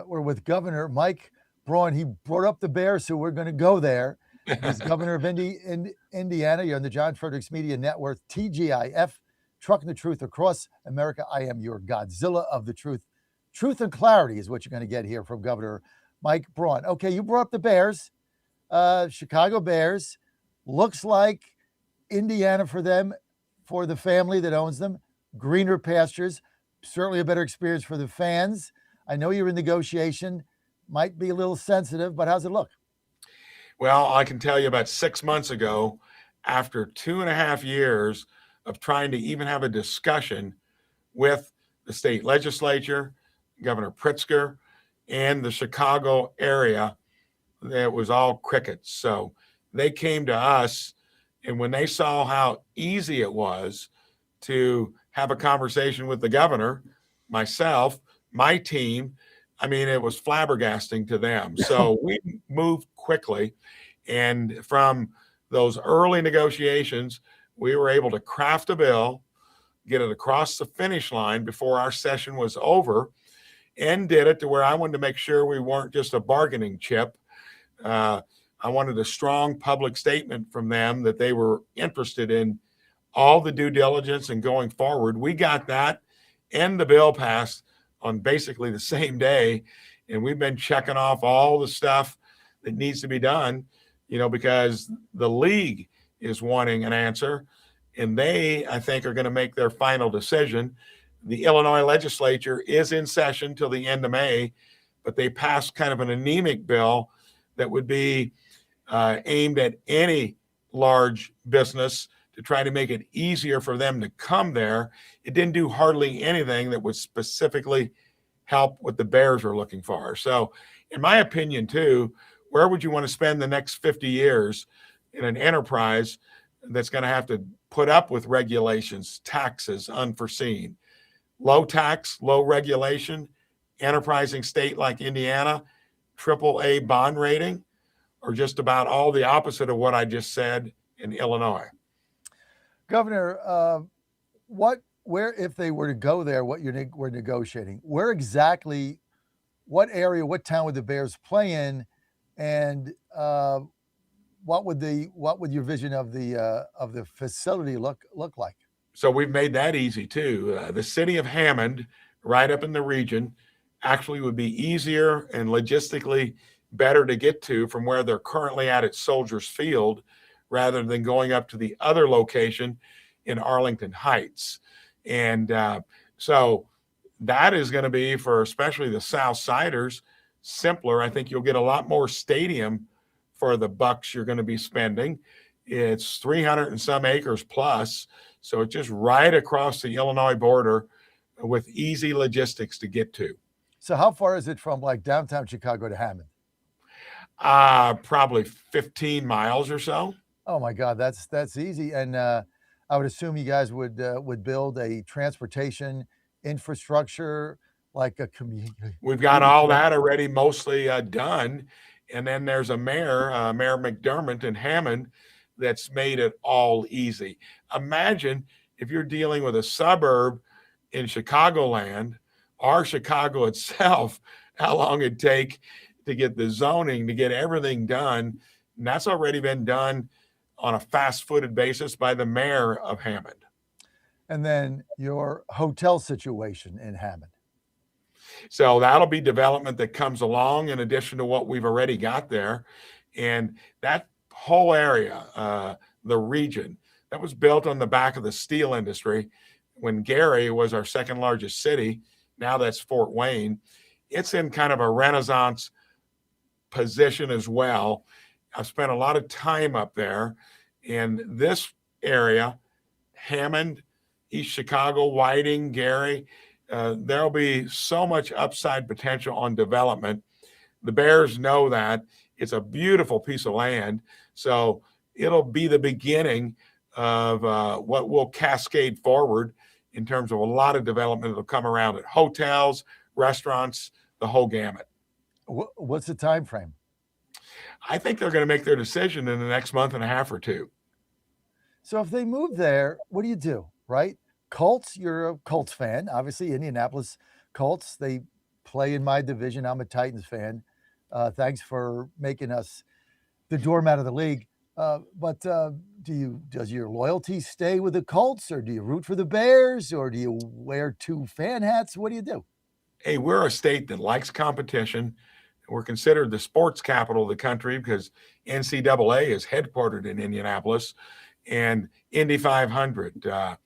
We're with Governor Mike Braun. He brought up the Bears, so we're going to go there. He's governor of Indiana. You're on the John Fredericks Media Network, TGIF, trucking the truth across America. I am your Godzilla of the truth. Truth and clarity is what you're going to get here from Governor Mike Braun. Okay, you brought up the Bears, Chicago Bears. Looks like Indiana for them, for the family that owns them. Greener pastures, certainly a better experience for the fans. I know you're in negotiation, might be a little sensitive, but how's it look? Well, I can tell you about 6 months ago, after 2.5 years of trying to even have a discussion with the state legislature, Governor Pritzker, and the Chicago area, it was all crickets. So they came to us, and when they saw how easy it was to have a conversation with the governor, myself, my team, I mean, it was flabbergasting to them. So we moved quickly. And from those early negotiations, we were able to craft a bill, get it across the finish line before our session was over, and did it to where I wanted to make sure we weren't just a bargaining chip. I wanted a strong public statement from them that they were interested in all the due diligence and going forward. We got that and the bill passed on basically the same day. And we've been checking off all the stuff that needs to be done, because the league is wanting an answer, and they, I think, are going to make their final decision. The Illinois legislature is in session till the end of May, but they passed kind of an anemic bill that would be aimed at any large business to try to make it easier for them to come there. It didn't do hardly anything that would specifically help what the Bears are looking for. So, in my opinion, too, where would you want to spend the next 50 years in an enterprise that's going to have to put up with regulations, taxes, unforeseen, low tax, low regulation, enterprising state like Indiana, AAA bond rating, or just about all the opposite of what I just said in Illinois? Governor, where, if they were to go there, what we're negotiating, where exactly, what area, what town would the Bears play in, and what would your vision of the facility look like? So we've made that easy too. The city of Hammond, right up in the region, actually would be easier and logistically better to get to from where they're currently at Soldiers Field, rather than going up to the other location in Arlington Heights. And so that is going to be, for especially the South Siders, simpler. I think you'll get a lot more stadium for the bucks you're going to be spending. It's 300 and some acres plus. So it's just right across the Illinois border with easy logistics to get to. So how far is it from like downtown Chicago to Hammond? Probably 15 miles or so. Oh my God, that's easy. And I would assume you guys would build a transportation infrastructure, like a community. We've got all that already mostly done. And then there's a Mayor McDermott in Hammond, that's made it all easy. Imagine if you're dealing with a suburb in Chicagoland or Chicago itself, how long it'd take to get the zoning, to get everything done. And that's already been done on a fast-footed basis by the mayor of Hammond. And then your hotel situation in Hammond. So that'll be development that comes along in addition to what we've already got there. And that whole area, the region, that was built on the back of the steel industry when Gary was our second largest city. Now that's Fort Wayne. It's in kind of a Renaissance position as well. I've spent a lot of time up there, and this area, Hammond, East Chicago, Whiting, Gary, there'll be so much upside potential on development. The Bears know that. It's a beautiful piece of land. So it'll be the beginning of what will cascade forward in terms of a lot of development that'll come around it. Hotels, restaurants, the whole gamut. What's the time frame? I think they're going to make their decision in the next month and a half or two. So if they move there, what do? Right? Colts, you're a Colts fan. Obviously, Indianapolis Colts, they play in my division. I'm a Titans fan. Thanks for making us the doormat of the league. But does your loyalty stay with the Colts, or do you root for the Bears, or do you wear two fan hats? What do you do? Hey, we're a state that likes competition. We're considered the sports capital of the country because NCAA is headquartered in Indianapolis and Indy 500.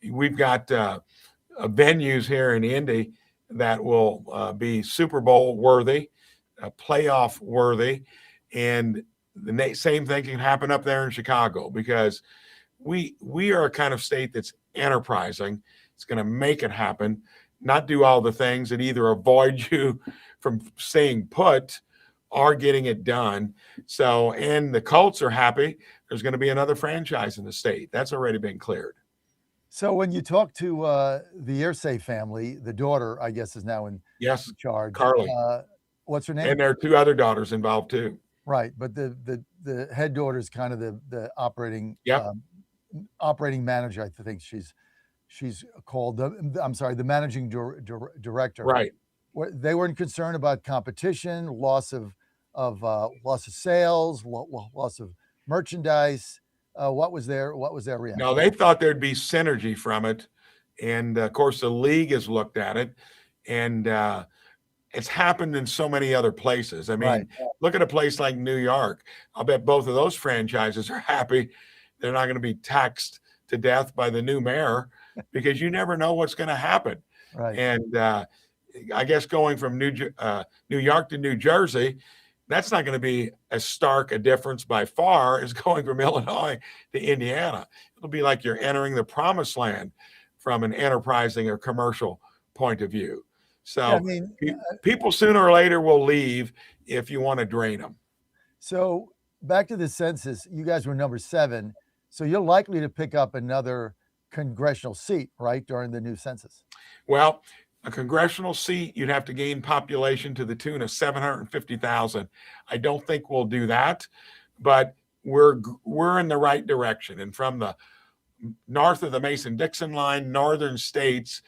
We've got venues here in Indy that will be Super Bowl worthy, playoff worthy, and the same thing can happen up there in Chicago because we are a kind of state that's enterprising. It's going to make it happen, not do all the things that either avoid you from staying put or getting it done. So, and the Colts are happy. There's going to be another franchise in the state. That's already been cleared. So when you talk to the Irsay family, the daughter, I guess, is now in charge. Carly. What's her name? And there are two other daughters involved too. Right, but the head daughter is kind of the operating operating manager. I think she's called. I'm sorry, the managing director. Right. They weren't concerned about competition, loss of sales, loss of merchandise. What was their reaction? No, they thought there'd be synergy from it, and of course the league has looked at it, and it's happened in so many other places. I mean, look at a place like New York. I'll bet both of those franchises are happy. They're not going to be taxed to death by the new mayor because you never know what's going to happen. Right. And I guess going from New York to New Jersey, that's not going to be as stark a difference by far as going from Illinois to Indiana. It'll be like you're entering the promised land from an enterprising or commercial point of view. So people sooner or later will leave if you want to drain them. So back to the census, you guys were number 7. So you're likely to pick up another congressional seat, right, during the new census? Well, a congressional seat, you'd have to gain population to the tune of 750,000. I don't think we'll do that, but we're in the right direction. And from the north of the Mason-Dixon line, northern states,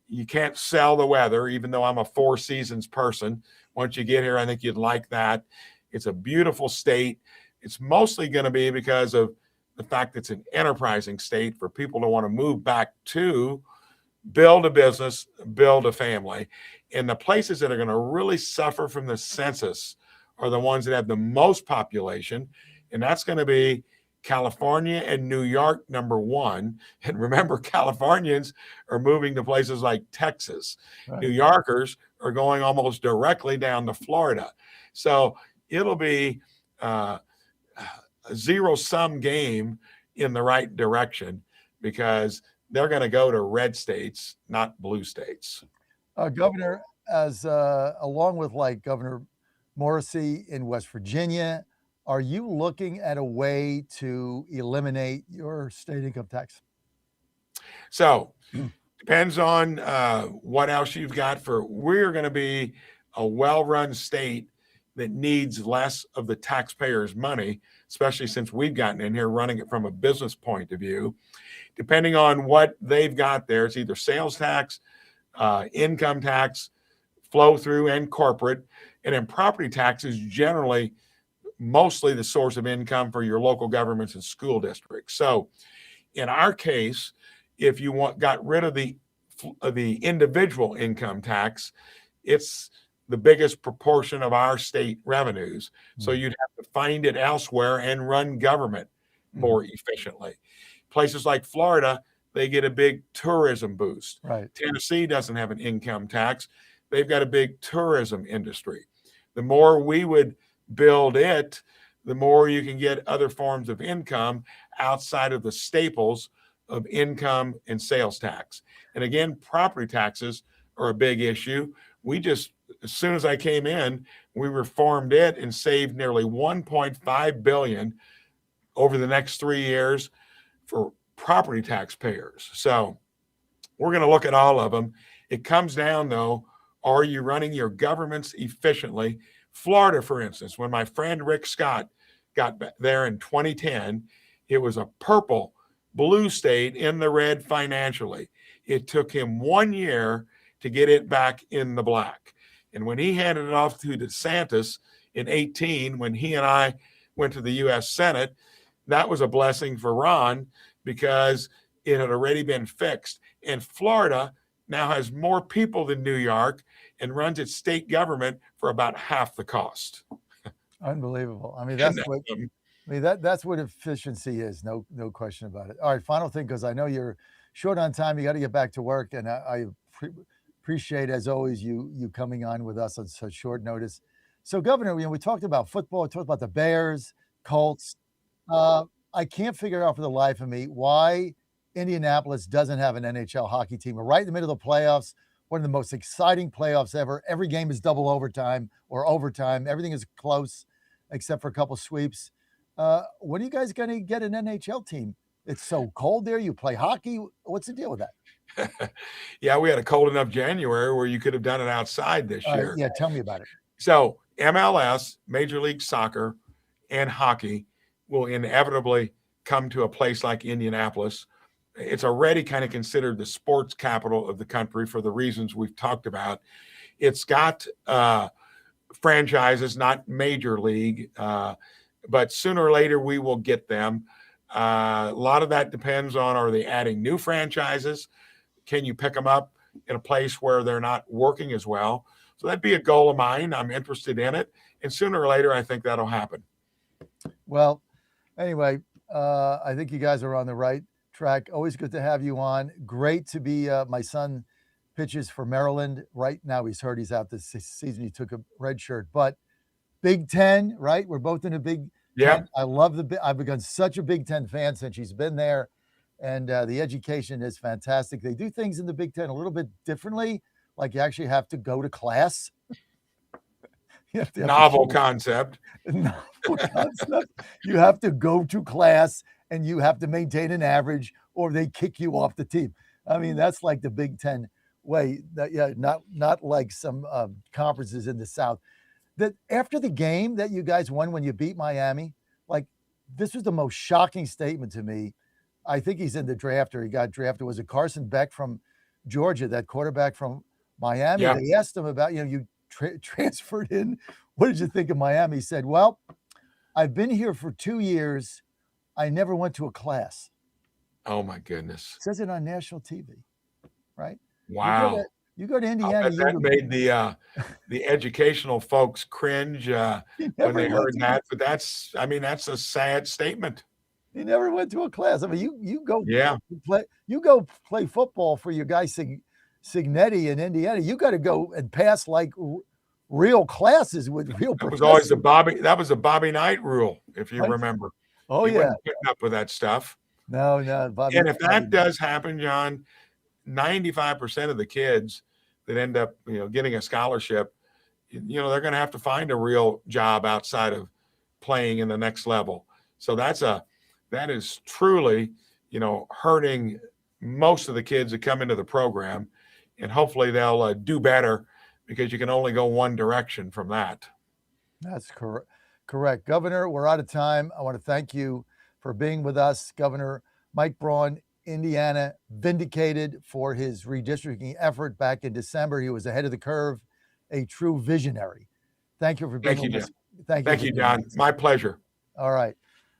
you can't sell the weather, even though I'm a Four Seasons person. Once you get here, I think you'd like that. It's a beautiful state. It's mostly going to be because of the fact that it's an enterprising state for people to want to move back to, build a business, build a family. And the places that are going to really suffer from the census are the ones that have the most population. And that's going to be California and New York, number 1. And remember, Californians are moving to places like Texas. Right. New Yorkers are going almost directly down to Florida. So it'll be a zero-sum game in the right direction because they're going to go to red states, not blue states. Governor, as along with like Governor Morrissey in West Virginia, are you looking at a way to eliminate your state income tax? So depends on what else you've got we're going to be a well-run state that needs less of the taxpayers' money, especially since we've gotten in here running it from a business point of view. Depending on what they've got there, it's either sales tax, income tax, flow through, and corporate. And then property tax is generally mostly the source of income for your local governments and school districts. So in our case, if you got rid of the individual income tax, it's the biggest proportion of our state revenues. So you'd have to find it elsewhere and run government more efficiently. Places like Florida, they get a big tourism boost. Right. Tennessee doesn't have an income tax. They've got a big tourism industry. The more we would build it, the more you can get other forms of income outside of the staples of income and sales tax. And again, property taxes are a big issue. As soon as I came in, we reformed it and saved nearly $1.5 billion over the next 3 years for property taxpayers. So we're going to look at all of them. It comes down, though, are you running your governments efficiently? Florida, for instance, when my friend Rick Scott got there in 2010, it was a purple blue state in the red financially. It took him 1 year to get it back in the black. And when he handed it off to DeSantis in 18 when he and I went to the U.S. Senate. That was a blessing for Ron because it had already been fixed. And Florida now has more people than New York and runs its state government for about half the cost. Unbelievable. I mean, Isn't that's that what something? that's what efficiency is. No question about it. All right, final thing, because I know you're short on time. You got to get back to work, and I appreciate, as always, you coming on with us on such short notice. So, Governor, we talked about football. We talked about the Bears, Colts. I can't figure out for the life of me why Indianapolis doesn't have an NHL hockey team. We're right in the middle of the playoffs, one of the most exciting playoffs ever. Every game is double overtime or overtime. Everything is close except for a couple sweeps. When are you guys going to get an NHL team? It's so cold there. You play hockey. What's the deal with that? Yeah, we had a cold enough January where you could have done it outside this year. Yeah, tell me about it. So MLS, Major League Soccer, and hockey will inevitably come to a place like Indianapolis. It's already kind of considered the sports capital of the country for the reasons we've talked about. It's got franchises, not major league, but sooner or later we will get them. A lot of that depends on, are they adding new franchises? Can you pick them up in a place where they're not working as well? So that'd be a goal of mine. I'm interested in it. And sooner or later, I think that'll happen. Well, anyway, I think you guys are on the right track. Always good to have you on. Great to be, my son pitches for Maryland. Right now he's hurt. He's out this season. He took a red shirt. But Big Ten, right? We're both in a Big Ten. I love I've become such a Big Ten fan since she's been there. And the education is fantastic. They do things in the Big Ten a little bit differently. Like you actually have to go to class. Novel concept. Novel concept. You have to go to class and you have to maintain an average or they kick you off the team. I mean, that's like the Big Ten way. Not like some conferences in the South. That after the game that you guys won when you beat Miami, like this was the most shocking statement to me. I think he's in the draft, or he got drafted. Was it Carson Beck from Georgia, that quarterback from Miami? Yeah. They asked him about, you transferred in. What did you think of Miami? He said, well, I've been here for 2 years. I never went to a class. Oh, my goodness. Says it on national TV, right? Wow. You go to Indiana. That made the educational folks cringe when they heard that. But that's a sad statement. He never went to a class. I mean, you go play football for your guy Signetti in Indiana. You got to go and pass like real classes with real professors. That was a Bobby Knight rule, if you remember. Oh, he yeah. wasn't putting up with that stuff. No, Bobby. And if that does happen, John, 95% of the kids that end up, getting a scholarship, they're going to have to find a real job outside of playing in the next level. So that is truly, hurting most of the kids that come into the program, and hopefully they'll do better because you can only go one direction from that. That's correct. Governor, we're out of time. I want to thank you for being with us. Governor Mike Braun, Indiana, vindicated for his redistricting effort back in December. He was ahead of the curve, a true visionary. Thank you for being with us. Thank you, John. My pleasure. All right.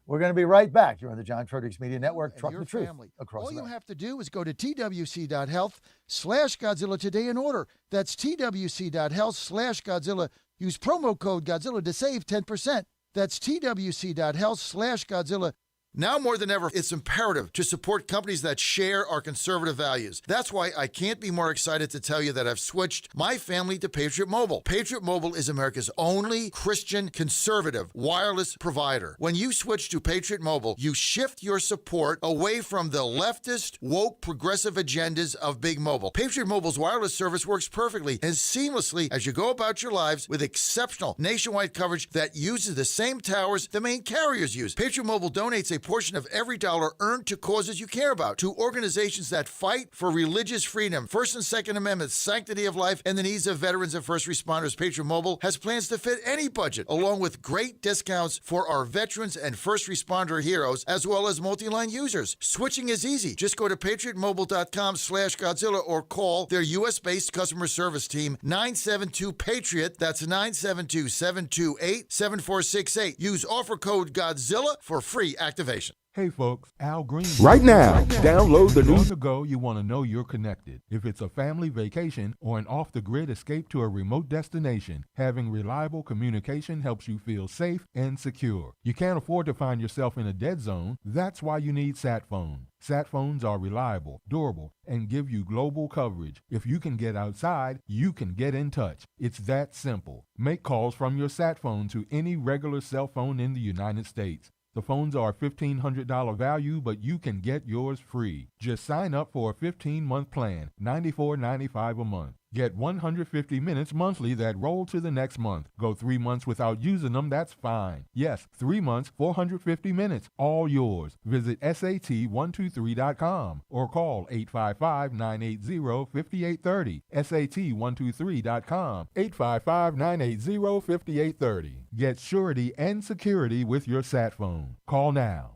We're going to be right back. You're on the John Fredericks Media Network. Truck the truth across All America. you have to do is go to twc.health/Godzilla today and order. That's twc.health/Godzilla. Use promo code Godzilla to save 10%. That's twc.health/Godzilla. Now more than ever, it's imperative to support companies that share our conservative values. That's why I can't be more excited to tell you that I've switched my family to Patriot Mobile. Patriot Mobile is America's only Christian conservative wireless provider. When you switch to Patriot Mobile, you shift your support away from the leftist, woke, progressive agendas of Big Mobile. Patriot Mobile's wireless service works perfectly and seamlessly as you go about your lives with exceptional nationwide coverage that uses the same towers the main carriers use. Patriot Mobile donates a portion of every dollar earned to causes you care about, to organizations that fight for religious freedom, First and Second Amendments, sanctity of life, and the needs of veterans and first responders. Patriot Mobile has plans to fit any budget, along with great discounts for our veterans and first responder heroes, as well as multi-line users. Switching is easy. Just go to patriotmobile.com/Godzilla or call their U.S.-based customer service team, 972-PATRIOT. That's 972-728-7468. Use offer code Godzilla for free activation. Hey folks, Al Green. Right now, download the new. Long ago, you want to know you're connected. If it's a family vacation or an off-the-grid escape to a remote destination, having reliable communication helps you feel safe and secure. You can't afford to find yourself in a dead zone. That's why you need sat phone. Sat phones are reliable, durable, and give you global coverage. If you can get outside, you can get in touch. It's that simple. Make calls from your sat phone to any regular cell phone in the United States. The phones are a $1,500 value, but you can get yours free. Just sign up for a 15-month plan, $94.95 a month. Get 150 minutes monthly that roll to the next month. Go 3 months without using them, that's fine. Yes, 3 months, 450 minutes, all yours. Visit SAT123.com or call 855-980-5830. SAT123.com, 855-980-5830. Get surety and security with your sat phone. Call now.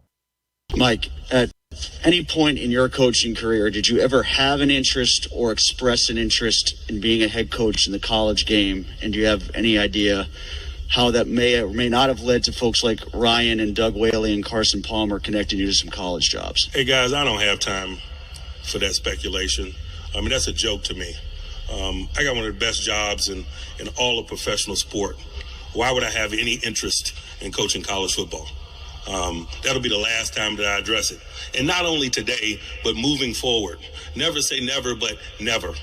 Mike, at any point in your coaching career, did you ever have an interest or express an interest in being a head coach in the college game? And do you have any idea how that may or may not have led to folks like Ryan and Doug Whaley and Carson Palmer connecting you to some college jobs? Hey, guys, I don't have time for that speculation. I mean, that's a joke to me. I got one of the best jobs in all of professional sport. Why would I have any interest in coaching college football? That'll be the last time that I address it. And not only today, but moving forward. Never say never, but never.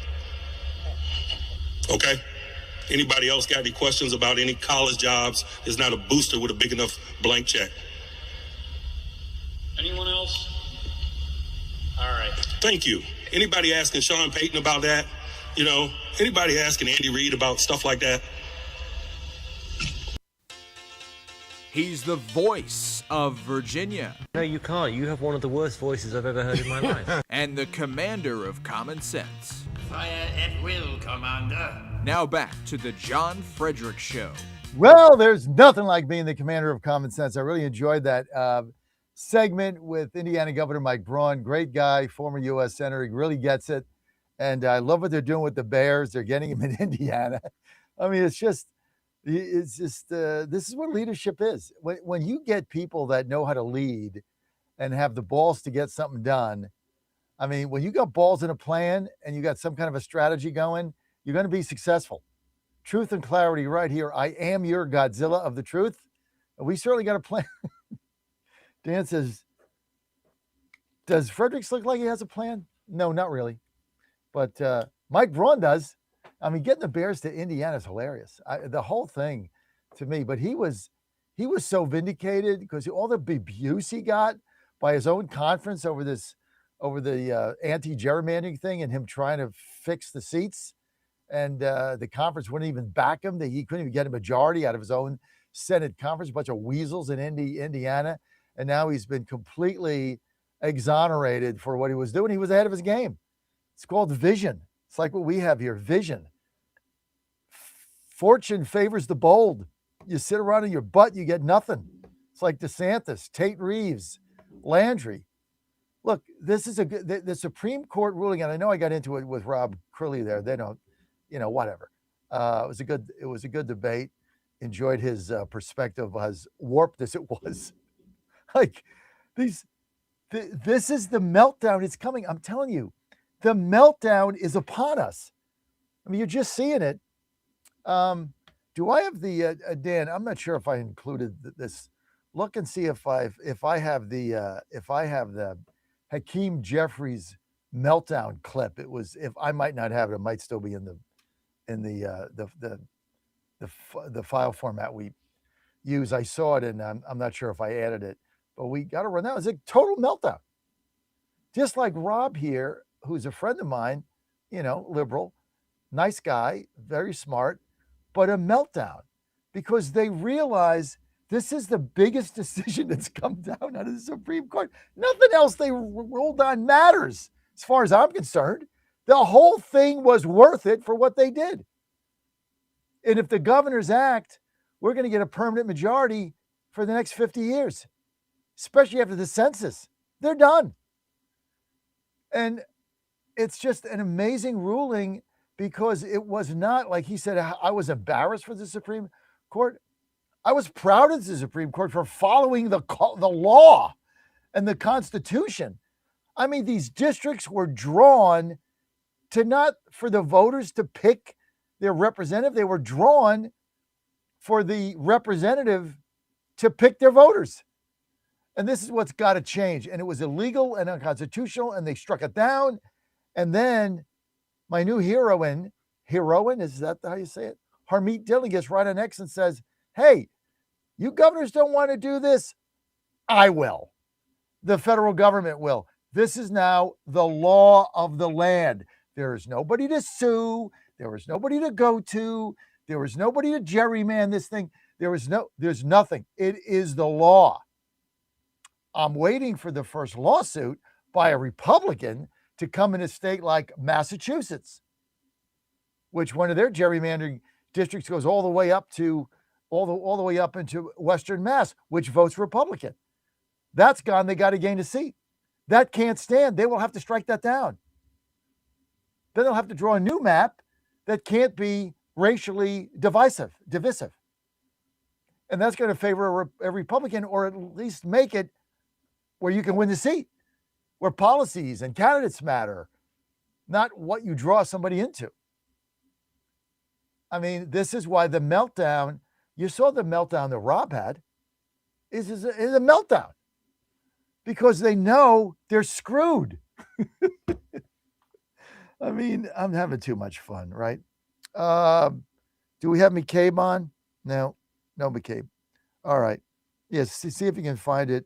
Okay? Anybody else got any questions about any college jobs? There's not a booster with a big enough blank check. Anyone else? All right. Thank you. Anybody asking Sean Payton about that? You know, anybody asking Andy Reid about stuff like that? He's the voice of Virginia. No, you can't. You have one of the worst voices I've ever heard in my life. And the commander of common sense. Fire at will, Commander. Now back to the John Fredericks Show. Well, there's nothing like being the commander of common sense. I really enjoyed that segment with Indiana Governor Mike Braun. Great guy, former U.S. Senator. He really gets it. And I love what they're doing with the Bears. They're getting him in Indiana. I mean, it's just this is what leadership is. When you get people that know how to lead and have the balls to get something done, I mean, when you got balls in a plan and you got some kind of a strategy going, you're going to be successful. Truth and clarity right here. I am your Godzilla of the truth. And we certainly got a plan. Dan says, does Fredericks look like he has a plan? No, not really. But Mike Braun does. I mean, getting the Bears to Indiana is hilarious. The whole thing to me, but he was so vindicated because all the abuse he got by his own conference over the anti-gerrymandering thing and him trying to fix the seats. And the conference wouldn't even back him. He couldn't even get a majority out of his own Senate conference, a bunch of weasels in Indiana. And now he's been completely exonerated for what he was doing. He was ahead of his game. It's called vision. It's like what we have here, vision. Fortune favors the bold. You sit around in your butt, you get nothing. It's like DeSantis, Tate Reeves, Landry. Look, this is the Supreme Court ruling, and I know I got into it with Rob Curley there. They don't, whatever. It was a good debate. Enjoyed his perspective, as warped as it was. Like this is the meltdown. It's coming. I'm telling you, the meltdown is upon us. I mean, you're just seeing it. Do I have the Dan? I'm not sure if I included this. Look and see if I have the Hakeem Jeffries meltdown clip. It was, if I might not have it, it might still be in the file format we use. I saw it, and I'm not sure if I added it, but we got to run out. It's a total meltdown. Just like Rob here, who's a friend of mine, liberal, nice guy, very smart, but a meltdown because they realize This is the biggest decision that's come down out of the Supreme Court. Nothing else they ruled on matters, as far as I'm concerned. The whole thing was worth it for what they did. And if the Governor's Act, we're going to get a permanent majority for the next 50 years, especially after the census. They're done. And it's just an amazing ruling because it was not, like he said, I was embarrassed for the Supreme Court. I was proud of the Supreme Court for following the law and the Constitution. I mean, these districts were drawn to not for the voters to pick their representative. They were drawn for the representative to pick their voters. And this is what's got to change. And it was illegal and unconstitutional, and they struck it down. And then my new heroine, is that how you say it? Harmeet Dillon gets right on X and says, hey, you governors don't want to do this? I will. The federal government will. This is now the law of the land. There is nobody to sue. There is nobody to go to. There is nobody to gerrymander this thing. There's nothing. It is the law. I'm waiting for the first lawsuit by a Republican to come in a state like Massachusetts, which one of their gerrymandering districts goes all the way up to all the way up into Western Mass, which votes Republican. That's gone. They got to gain a seat. That can't stand. They will have to strike that down. Then they'll have to draw a new map that can't be racially divisive. And that's going to favor a Republican, or at least make it where you can win the seat, where policies and candidates matter, not what you draw somebody into. I mean, this is why the meltdown, you saw the meltdown that Rob had, is a meltdown because they know they're screwed. I mean, I'm having too much fun, right? Do we have McCabe on? No McCabe. All right. Yes, see if you can find it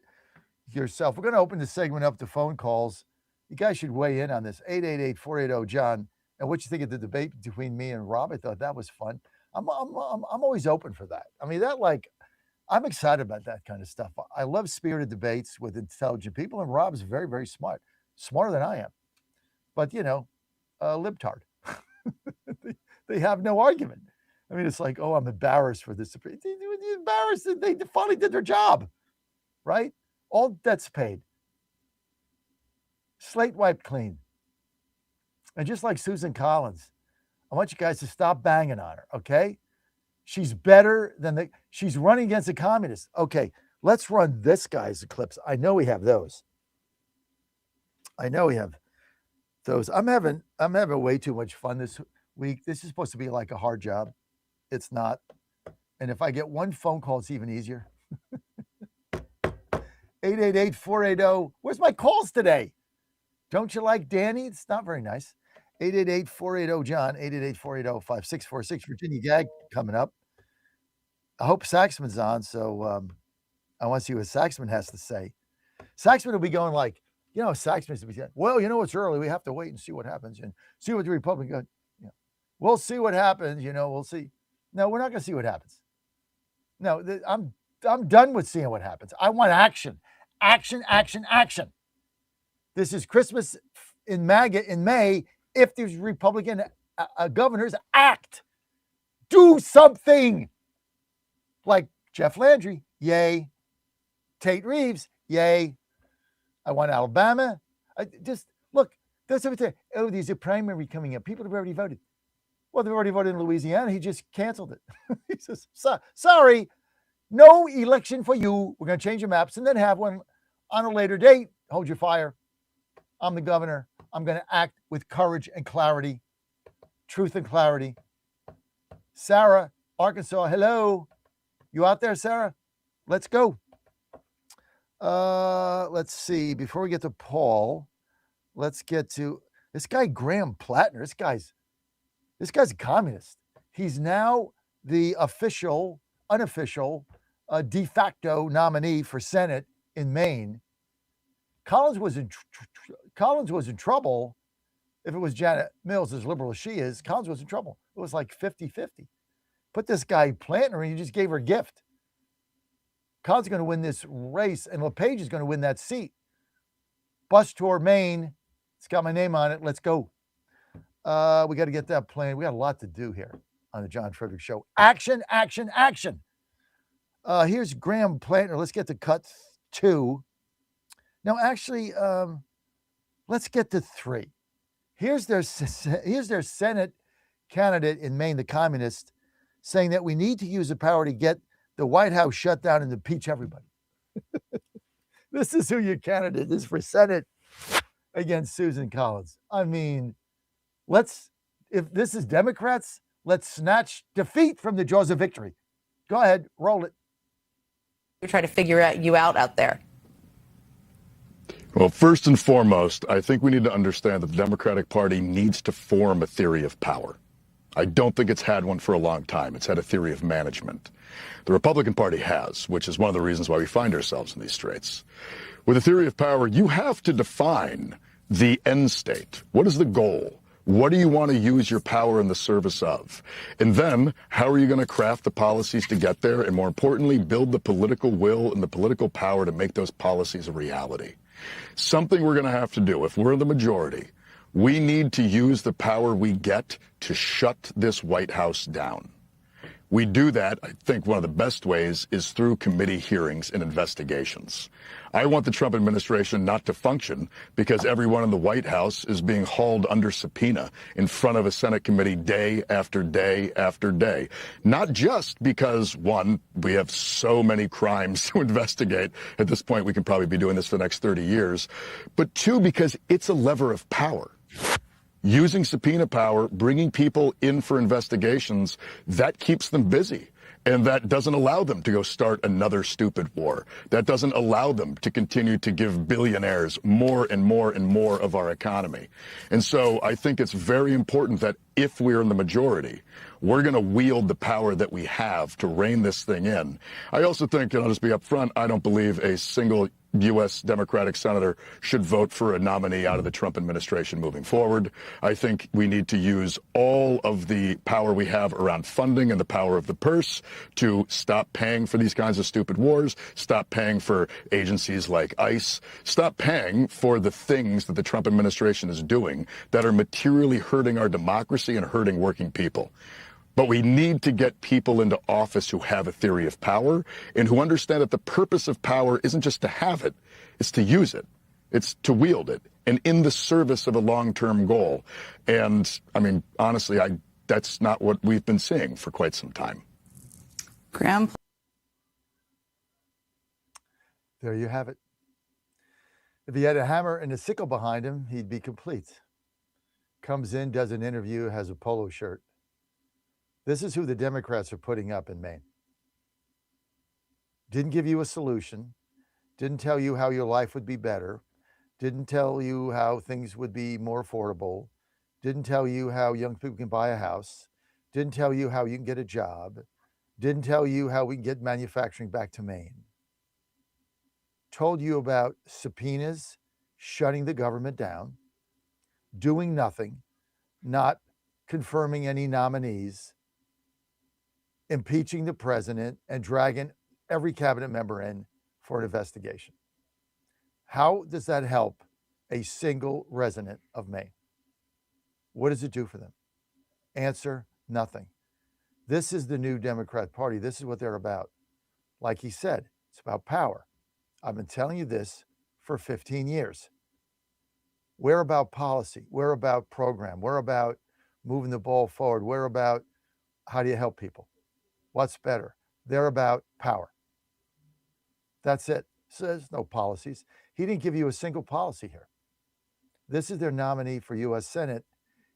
yourself. We're going to open the segment up to phone calls. You guys should weigh in on this. 888-480-JOHN. And what you think of the debate between me and Rob? I thought that was fun. I'm always open for that. I mean, I'm excited about that kind of stuff. I love spirited debates with intelligent people, and Rob's very, very smart, smarter than I am. But libtard. They have no argument. I mean, it's like, oh, I'm embarrassed for this. They're embarrassed that they finally did their job, right? All debts paid. Slate wiped clean. And just like Susan Collins, I want you guys to stop banging on her, okay? She's better than she's running against a communist. Okay, let's run this guy's clips. I know we have those. I'm having way too much fun this week. This is supposed to be like a hard job. It's not. And if I get one phone call, it's even easier. 888-480. Where's my calls today? Don't you like Danny? It's not very nice. 888-480-JOHN, 888-480-5646. Virginia Gag coming up. I hope Saxman's on, so I want to see what Saxman has to say. Saxman will be going like, Saxman's will be saying, well, it's early. We have to wait and see what happens and see what the Republicans go. We'll see what happens. We'll see. No, we're not going to see what happens. No, I'm done with seeing what happens. I want action. Action, action, action. This is Christmas in MAGA in May. If there's Republican governors, act. Do something. Like Jeff Landry, yay. Tate Reeves, yay. I want Alabama. Look, that's everything. Oh, there's a primary coming up. People have already voted. Well, they've already voted in Louisiana. He just canceled it. He says, sorry, no election for you. We're going to change the maps and then have one on a later date. Hold your fire. I'm the governor. I'm going to act with courage and clarity, truth and clarity. Sarah, Arkansas, hello. You out there, Sarah? Let's go. Let's see. Before we get to Paul, let's get to this guy, Graham Plattner. This guy's a communist. He's now the unofficial, de facto nominee for Senate in Maine. Collins was in trouble. If it was Janet Mills, as liberal as she is, Collins was in trouble. It was like 50-50. Put this guy Plattner, and he just gave her a gift. Collins is going to win this race, and LePage is going to win that seat. Bus tour Maine. It's got my name on it. Let's go. We got to get that planned. We got a lot to do here on the John Fredericks Show. Action, action, action. Here's Graham Plantner. Let's get to cut 2. No, actually, let's get to 3. Here's their Senate candidate in Maine, the communist, saying that we need to use the power to get the White House shut down and impeach everybody. This is who your candidate is for Senate against Susan Collins. I mean, if this is Democrats, let's snatch defeat from the jaws of victory. Go ahead, roll it. We're trying to figure you out there. Well, first and foremost, I think we need to understand that the Democratic Party needs to form a theory of power. I don't think it's had one for a long time. It's had a theory of management. The Republican Party has, which is one of the reasons why we find ourselves in these straits. With a theory of power, you have to define the end state. What is the goal? What do you want to use your power in the service of? And then, how are you going to craft the policies to get there? And more importantly, build the political will and the political power to make those policies a reality. Something we're going to have to do if we're the majority. We need to use the power we get to shut this White House down. We do that, I think one of the best ways is through committee hearings and investigations. I want the Trump administration not to function because everyone in the White House is being hauled under subpoena in front of a Senate committee day after day after day. Not just because, one, we have so many crimes to investigate. At this point, we can probably be doing this for the next 30 years. But two, because it's a lever of power. Using subpoena power, bringing people in for investigations, that keeps them busy. And that doesn't allow them to go start another stupid war. That doesn't allow them to continue to give billionaires more and more and more of our economy. And so I think it's very important that if we're in the majority, we're going to wield the power that we have to rein this thing in. I also think, and I'll just be upfront, I don't believe a single U.S. Democratic senator should vote for a nominee out of the Trump administration moving forward. I think we need to use all of the power we have around funding and the power of the purse to stop paying for these kinds of stupid wars, stop paying for agencies like ICE, stop paying for the things that the Trump administration is doing that are materially hurting our democracy and hurting working people. But we need to get people into office who have a theory of power and who understand that the purpose of power isn't just to have it, it's to use it. It's to wield it and in the service of a long-term goal. And I mean, honestly, that's not what we've been seeing for quite some time. Graham. There you have it. If he had a hammer and a sickle behind him, he'd be complete. Comes in, does an interview, has a polo shirt. This is who the Democrats are putting up in Maine. Didn't give you a solution. Didn't tell you how your life would be better. Didn't tell you how things would be more affordable. Didn't tell you how young people can buy a house. Didn't tell you how you can get a job. Didn't tell you how we can get manufacturing back to Maine. Told you about subpoenas, shutting the government down, doing nothing, not confirming any nominees, impeaching the president, and dragging every cabinet member in for an investigation. How does that help a single resident of Maine? What does it do for them? Answer, nothing. This is the new Democrat Party. This is what they're about. Like he said, it's about power. I've been telling you this for 15 years. We're about policy. We're about program. We're about moving the ball forward. We're about how do you help people? What's better? They're about power. That's it. So there's no policies. He didn't give you a single policy here. This is their nominee for U.S. Senate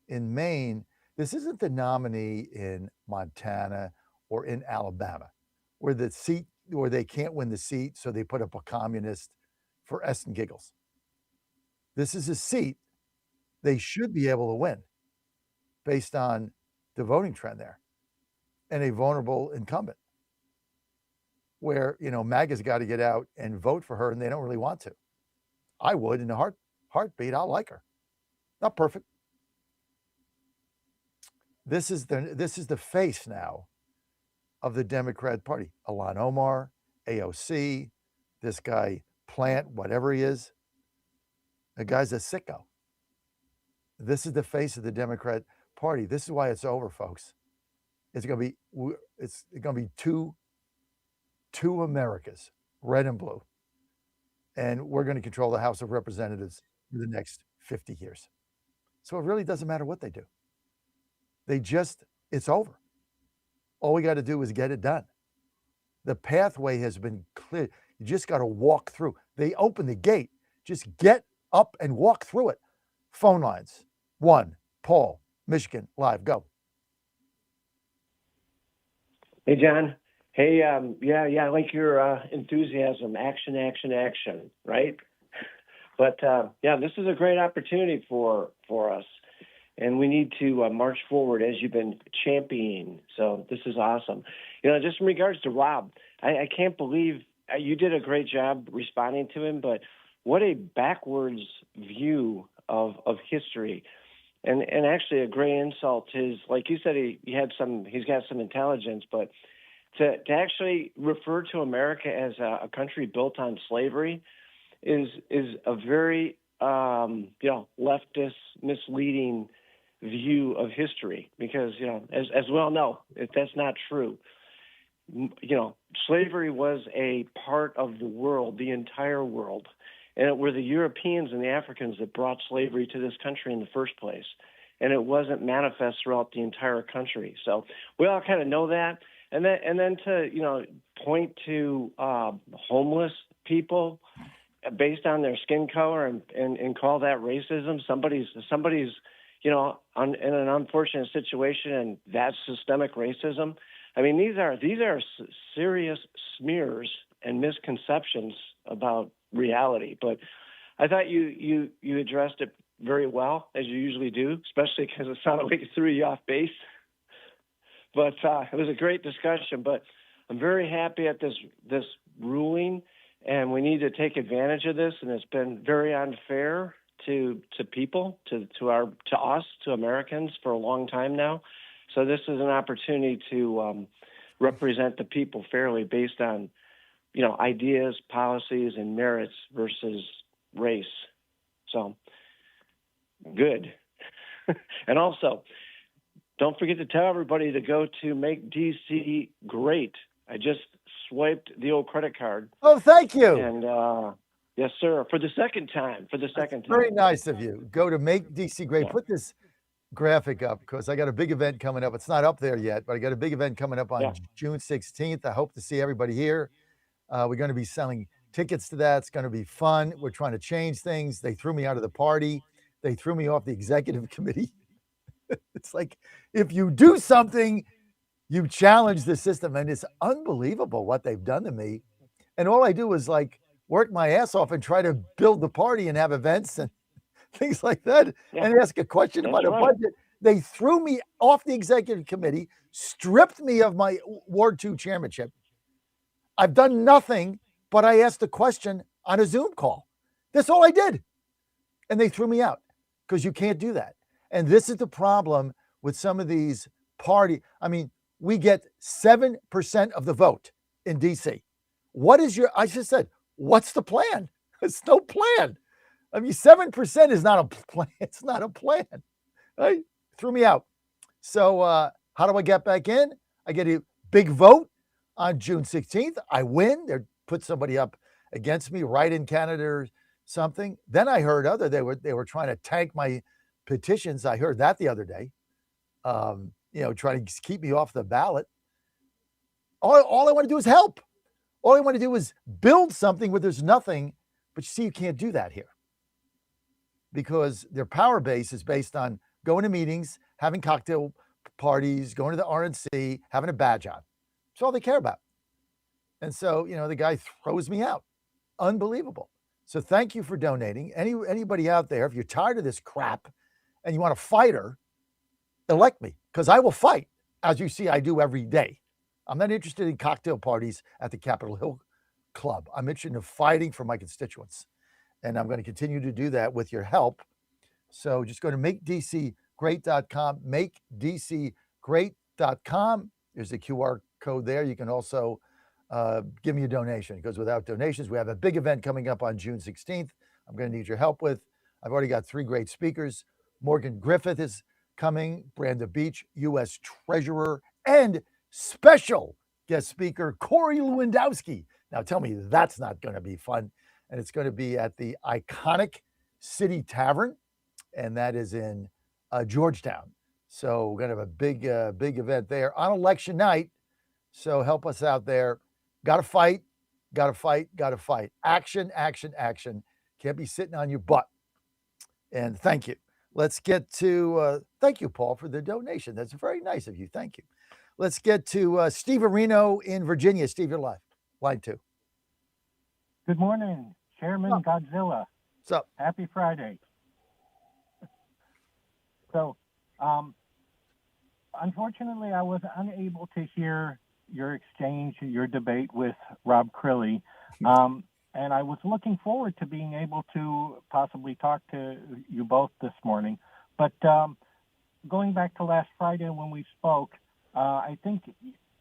in Maine. This isn't the nominee in Montana or in Alabama, where they can't win the seat, so they put up a communist for S and giggles. This is a seat they should be able to win based on the voting trend there. And a vulnerable incumbent where, MAGA's got to get out and vote for her and they don't really want to. I would in a heartbeat. I'll like her. Not perfect. This is the face now of the Democrat Party. Ilhan Omar, AOC, this guy Plant, whatever he is. The guy's a sicko. This is the face of the Democrat Party. This is why it's over, folks. It's going to be two Americas, red and blue. And we're going to control the House of Representatives for the next 50 years. So it really doesn't matter what they do. It's over. All we got to do is get it done. The pathway has been cleared. You just got to walk through. They open the gate. Just get up and walk through it. Phone lines. 1, Paul, Michigan, live, go. Hey, John. Hey, I like your enthusiasm. Action, action, action, right? But, this is a great opportunity for us. And we need to march forward as you've been championing. So this is awesome. Just in regards to Rob, I can't believe you did a great job responding to him, but what a backwards view of history. And actually a great insult is, like you said, he's got some intelligence, but to actually refer to America as a country built on slavery is a very leftist, misleading view of history, because as we all know, that's not true. Slavery was a part of the world, the entire world, and it were the Europeans and the Africans that brought slavery to this country in the first place, and it wasn't manifest throughout the entire country. So we all kind of know that, and then to point to homeless people based on their skin color and call that racism. Somebody's in an unfortunate situation, and that's systemic racism. I mean, these are serious smears and misconceptions about reality. But I thought you addressed it very well, as you usually do, especially because it sounded like it threw you off base. But it was a great discussion. But I'm very happy at this ruling, and we need to take advantage of this. And it's been very unfair to people, to us, to Americans for a long time now. So this is an opportunity to represent the people fairly based on, ideas, policies, and merits versus race. So good. And also, don't forget to tell everybody to go to Make DC Great. I just swiped the old credit card. Oh, thank you. And yes, sir. For the second time. Very nice of you. Go to Make DC Great. Put this graphic up because I got a big event coming up. It's not up there yet, but I got a big event coming up on June 16th. I hope to see everybody here. We're going to be selling tickets to that. It's going to be fun. We're trying to change things. They threw me out of the party. They threw me off the executive committee. It's like, if you do something, you challenge the system. And it's unbelievable what they've done to me. And all I do is work my ass off and try to build the party and have events and things like that, and ask a question about a budget. They threw me off the executive committee, stripped me of my Ward 2 chairmanship. I've done nothing, but I asked a question on a Zoom call. That's all I did. And they threw me out because you can't do that. And this is the problem with some of these we get 7% of the vote in DC. I just said, what's the plan? It's no plan. 7% is not a plan. It's not a plan. Right? Threw me out. So how do I get back in? I get a big vote on June 16th. I win. They put somebody up against me, right in Canada or something. Then I heard they were trying to tank my petitions. I heard that the other day. Trying to keep me off the ballot. All I want to do is help. All I want to do is build something where there's nothing. But you see, you can't do that here because their power base is based on going to meetings, having cocktail parties, going to the RNC, having a badge on. That's all they care about. And so, the guy throws me out. Unbelievable. So thank you for donating. Anybody out there, if you're tired of this crap and you want a fighter, elect me because I will fight. As you see, I do every day. I'm not interested in cocktail parties at the Capitol Hill Club. I'm interested in fighting for my constituents. And I'm going to continue to do that with your help. So just go to makedccgreat.com, makedccgreat.com. There's a QR code there. You can also give me a donation, because without donations, we have a big event coming up on June 16th. I'm going to need your help with. I've already got 3 great speakers. Morgan Griffith is coming, Branda Beach, U.S. Treasurer, and special guest speaker Corey Lewandowski. Now tell me that's not going to be fun. And it's going to be at the iconic City Tavern, and that is in Georgetown. So we're going to have a big event there on election night. So help us out there. Got to fight, got to fight, got to fight. Action, action, action. Can't be sitting on your butt. And thank you. Let's get to, thank you, Paul, for the donation. That's very nice of you. Thank you. Let's get to Steve Areno in Virginia. Steve, you're live. Line 2. Good morning, Chairman Godzilla. What's up? Happy Friday. So, unfortunately, I was unable to hear your exchange, your debate with Rob Crilly. And I was looking forward to being able to possibly talk to you both this morning. But going back to last Friday when we spoke, I think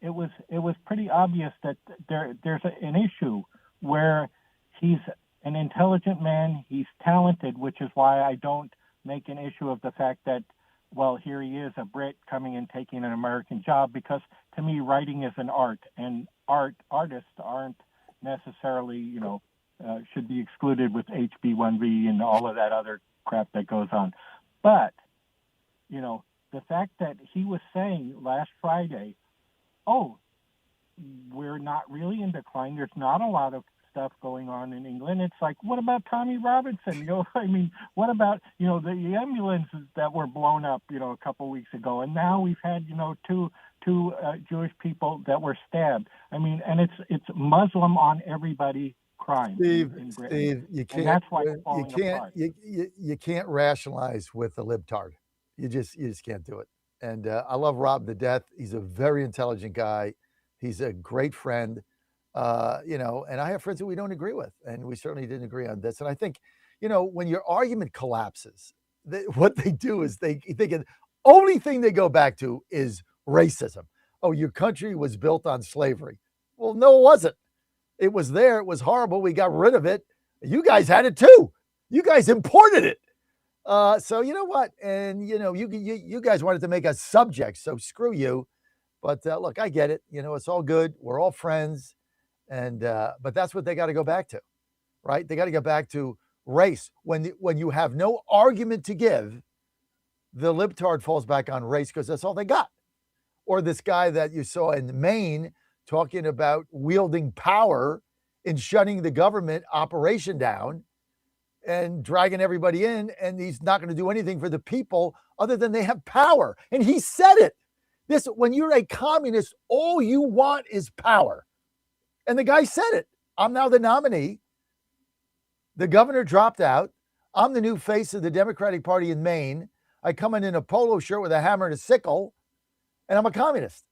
it was pretty obvious that there's an issue where he's an intelligent man, he's talented, which is why I don't make an issue of the fact that, well, here he is, a Brit coming and taking an American job, because to me, writing is an art, and artists aren't necessarily, should be excluded with HB1B and all of that other crap that goes on. But, the fact that he was saying last Friday, oh, we're not really in decline. There's not a lot of stuff going on in England. It's like, what about Tommy Robinson? What about, the ambulances that were blown up, a couple weeks ago? And now we've had, two Jewish people that were stabbed. And it's Muslim on everybody crime in Britain. Steve, you can't. And that's why it's falling apart. You can't rationalize with the libtard. You just can't do it. And I love Rob to death. He's a very intelligent guy. He's a great friend. And I have friends that we don't agree with, and we certainly didn't agree on this. And I think, when your argument collapses, what they do is they can, only thing they go back to is racism. Oh, your country was built on slavery. Well, no, it wasn't. It was there. It was horrible. We got rid of it. You guys had it too. You guys imported it. So you know what? And you guys wanted to make us subjects. So screw you. But look, I get it. It's all good. We're all friends. And but that's what they got to go back to, right? They got to go back to race. When you have no argument to give, the libtard falls back on race because that's all they got. Or this guy that you saw in Maine talking about wielding power in shutting the government operation down and dragging everybody in, and he's not going to do anything for the people other than they have power. And he said it. When you're a communist, all you want is power. And the guy said it. I'm now the nominee. The governor dropped out. I'm the new face of the Democratic Party in Maine. I come in a polo shirt with a hammer and a sickle, and I'm a communist.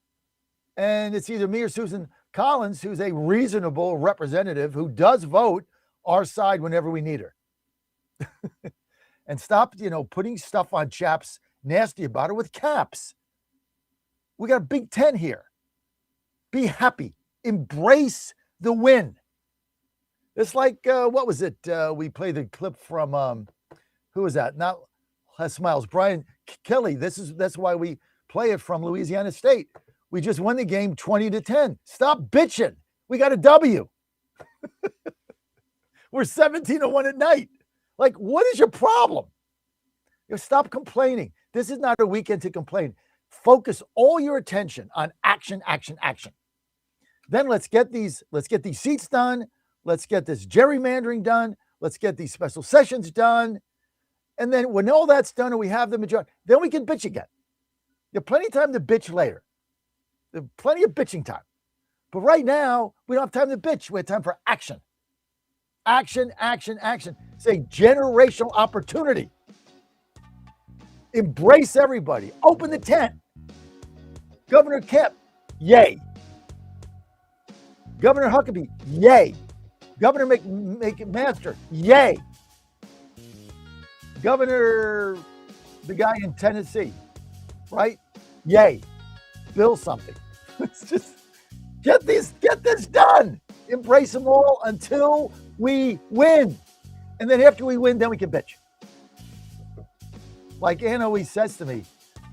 And it's either me or Susan Collins, who's a reasonable representative who does vote our side whenever we need her. And stop, putting stuff on chaps nasty about it with caps. We got a Big Ten here. Be happy. Embrace the win. It's like, what was it? We played the clip from, who was that? Not Les Miles, Brian Kelly. That's why we play it from Louisiana State. We just won the game 20-10. Stop bitching. We got a W. We're 17-1 at night. Like, what is your problem? Stop complaining. This is not a weekend to complain. Focus all your attention on action, action, action. Then let's get these seats done. Let's get this gerrymandering done. Let's get these special sessions done. And then when all that's done and we have the majority, then we can bitch again. You have plenty of time to bitch later. There's plenty of bitching time. But right now, we don't have time to bitch. We have time for action. Action, action, action. It's a generational opportunity. Embrace everybody. Open the tent. Governor Kemp, yay. Governor Huckabee, yay. Governor McMaster, yay. Governor, the guy in Tennessee, right? Yay. Bill something. It's just, Get this done. Embrace them all until we win. And then after we win, then we can bitch. Like Ann always says to me,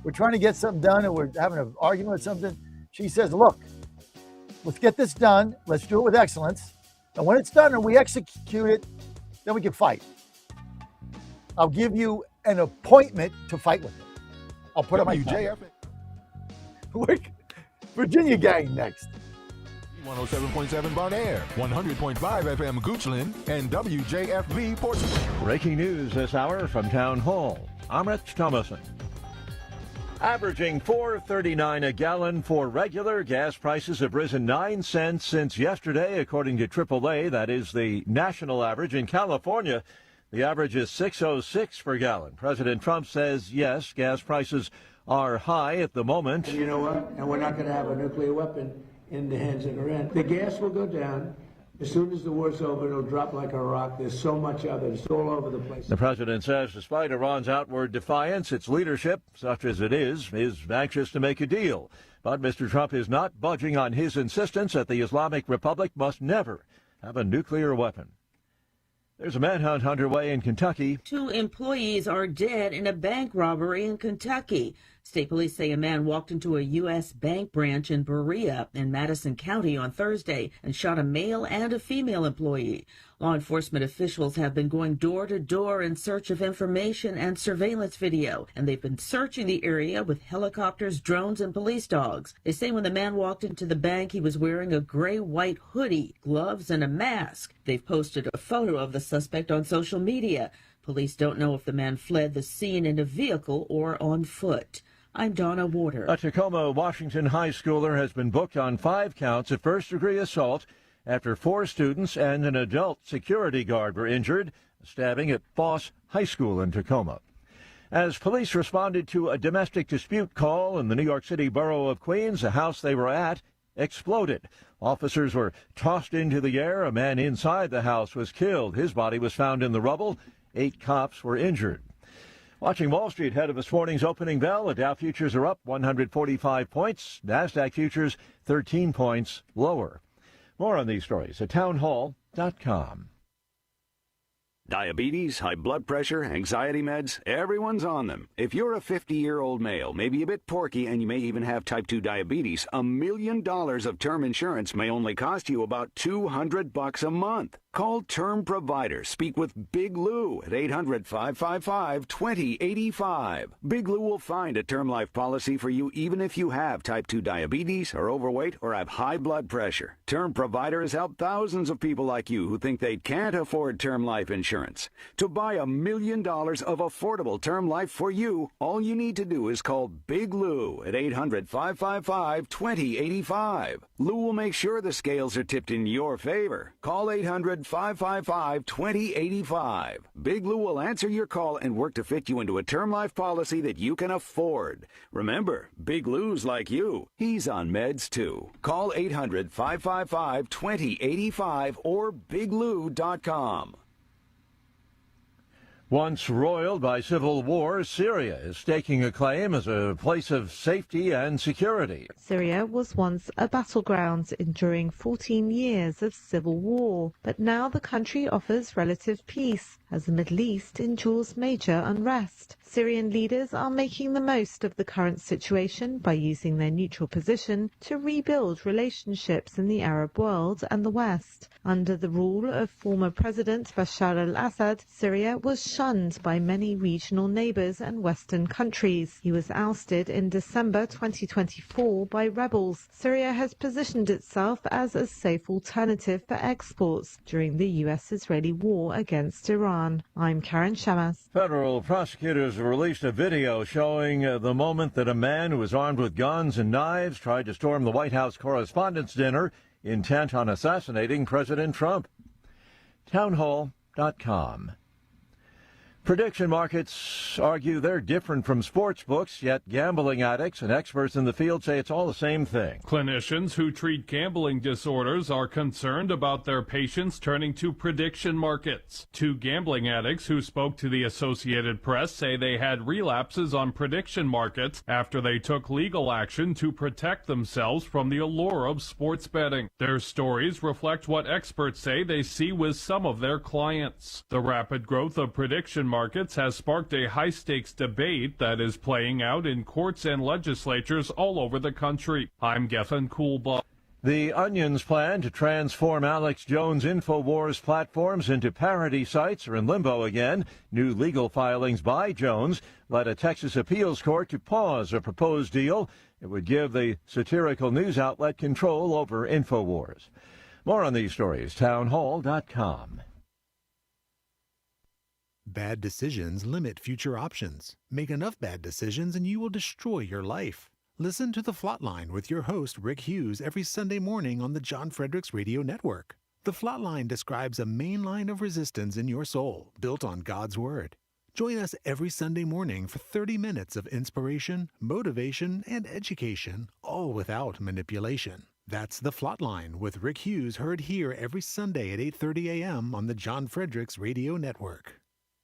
we're trying to get something done and we're having an argument or something. She says, look, let's get this done. Let's do it with excellence. And when it's done and we execute it, then we can fight. I'll give you an appointment to fight with me. I'll put on my WJF. Virginia gang next. 107.7 Bon Air, 100.5 FM Goochland, and WJFB Portsmouth. Breaking news this hour from Town Hall. I'm Rich Thomason. Averaging $4.39 a gallon for regular, gas prices have risen 9 cents since yesterday, according to AAA. That is the national average. In California, the average is $6.06 per gallon. President Trump says, yes, gas prices are high at the moment. And you know what? And we're not going to have a nuclear weapon in the hands of Iran. The gas will go down. As soon as the war's over, it'll drop like a rock. There's so much of it. It's all over the place. The president says despite Iran's outward defiance, its leadership, such as it is anxious to make a deal. But Mr. Trump is not budging on his insistence that the Islamic Republic must never have a nuclear weapon. There's a manhunt underway in Kentucky. 2 employees are dead in a bank robbery in Kentucky. State police say a man walked into a U.S. bank branch in Berea in Madison County on Thursday and shot a male and a female employee. Law enforcement officials have been going door to door in search of information and surveillance video, and they've been searching the area with helicopters, drones, and police dogs. They say when the man walked into the bank, he was wearing a gray-white hoodie, gloves, and a mask. They've posted a photo of the suspect on social media. Police don't know if the man fled the scene in a vehicle or on foot. I'm Donna Warder. A Tacoma, Washington high schooler has been booked on 5 counts of first-degree assault after 4 students and an adult security guard were injured, stabbing at Foss High School in Tacoma. As police responded to a domestic dispute call in the New York City borough of Queens, the house they were at exploded. Officers were tossed into the air. A man inside the house was killed. His body was found in the rubble. 8 cops were injured. Watching Wall Street ahead of this morning's opening bell, the Dow futures are up 145 points. NASDAQ futures 13 points lower. More on these stories at townhall.com. Diabetes, high blood pressure, anxiety meds, everyone's on them. If you're a 50-year-old male, maybe a bit porky, and you may even have type 2 diabetes, $1 million of term insurance may only cost you about $200 a month. Call Term Provider. Speak with Big Lou at 800-555-2085. Big Lou will find a term life policy for you even if you have type 2 diabetes, are overweight, or have high blood pressure. Term Provider has helped thousands of people like you who think they can't afford term life insurance. To buy $1 million of affordable term life for you, all you need to do is call Big Lou at 800-555-2085. Lou will make sure the scales are tipped in your favor. Call 800-555-2085. Big Lou will answer your call and work to fit you into a term life policy that you can afford. Remember, Big Lou's like you. He's on meds too. Call 800-555-2085 or biglou.com. Once roiled by civil war, Syria is staking a claim as a place of safety and security. Syria was once a battleground enduring 14 years of civil war, but now the country offers relative peace as the Middle East endures major unrest. Syrian leaders are making the most of the current situation by using their neutral position to rebuild relationships in the Arab world and the West. Under the rule of former President Bashar al-Assad, Syria was shunned by many regional neighbors and Western countries. He was ousted in December 2024 by rebels. Syria has positioned itself as a safe alternative for exports during the U.S.-Israeli war against Iran. I'm Karen Shamas. Federal prosecutors released a video showing the moment that a man who was armed with guns and knives tried to storm the White House Correspondents' Dinner, intent on assassinating President Trump. Townhall.com. Prediction markets argue they're different from sports books, yet gambling addicts and experts in the field say it's all the same thing. Clinicians who treat gambling disorders are concerned about their patients turning to prediction markets. Two gambling addicts who spoke to the Associated Press say they had relapses on prediction markets after they took legal action to protect themselves from the allure of sports betting. Their stories reflect what experts say they see with some of their clients. The rapid growth of prediction markets has sparked a high-stakes debate that is playing out in courts and legislatures all over the country. I'm Gethin Coolbaugh. The Onion's plan to transform Alex Jones' InfoWars platforms into parody sites are in limbo again. New legal filings by Jones led a Texas appeals court to pause a proposed deal. It would give the satirical news outlet control over InfoWars. More on these stories, townhall.com. Bad decisions limit future options. Make enough bad decisions and you will destroy your life. Listen to The Flatline with your host, Rick Hughes, every Sunday morning on the John Fredericks Radio Network. The Flatline describes a main line of resistance in your soul, built on God's Word. Join us every Sunday morning for 30 minutes of inspiration, motivation, and education, all without manipulation. That's The Flatline with Rick Hughes, heard here every Sunday at 8:30 a.m. on the John Fredericks Radio Network.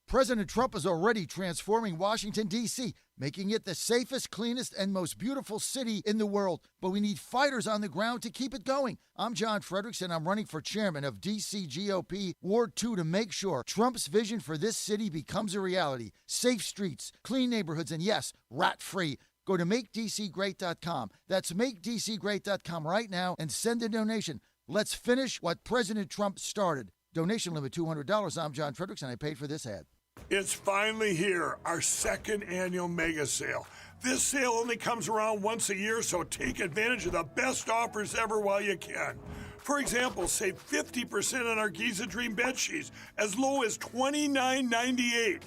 President Trump is already transforming Washington, D.C., making it the safest, cleanest, and most beautiful city in the world. But we need fighters on the ground to keep it going. I'm John Fredericks, and I'm running for chairman of D.C. GOP Ward 2 to make sure Trump's vision for this city becomes a reality. Safe streets, clean neighborhoods, and yes, rat-free. Go to MakeDCGreat.com. That's MakeDCGreat.com right now and send a donation. Let's finish what President Trump started. Donation limit $200. I'm John Fredericks, and I paid for this ad. It's finally here, our second annual mega sale. This sale only comes around once a year, so take advantage of the best offers ever while you can. For example, save 50% on our Giza Dream bed sheets, as low as $29.98.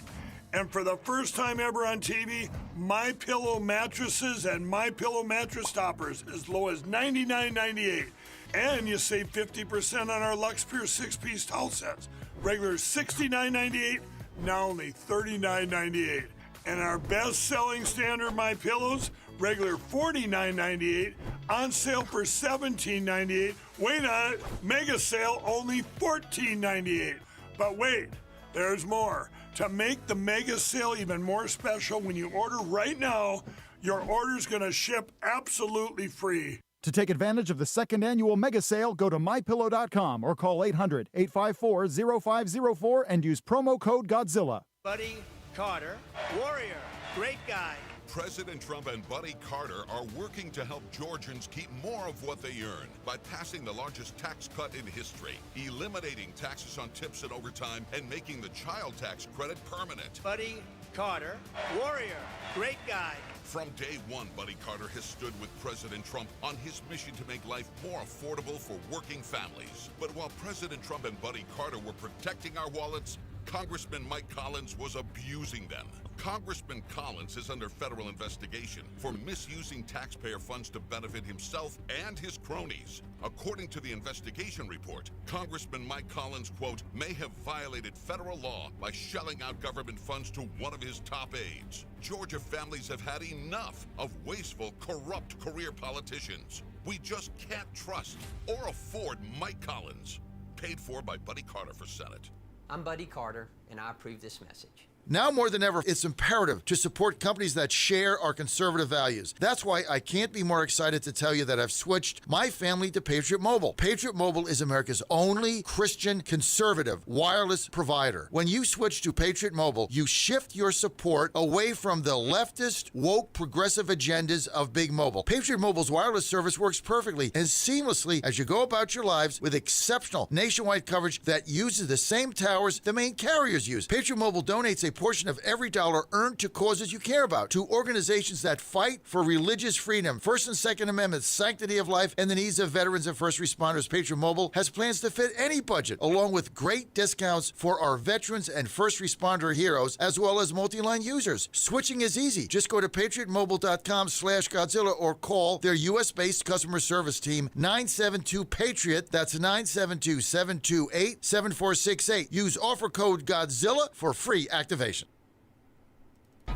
And for the first time ever on TV, MyPillow mattresses and MyPillow mattress toppers, as low as $99.98. And you save 50% on our Lux Pure 6-piece towel sets. Regular $69.98, now only $39.98. And our best-selling standard MyPillows, regular $49.98, on sale for $17.98. Wait on it, mega sale, only $14.98. But wait, there's more. To make the mega sale even more special, when you order right now, your order's going to ship absolutely free. To take advantage of the second annual mega sale, go to MyPillow.com or call 800-854-0504 and use promo code Godzilla. Buddy Carter, warrior, great guy. President Trump and Buddy Carter are working to help Georgians keep more of what they earn by passing the largest tax cut in history, eliminating taxes on tips and overtime, and making the child tax credit permanent. Buddy Carter, warrior, great guy. From day one, Buddy Carter has stood with President Trump on his mission to make life more affordable for working families. But while President Trump and Buddy Carter were protecting our wallets, Congressman Mike Collins was abusing them. Congressman Collins is under federal investigation for misusing taxpayer funds to benefit himself and his cronies. According to the investigation report, Congressman Mike Collins, quote, may have violated federal law by shelling out government funds to one of his top aides. Georgia families have had enough of wasteful, corrupt career politicians. We just can't trust or afford Mike Collins. Paid for by Buddy Carter for Senate. I'm Buddy Carter, and I approve this message. Now more than ever, it's imperative to support companies that share our conservative values. That's why I can't be more excited to tell you that I've switched my family to Patriot Mobile. Patriot Mobile is America's only Christian conservative wireless provider. When you switch to Patriot Mobile, you shift your support away from the leftist, woke, progressive agendas of Big Mobile. Patriot Mobile's wireless service works perfectly and seamlessly as you go about your lives with exceptional nationwide coverage that uses the same towers the main carriers use. Patriot Mobile donates a portion of every dollar earned to causes you care about, to organizations that fight for religious freedom, First and Second Amendments, sanctity of life, and the needs of veterans and first responders. Patriot Mobile has plans to fit any budget, along with great discounts for our veterans and first responder heroes, as well as multi-line users. Switching is easy. Just go to patriotmobile.com/Godzilla or call their U.S.-based customer service team, 972-PATRIOT. That's 972-728-7468. Use offer code Godzilla for free activation. conversation.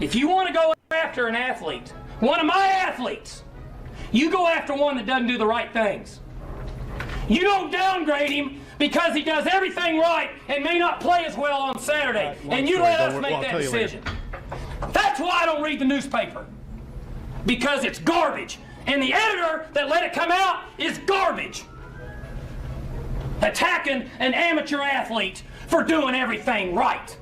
If you want to go after an athlete, one of my athletes, you go after one that doesn't do the right things. You don't downgrade him because he does everything right and may not play as well on Saturday, and you let us make that decision. That's why I don't read the newspaper, because it's garbage, and the editor that let it come out is garbage. Attacking an amateur athlete for doing everything right.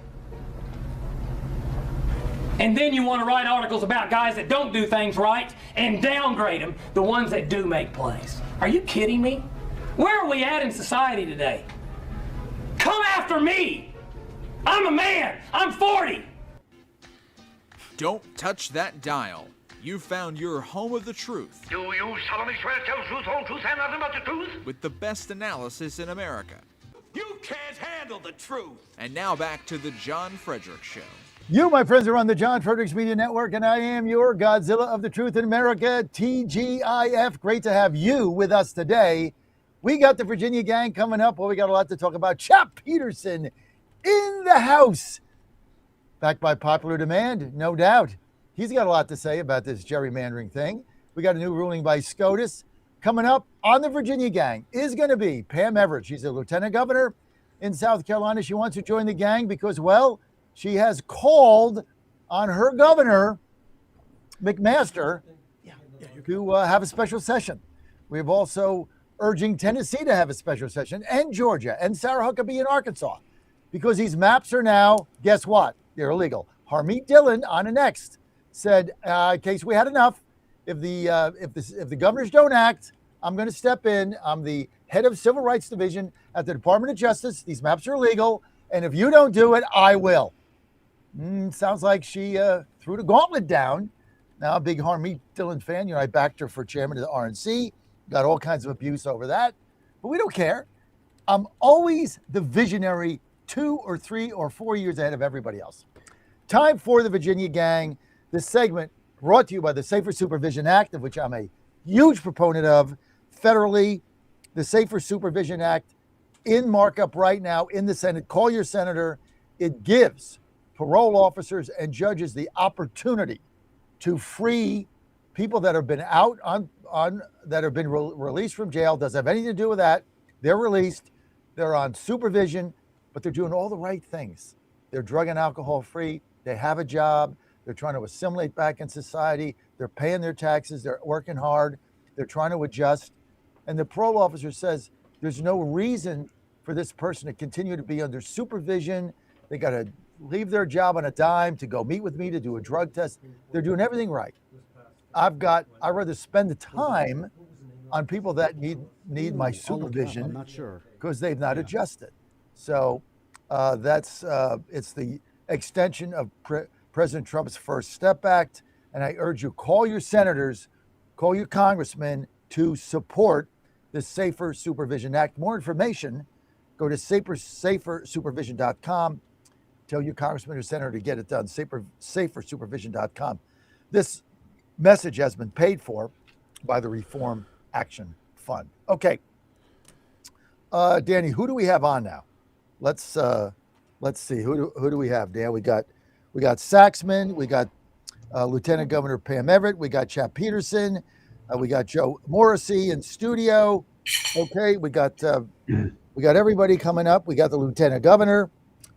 And then you want to write articles about guys that don't do things right and downgrade them, the ones that do make plays. Are you kidding me? Where are we at in society today? Come after me. I'm a man. I'm 40. Don't touch that dial. You found your home of the truth. Do you solemnly swear to tell the truth, whole truth, and nothing but the truth? With the best analysis in America. You can't handle the truth. And now back to the John Fredericks Show. You, my friends, are on the John Fredericks Media Network, and I am your Godzilla of the Truth in America, TGIF. Great to have you with us today. We got the Virginia gang coming up. Well, we got a lot to talk about. Chap Peterson in the house. Backed by popular demand, no doubt. He's got a lot to say about this gerrymandering thing. We got a new ruling by SCOTUS. Coming up on the Virginia gang is going to be Pam Everett. She's a lieutenant governor in South Carolina. She wants to join the gang because, well, she has called on her governor, McMaster, to have a special session. We've also urging Tennessee to have a special session, and Georgia, and Sarah Huckabee in Arkansas, because these maps are now, guess what? They're illegal. Harmeet Dillon on the Next said, in case we had enough, if the governors don't act, I'm going to step in. I'm the head of Civil Rights Division at the Department of Justice. These maps are illegal, and if you don't do it, I will. Sounds like she threw the gauntlet down. Now, a big Harmeet Dillon fan. I backed her for chairman of the RNC. Got all kinds of abuse over that, but we don't care. I'm always the visionary 2 or 3 or 4 years ahead of everybody else. Time for the Virginia gang. This segment brought to you by the Safer Supervision Act, of which I'm a huge proponent of. Federally, the Safer Supervision Act in markup right now in the Senate. Call your senator. It gives parole officers and judges the opportunity to free people that have been out that have been released from jail. Doesn't have anything to do with that. They're released. They're on supervision, but they're doing all the right things. They're drug and alcohol free. They have a job. They're trying to assimilate back in society. They're paying their taxes. They're working hard. They're trying to adjust. And the parole officer says there's no reason for this person to continue to be under supervision. They got to leave their job on a dime to go meet with me to do a drug test. They're doing everything right. I'd rather spend the time on people that need my supervision. I'm not sure. Because they've not adjusted. So it's the extension of President Trump's First Step Act. And I urge you, call your senators, call your congressmen to support the Safer Supervision Act. More information, go to safersupervision.com. Tell your congressman or senator to get it done, safersupervision.com. This message has been paid for by the Reform Action Fund. Okay. Danny, who do we have on now? Let's see. Who do we have, Dan? We got Saxman. We got Lieutenant Governor Pam Everett. We got Chap Peterson. We got Joe Morrissey in studio. Okay, we got everybody coming up. We got the Lieutenant Governor.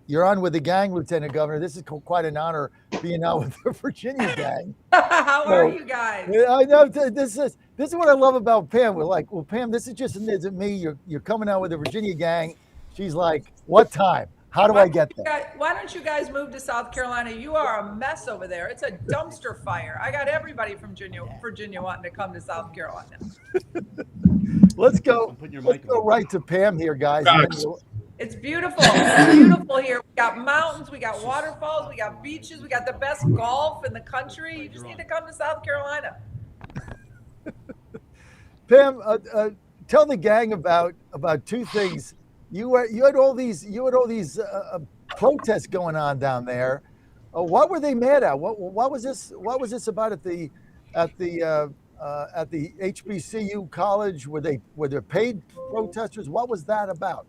You're on with the gang, Lieutenant Governor. This is quite an honor being on with the Virginia gang. How are you guys? I know this is what I love about Pam. We're like, well, Pam, this isn't me. You're coming out with the Virginia gang. She's like, what time? How do I get there? Why don't you guys move to South Carolina? You are a mess over there. It's a dumpster fire. I got everybody from Virginia wanting to come to South Carolina. Let's go right to Pam here, guys. It's beautiful. It's beautiful here. We got mountains, we got waterfalls, we got beaches, we got the best golf in the country. You just need to come to South Carolina. Pam, tell the gang about two things. You had all these protests going on down there. What were they mad at? What was this about at the HBCU college? Were they paid protesters? What was that about?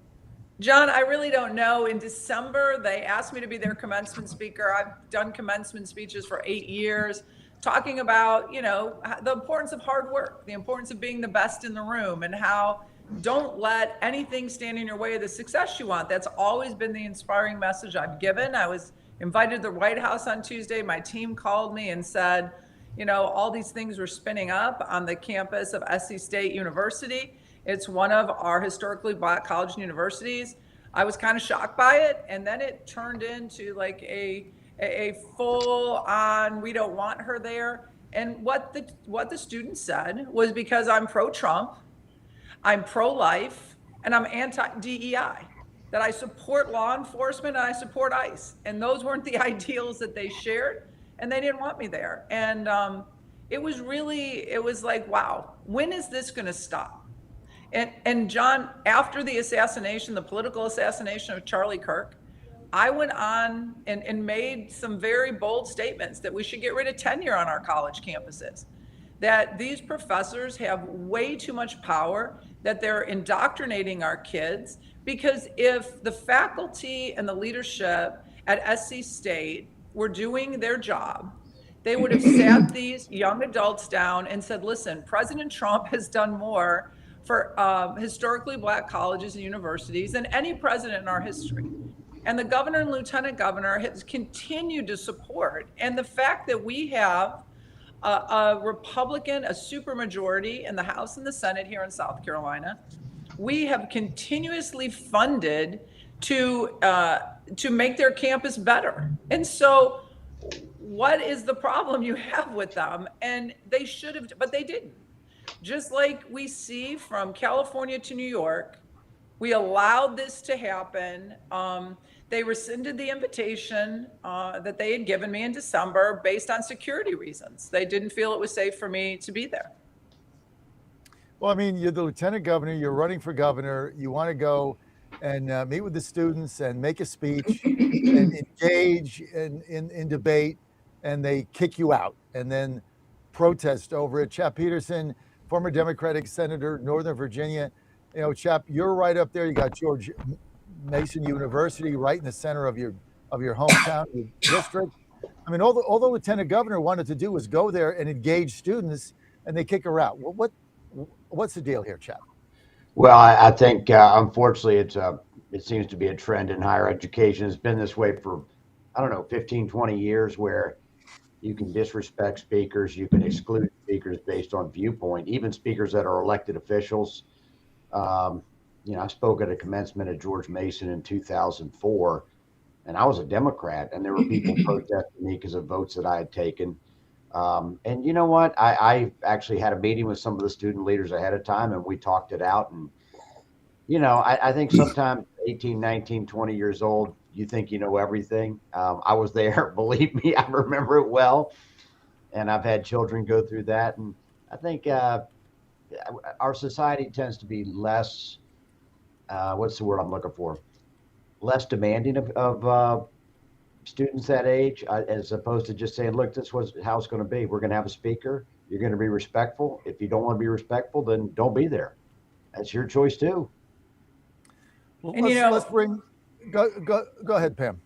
John, I really don't know. In December, they asked me to be their commencement speaker. I've done commencement speeches for 8 years, talking about, the importance of hard work, the importance of being the best in the room, and how don't let anything stand in your way of the success you want. That's always been the inspiring message I've given. I was invited to the White House on Tuesday. My team called me and said, all these things were spinning up on the campus of SC State University. It's one of our historically Black colleges and universities. I was kind of shocked by it. And then it turned into like a full on, we don't want her there. And what the students said was, because I'm pro-Trump, I'm pro-life, and I'm anti-DEI, that I support law enforcement and I support ICE. And those weren't the ideals that they shared, and they didn't want me there. And it was like, wow, when is this going to stop? And John, after the assassination, the political assassination of Charlie Kirk, I went on and made some very bold statements that we should get rid of tenure on our college campuses, that these professors have way too much power, that they're indoctrinating our kids, because if the faculty and the leadership at SC State were doing their job, they would have sat these young adults down and said, listen, President Trump has done more for historically Black colleges and universities than any president in our history. And the governor and lieutenant governor has continued to support. And the fact that we have a Republican, a supermajority in the House and the Senate here in South Carolina, we have continuously funded to make their campus better. And so what is the problem you have with them? And they should have, but they didn't. Just like we see from California to New York, we allowed this to happen. They rescinded the invitation that they had given me in December based on security reasons. They didn't feel it was safe for me to be there. Well, I mean, you're the lieutenant governor, you're running for governor, you want to go and meet with the students and make a speech and engage in debate, and they kick you out and then protest over it. Chap Peterson, former Democratic Senator, Northern Virginia. Chap, you're right up there. You got George Mason University right in the center of your hometown, your district. I mean, all the lieutenant governor wanted to do was go there and engage students, and they kick her out. What's the deal here, Chap? Well, I think unfortunately it seems to be a trend in higher education. It's been this way for, 15, 20 years, where you can disrespect speakers, you can exclude speakers based on viewpoint, even speakers that are elected officials. I spoke at a commencement at George Mason in 2004, and I was a Democrat, and there were people protesting me because of votes that I had taken. And you know what? I actually had a meeting with some of the student leaders ahead of time, and we talked it out. And, I think sometimes 18, 19, 20 years old, you think you know everything. I was there, believe me, I remember it well. And I've had children go through that. And I think our society tends to be less, what's the word I'm looking for? Less demanding of students that age, as opposed to just saying, look, this was how it's going to be. We're going to have a speaker. You're going to be respectful. If you don't want to be respectful, then don't be there. That's your choice too. Well, let's bring, go ahead, Pam.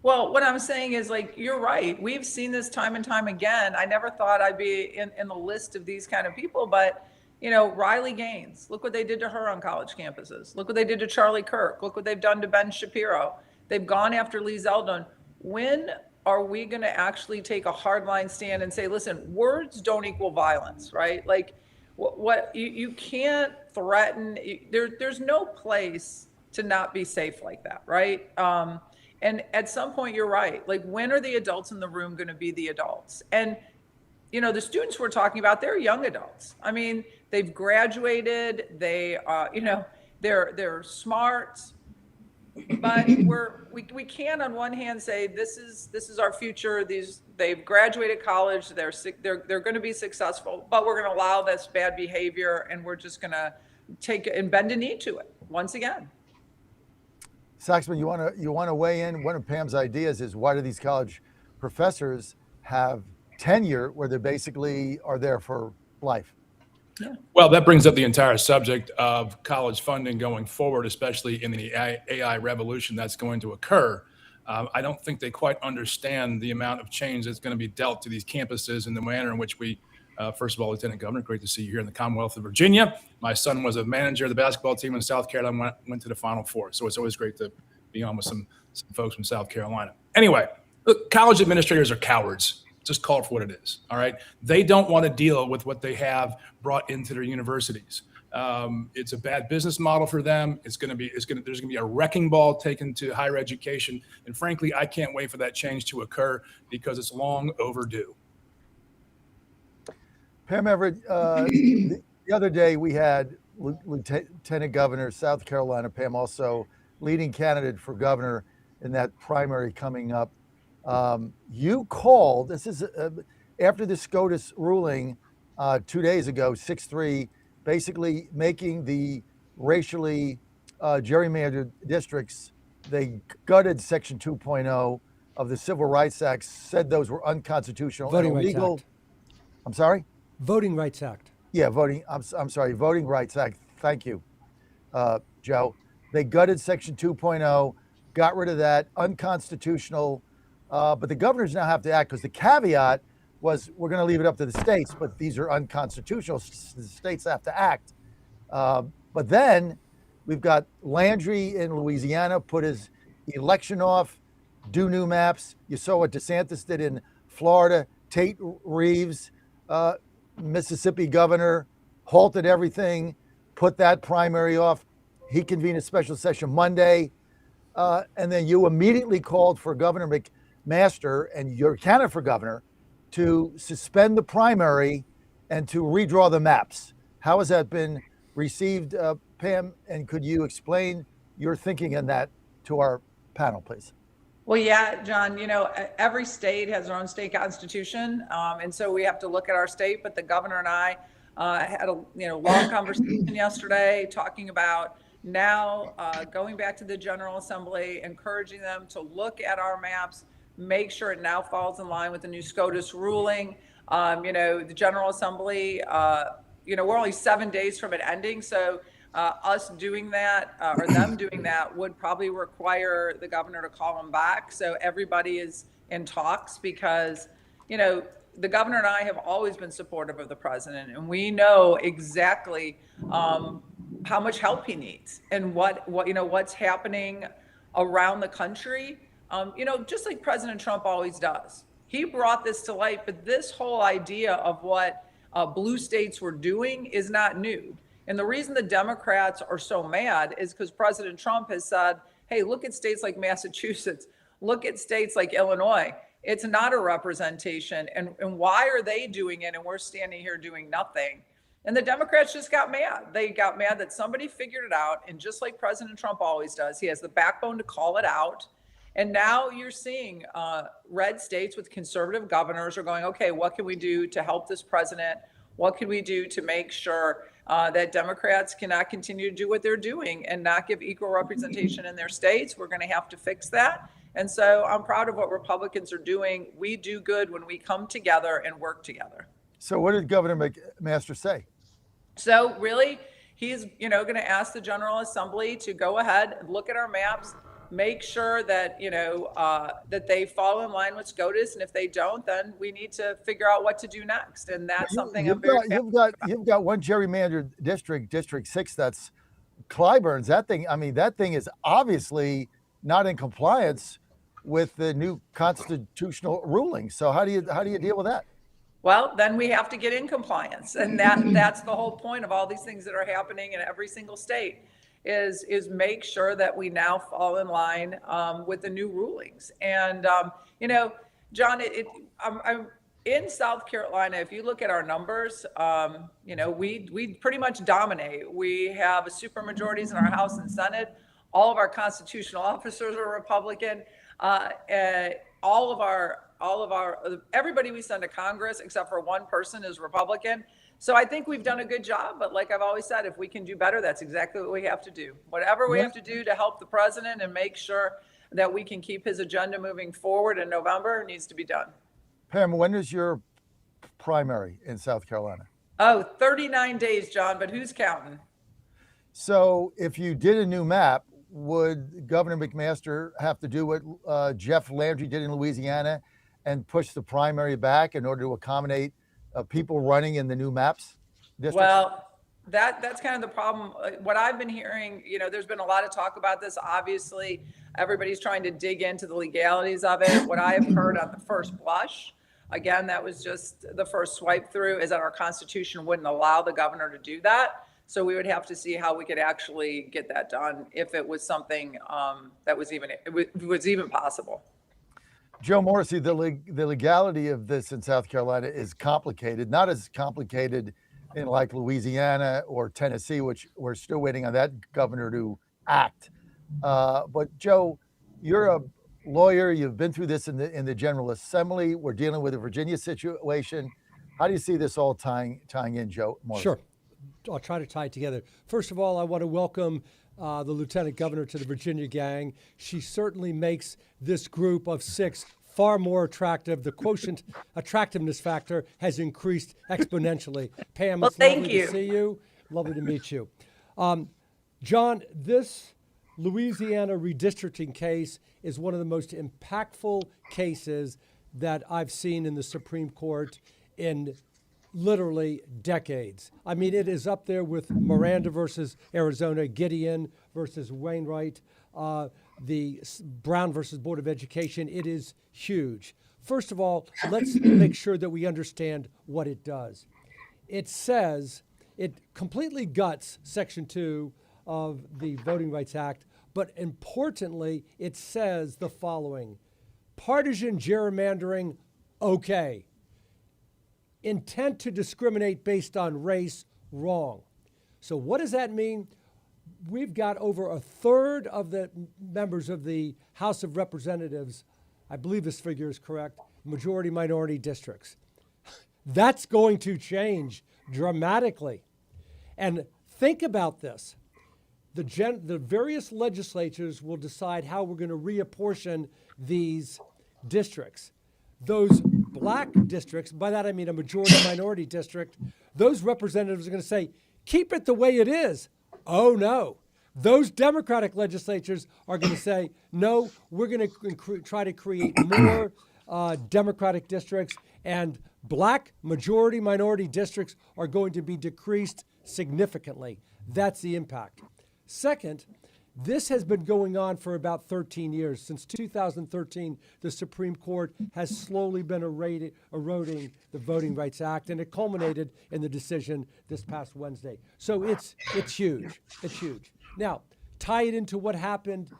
Well, what I'm saying is, you're right. We've seen this time and time again. I never thought I'd be in the list of these kind of people, but Riley Gaines, look what they did to her on college campuses. Look what they did to Charlie Kirk. Look what they've done to Ben Shapiro. They've gone after Lee Zeldin. When are we going to actually take a hardline stand and say, listen, words don't equal violence, right? What you can't threaten. There's no place to not be safe like that, right? And at some point, you're right. When are the adults in the room going to be the adults? And the students we're talking about, they're young adults. I mean, they've graduated. They, they're smart. But we can, on one hand, say this is our future. They've graduated college. They're going to be successful. But we're going to allow this bad behavior, and we're just going to take and bend a knee to it once again. Saxman, you want to weigh in? One of Pam's ideas is, why do these college professors have tenure where they basically are there for life? Well, that brings up the entire subject of college funding going forward, especially in the AI revolution that's going to occur. I don't think they quite understand the amount of change that's going to be dealt to these campuses and the manner in which we, first of all, Lieutenant Governor, great to see you here in the Commonwealth of Virginia. My son was a manager of the basketball team in South Carolina, went to the Final Four. So it's always great to be on with some folks from South Carolina. Anyway, look, college administrators are cowards. Just call it for what it is. All right. They don't want to deal with what they have brought into their universities. It's a bad business model for them. There's going to be a wrecking ball taken to higher education. And frankly, I can't wait for that change to occur because it's long overdue. Pam Everett, the other day we had Lieutenant Governor, South Carolina, Pam, also leading candidate for governor in that primary coming up. You called, this is after the SCOTUS ruling 2 days ago, 6-3, basically making the racially gerrymandered districts, they gutted Section 2.0 of the Civil Rights Act, said those were unconstitutional Voting and illegal. Rights Act. I'm sorry? Voting Rights Act. Yeah, I'm sorry, Voting Rights Act. Thank you, Joe. They gutted Section 2.0, got rid of that, unconstitutional. But the governors now have to act because the caveat was we're going to leave it up to the states, but these are unconstitutional. The states have to act. But then we've got Landry in Louisiana put his election off, do new maps. You saw what DeSantis did in Florida. Tate Reeves, Mississippi governor, halted everything, put that primary off. He convened a special session Monday. And then you immediately called for Governor McMaster and your candidate for governor to suspend the primary and to redraw the maps. How has that been received, Pam? And could you explain your thinking in that to our panel, please? Well, yeah, John, every state has their own state constitution. And so we have to look at our state, but the governor and I had a long conversation yesterday talking about now going back to the General Assembly, encouraging them to look at our maps, make sure it now falls in line with the new SCOTUS ruling. The General Assembly, we're only 7 days from it ending. So us doing that or them doing that would probably require the governor to call them back. So everybody is in talks because, the governor and I have always been supportive of the president, and we know exactly how much help he needs and what's happening around the country. Just like President Trump always does. He brought this to light, but this whole idea of what blue states were doing is not new. And the reason the Democrats are so mad is because President Trump has said, hey, look at states like Massachusetts, look at states like Illinois. It's not a representation. And why are they doing it? And we're standing here doing nothing. And the Democrats just got mad. They got mad that somebody figured it out. And just like President Trump always does, he has the backbone to call it out. And now you're seeing red states with conservative governors are going, okay, what can we do to help this president? What can we do to make sure that Democrats cannot continue to do what they're doing and not give equal representation in their states? We're going to have to fix that. And so I'm proud of what Republicans are doing. We do good when we come together and work together. So what did Governor McMaster say? So really, he's going to ask the General Assembly to go ahead and look at our maps, make sure that that they fall in line with SCOTUS, and if they don't, then we need to figure out what to do next. And that's something you've got one gerrymandered district, District 6, that's Clyburn's. That thing is obviously not in compliance with the new constitutional ruling. So how do you deal with that? Well, then we have to get in compliance, and that's the whole point of all these things that are happening in every single state. Is make sure that we now fall in line with the new rulings. And John, I'm in South Carolina. If you look at our numbers, we pretty much dominate. We have a supermajorities in our House and Senate. All of our constitutional officers are Republican. Everybody we send to Congress, except for one person, is Republican. So I think we've done a good job, but like I've always said, if we can do better, that's exactly what we have to do. Whatever we have to do to help the president and make sure that we can keep his agenda moving forward in November needs to be done. Pam, when is your primary in South Carolina? Oh, 39 days, John, but who's counting? So if you did a new map, would Governor McMaster have to do what Jeff Landry did in Louisiana and push the primary back in order to accommodate people running in the new maps? Districts? Well, that's kind of the problem. What I've been hearing, there's been a lot of talk about this. Obviously, everybody's trying to dig into the legalities of it. What I have heard on the first blush, again, that was just the first swipe through, is that our Constitution wouldn't allow the governor to do that. So we would have to see how we could actually get that done if it was something that was even possible. Joe Morrissey, the legality of this in South Carolina is complicated, not as complicated in like Louisiana or Tennessee, which we're still waiting on that governor to act. But Joe, you're a lawyer. You've been through this in the General Assembly. We're dealing with a Virginia situation. How do you see this all tying in, Joe Morrissey? Sure. I'll try to tie it together. First of all, I want to welcome the Lieutenant Governor to the Virginia gang. She certainly makes this group of 6 far more attractive. The quotient attractiveness factor has increased exponentially. Pam, well, it's lovely to see you. Lovely to meet you. John, this Louisiana redistricting case is one of the most impactful cases that I've seen in the Supreme Court in literally decades. I mean, it is up there with Miranda versus Arizona, Gideon versus Wainwright, the Brown versus Board of Education. It is huge. First of all, let's make sure that we understand what it does. It says, it completely guts Section 2 of the Voting Rights Act, but importantly, it says the following: partisan gerrymandering, okay. Intent to discriminate based on race, wrong. So what does that mean? We've got over a third of the members of the House of Representatives, I believe this figure is correct, majority minority districts. That's going to change dramatically. And think about this. The various legislatures will decide how we're going to reapportion these districts. Those black districts, by that I mean a majority minority district, those representatives are going to say, keep it the way it is. Oh no. Those Democratic legislatures are going to say, no, we're going to try to create more Democratic districts, and black majority minority districts are going to be decreased significantly. That's the impact. Second, this has been going on for about 13 years. Since 2013, the Supreme Court has slowly been eroding the Voting Rights Act, and it culminated in the decision this past Wednesday. So it's huge. It's huge. Now, tie it into what happened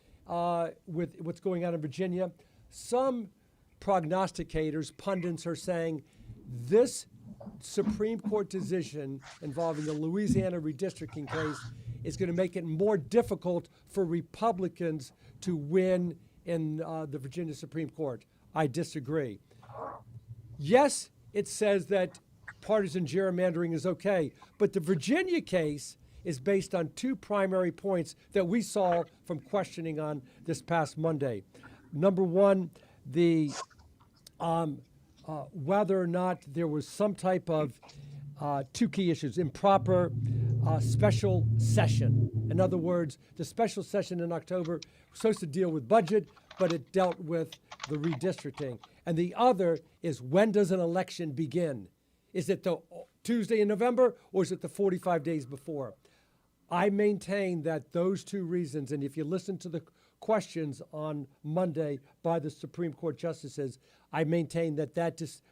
with what's going on in Virginia. Some prognosticators, pundits, are saying this Supreme Court decision involving the Louisiana redistricting case is going to make it more difficult for Republicans to win in the Virginia Supreme Court. I disagree. Yes, it says that partisan gerrymandering is okay, but the Virginia case is based on 2 primary points that we saw from questioning on this past Monday. Number one, the whether or not there was some type of 2 key issues: improper special session. In other words, the special session in October was supposed to deal with budget, but it dealt with the redistricting. And the other is, when does an election begin? Is it the Tuesday in November, or is it the 45 days before? I maintain that those 2 reasons, and if you listen to the questions on Monday by the Supreme Court justices, I maintain that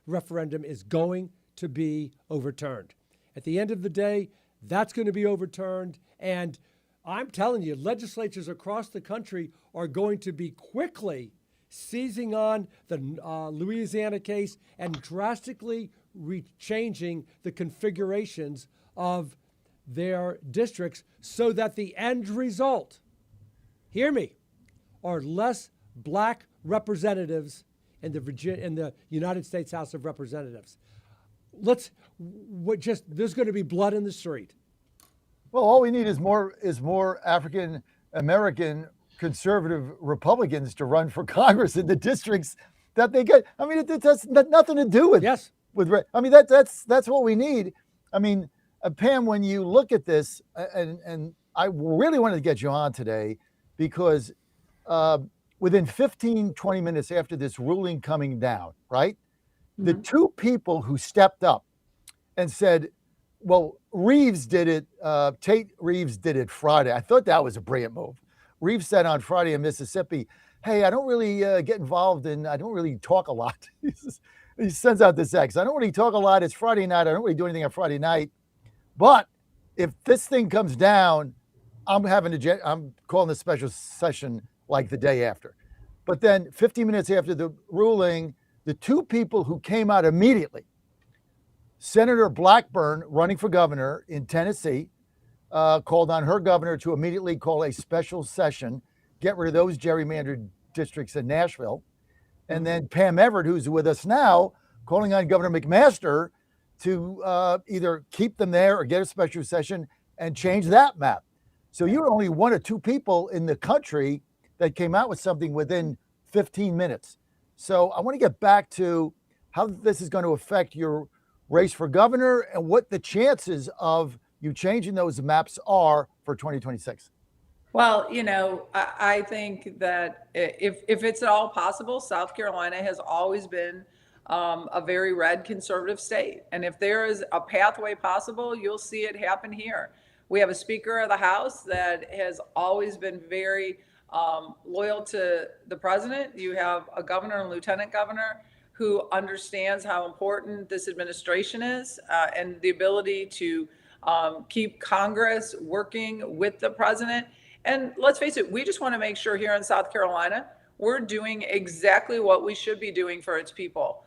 referendum is going to be overturned. At the end of the day, that's going to be overturned. And I'm telling you, legislatures across the country are going to be quickly seizing on the Louisiana case and drastically changing the configurations of their districts so that the end result, hear me, are less black representatives in the United States House of Representatives. There's going to be blood in the street. Well, all we need is more African American conservative Republicans to run for Congress in the districts that they get. I mean, it has nothing to do with yes. I mean, that's what we need. I mean, Pam, when you look at this, and I really wanted to get you on today because within 15, 20 minutes after this ruling coming down, right? The two people who stepped up and said, well, Reeves did it, Tate Reeves did it Friday. I thought that was a brilliant move. Reeves said on Friday in Mississippi, hey, I don't really get involved I don't really talk a lot. He sends out this X. I don't really talk a lot. It's Friday night. I don't really do anything on Friday night. But if this thing comes down, I'm calling a special session like the day after. But then 15 minutes after the ruling, the two people who came out immediately, Senator Blackburn, running for governor in Tennessee, called on her governor to immediately call a special session, get rid of those gerrymandered districts in Nashville. And then Pam Everett, who's with us now, calling on Governor McMaster to either keep them there or get a special session and change that map. So you're only one or two people in the country that came out with something within 15 minutes. So I want to get back to how this is going to affect your race for governor and what the chances of you changing those maps are for 2026. Well, I think that if it's at all possible, South Carolina has always been a very red conservative state. And if there is a pathway possible, you'll see it happen here. We have a Speaker of the House that has always been very loyal to the president. You have a governor and lieutenant governor who understands how important this administration is and the ability to keep Congress working with the president. And let's face it, we just want to make sure here in South Carolina, we're doing exactly what we should be doing for its people.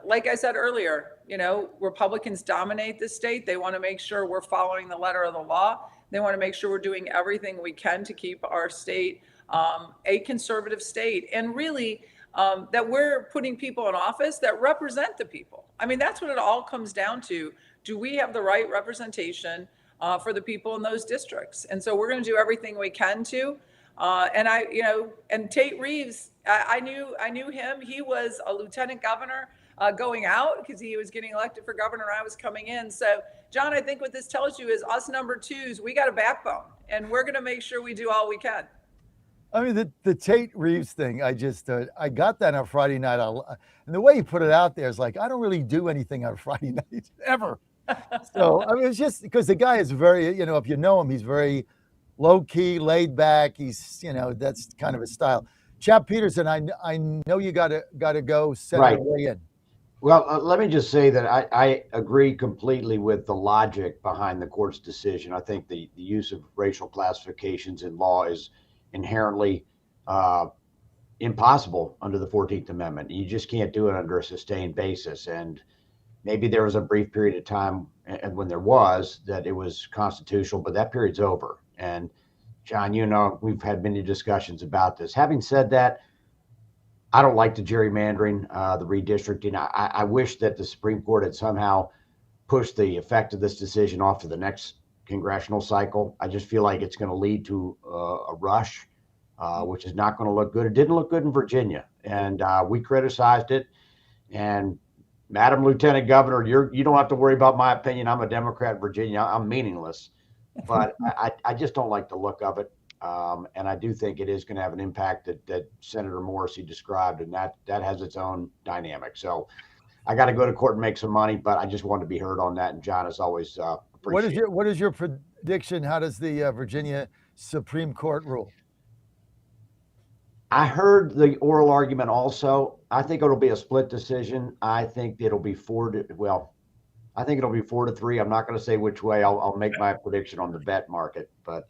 Like I said earlier, Republicans dominate this state. They want to make sure we're following the letter of the law. They want to make sure we're doing everything we can to keep our state a conservative state. And really, that we're putting people in office that represent the people. I mean, that's what it all comes down to. Do we have the right representation for the people in those districts? And so we're going to do everything we can to. And Tate Reeves, I knew him. He was a lieutenant governor going out because he was getting elected for governor and I was coming in. So, John, I think what this tells you is us number twos, we got a backbone and we're going to make sure we do all we can. I mean, the Tate Reeves thing, I got that on Friday night. And the way he put it out there is like, I don't really do anything on Friday night ever. So, I mean, it's just because the guy is very, if you know him, he's very low key, laid back. He's, that's kind of his style. Chap Peterson, I know you got to go send it away in. Well, let me just say that I agree completely with the logic behind the court's decision. I think the use of racial classifications in law is inherently impossible under the 14th Amendment. You just can't do it under a sustained basis. And maybe there was a brief period of time, and when there was, that it was constitutional, but that period's over. And John, we've had many discussions about this. Having said that, I don't like the gerrymandering, the redistricting. I wish that the Supreme Court had somehow pushed the effect of this decision off to the next congressional cycle. I just feel like it's going to lead to a rush, which is not going to look good. It didn't look good in Virginia, and we criticized it. And Madam Lieutenant Governor, you don't have to worry about my opinion. I'm a Democrat in Virginia. I'm meaningless, but I just don't like the look of it. And I do think it is going to have an impact that Senator Morrissey described, and that has its own dynamic. So I got to go to court and make some money, but I just wanted to be heard on that. And John, as always, appreciate what is your prediction? How does the Virginia Supreme Court rule? I heard the oral argument also. I think it'll be a split decision. I think it'll be 4-3. I'm not going to say which way. I'll make my prediction on the bet market, but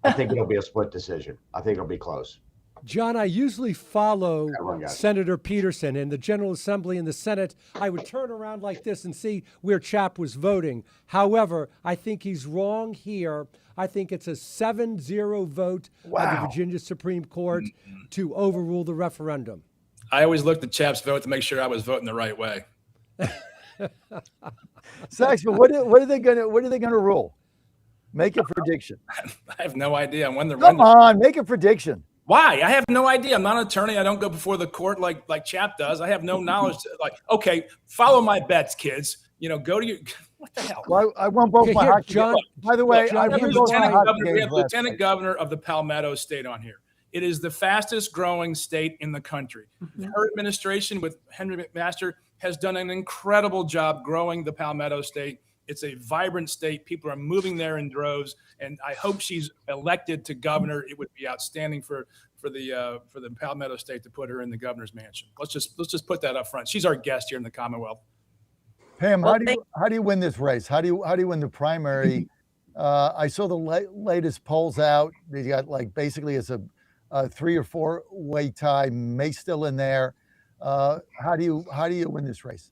I think it'll be a split decision. I think it'll be close. John, I usually follow Senator Peterson in the General Assembly and the Senate. I would turn around like this and see where Chap was voting. However, I think he's wrong here. I think it's a 7-0 vote of the Virginia Supreme Court to overrule the referendum. I always looked at Chap's vote to make sure I was voting the right way. Saxman, what are they gonna rule? Make a prediction. I have no idea. Come on, make a prediction. Why? I have no idea. I'm not an attorney. I don't go before the court like Chap does. I have no knowledge. Okay, follow my bets, kids. Go to your. What the hell? Well, I won both Okay, my here, hockey John. games. By the way, John, I here's won both why- my hockey We games have last Lieutenant night. Governor of the Palmetto State on here. It is the fastest growing state in the country. Her administration with Henry McMaster has done an incredible job growing the Palmetto State. It's a vibrant state. People are moving there in droves, and I hope she's elected to governor. It would be outstanding for the Palmetto State to put her in the governor's mansion. Let's just put that up front. She's our guest here in the Commonwealth. Pam, how do you win this race? How do you win the primary? I saw the latest polls out. You got like basically it's a 3 or 4 way tie. May still in there. How do you win this race?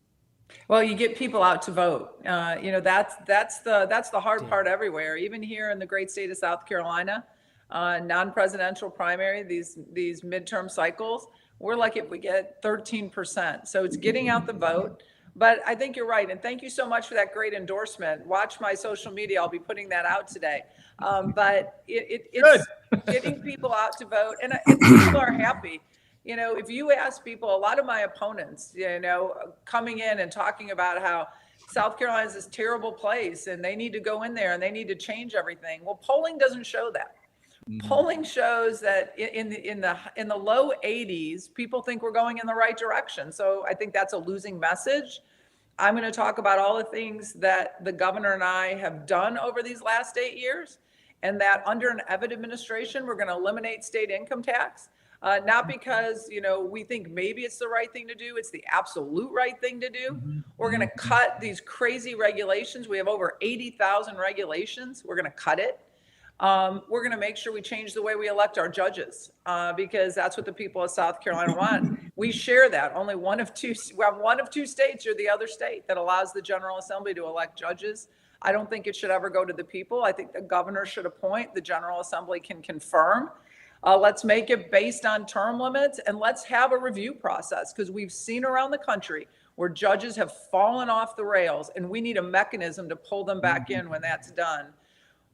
Well, you get people out to vote. That's the hard part everywhere. Even here in the great state of South Carolina, non-presidential primary, these midterm cycles, we're lucky if we get 13%. So it's getting out the vote. But I think you're right. And thank you so much for that great endorsement. Watch my social media. I'll be putting that out today. But it's getting people out to vote. And people are happy. If you ask people, a lot of my opponents, coming in and talking about how South Carolina is this terrible place and they need to go in there and they need to change everything. Well, polling doesn't show that. Polling shows that in the low 80s, people think we're going in the right direction. So I think that's a losing message. I'm going to talk about all the things that the governor and I have done over these last 8 years, and that under an Abbott administration, we're going to eliminate state income tax. Not because, we think maybe it's the right thing to do. It's the absolute right thing to do. We're going to cut these crazy regulations. We have over 80,000 regulations. We're going to cut it. We're going to make sure we change the way we elect our judges, because that's what the people of South Carolina want. We share that. Only one of two states, or the other state, that allows the General Assembly to elect judges. I don't think it should ever go to the people. I think the governor should appoint. The General Assembly can confirm. Let's make it based on term limits, and let's have a review process, because we've seen around the country where judges have fallen off the rails, and we need a mechanism to pull them back in when that's done.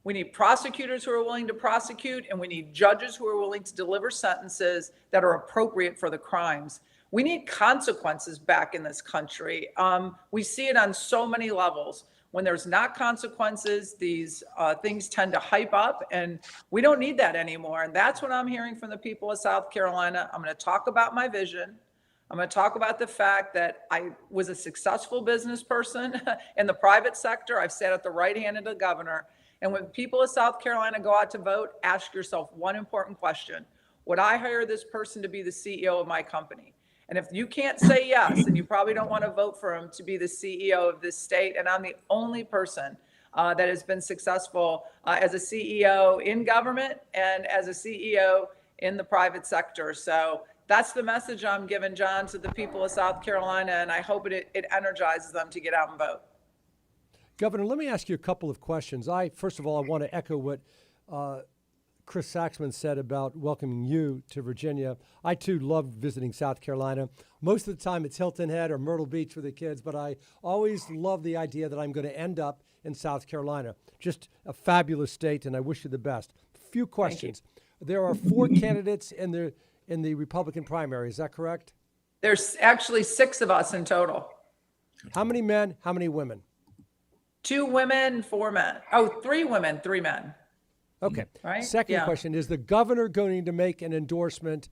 We need prosecutors who are willing to prosecute, and we need judges who are willing to deliver sentences that are appropriate for the crimes. We need consequences back in this country. We see it on so many levels. When there's not consequences, these things tend to hype up, and we don't need that anymore. And that's what I'm hearing from the people of South Carolina. I'm going to talk about my vision. I'm going to talk about the fact that I was a successful business person in the private sector. I've sat at the right hand of the governor. And when people of South Carolina go out to vote, ask yourself one important question. Would I hire this person to be the CEO of my company? And if you can't say yes, then you probably don't want to vote for him to be the CEO of this state. And I'm the only person that has been successful as a CEO in government and as a CEO in the private sector. So that's the message I'm giving, John, to the people of South Carolina. And I hope it energizes them to get out and vote. Governor, let me ask you a couple of questions. First of all, I want to echo what Chris Saxman said about welcoming you to Virginia. I, too, love visiting South Carolina. Most of the time it's Hilton Head or Myrtle Beach with the kids, but I always love the idea that I'm going to end up in South Carolina. Just a fabulous state, and I wish you the best. Few questions. There are 4 candidates in the Republican primary. Is that correct? There's actually 6 of us in total. How many men? How many women? 2 women, 4 men. Oh, 3 women, 3 men. Okay. Right? Second question, is the governor going to make an endorsement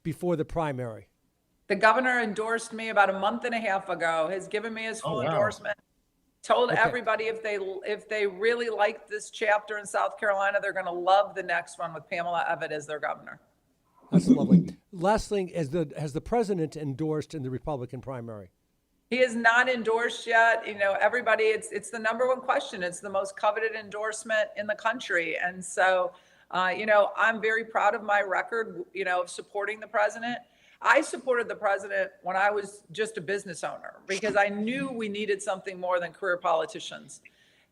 before the primary? The governor endorsed me about a month and a half ago, has given me his full endorsement. Told everybody if they really like this chapter in South Carolina, they're going to love the next one with Pamela Abbott as their governor. That's lovely. Last thing, has the president endorsed in the Republican primary? He is not endorsed yet. Everybody, it's the number one question. It's the most coveted endorsement in the country. And so, I'm very proud of my record, of supporting the president. I supported the president when I was just a business owner because I knew we needed something more than career politicians.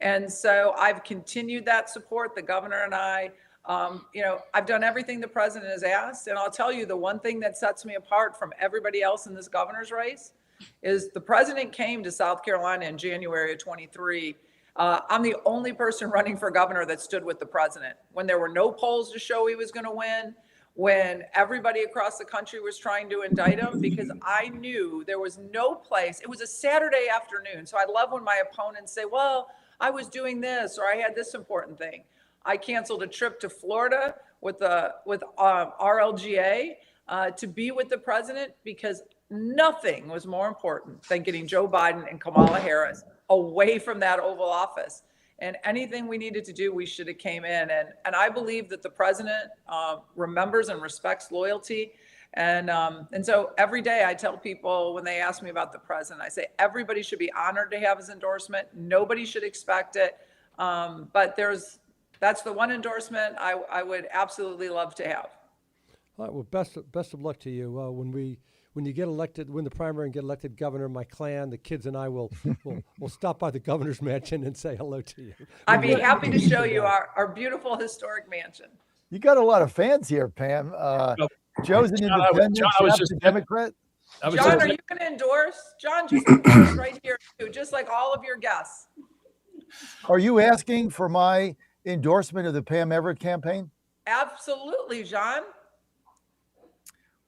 And so I've continued that support. The governor and I, I've done everything the president has asked. And I'll tell you, the one thing that sets me apart from everybody else in this governor's race is the president came to South Carolina in January of 23. I'm the only person running for governor that stood with the president when there were no polls to show he was going to win, when everybody across the country was trying to indict him, because I knew there was no place. It was a Saturday afternoon. So I love when my opponents say, well, I was doing this, or I had this important thing. I canceled a trip to Florida with RLGA to be with the president, because nothing was more important than getting Joe Biden and Kamala Harris away from that Oval Office. And anything we needed to do, we should have came in. And I believe that the president remembers and respects loyalty. And so every day I tell people when they ask me about the president, I say, everybody should be honored to have his endorsement. Nobody should expect it. But that's the one endorsement I would absolutely love to have. All right, well, best of luck to you. When you get elected, win the primary and get elected governor, my clan, the kids and I will stop by the governor's mansion and say hello to you. I'd be happy to show you our beautiful historic mansion. You got a lot of fans here, Pam. Joe's an independent, Jeff's a Democrat. John, are you going to endorse? John just endorsed right here, too, just like all of your guests. Are you asking for my endorsement of the Pam Everett campaign? Absolutely, John.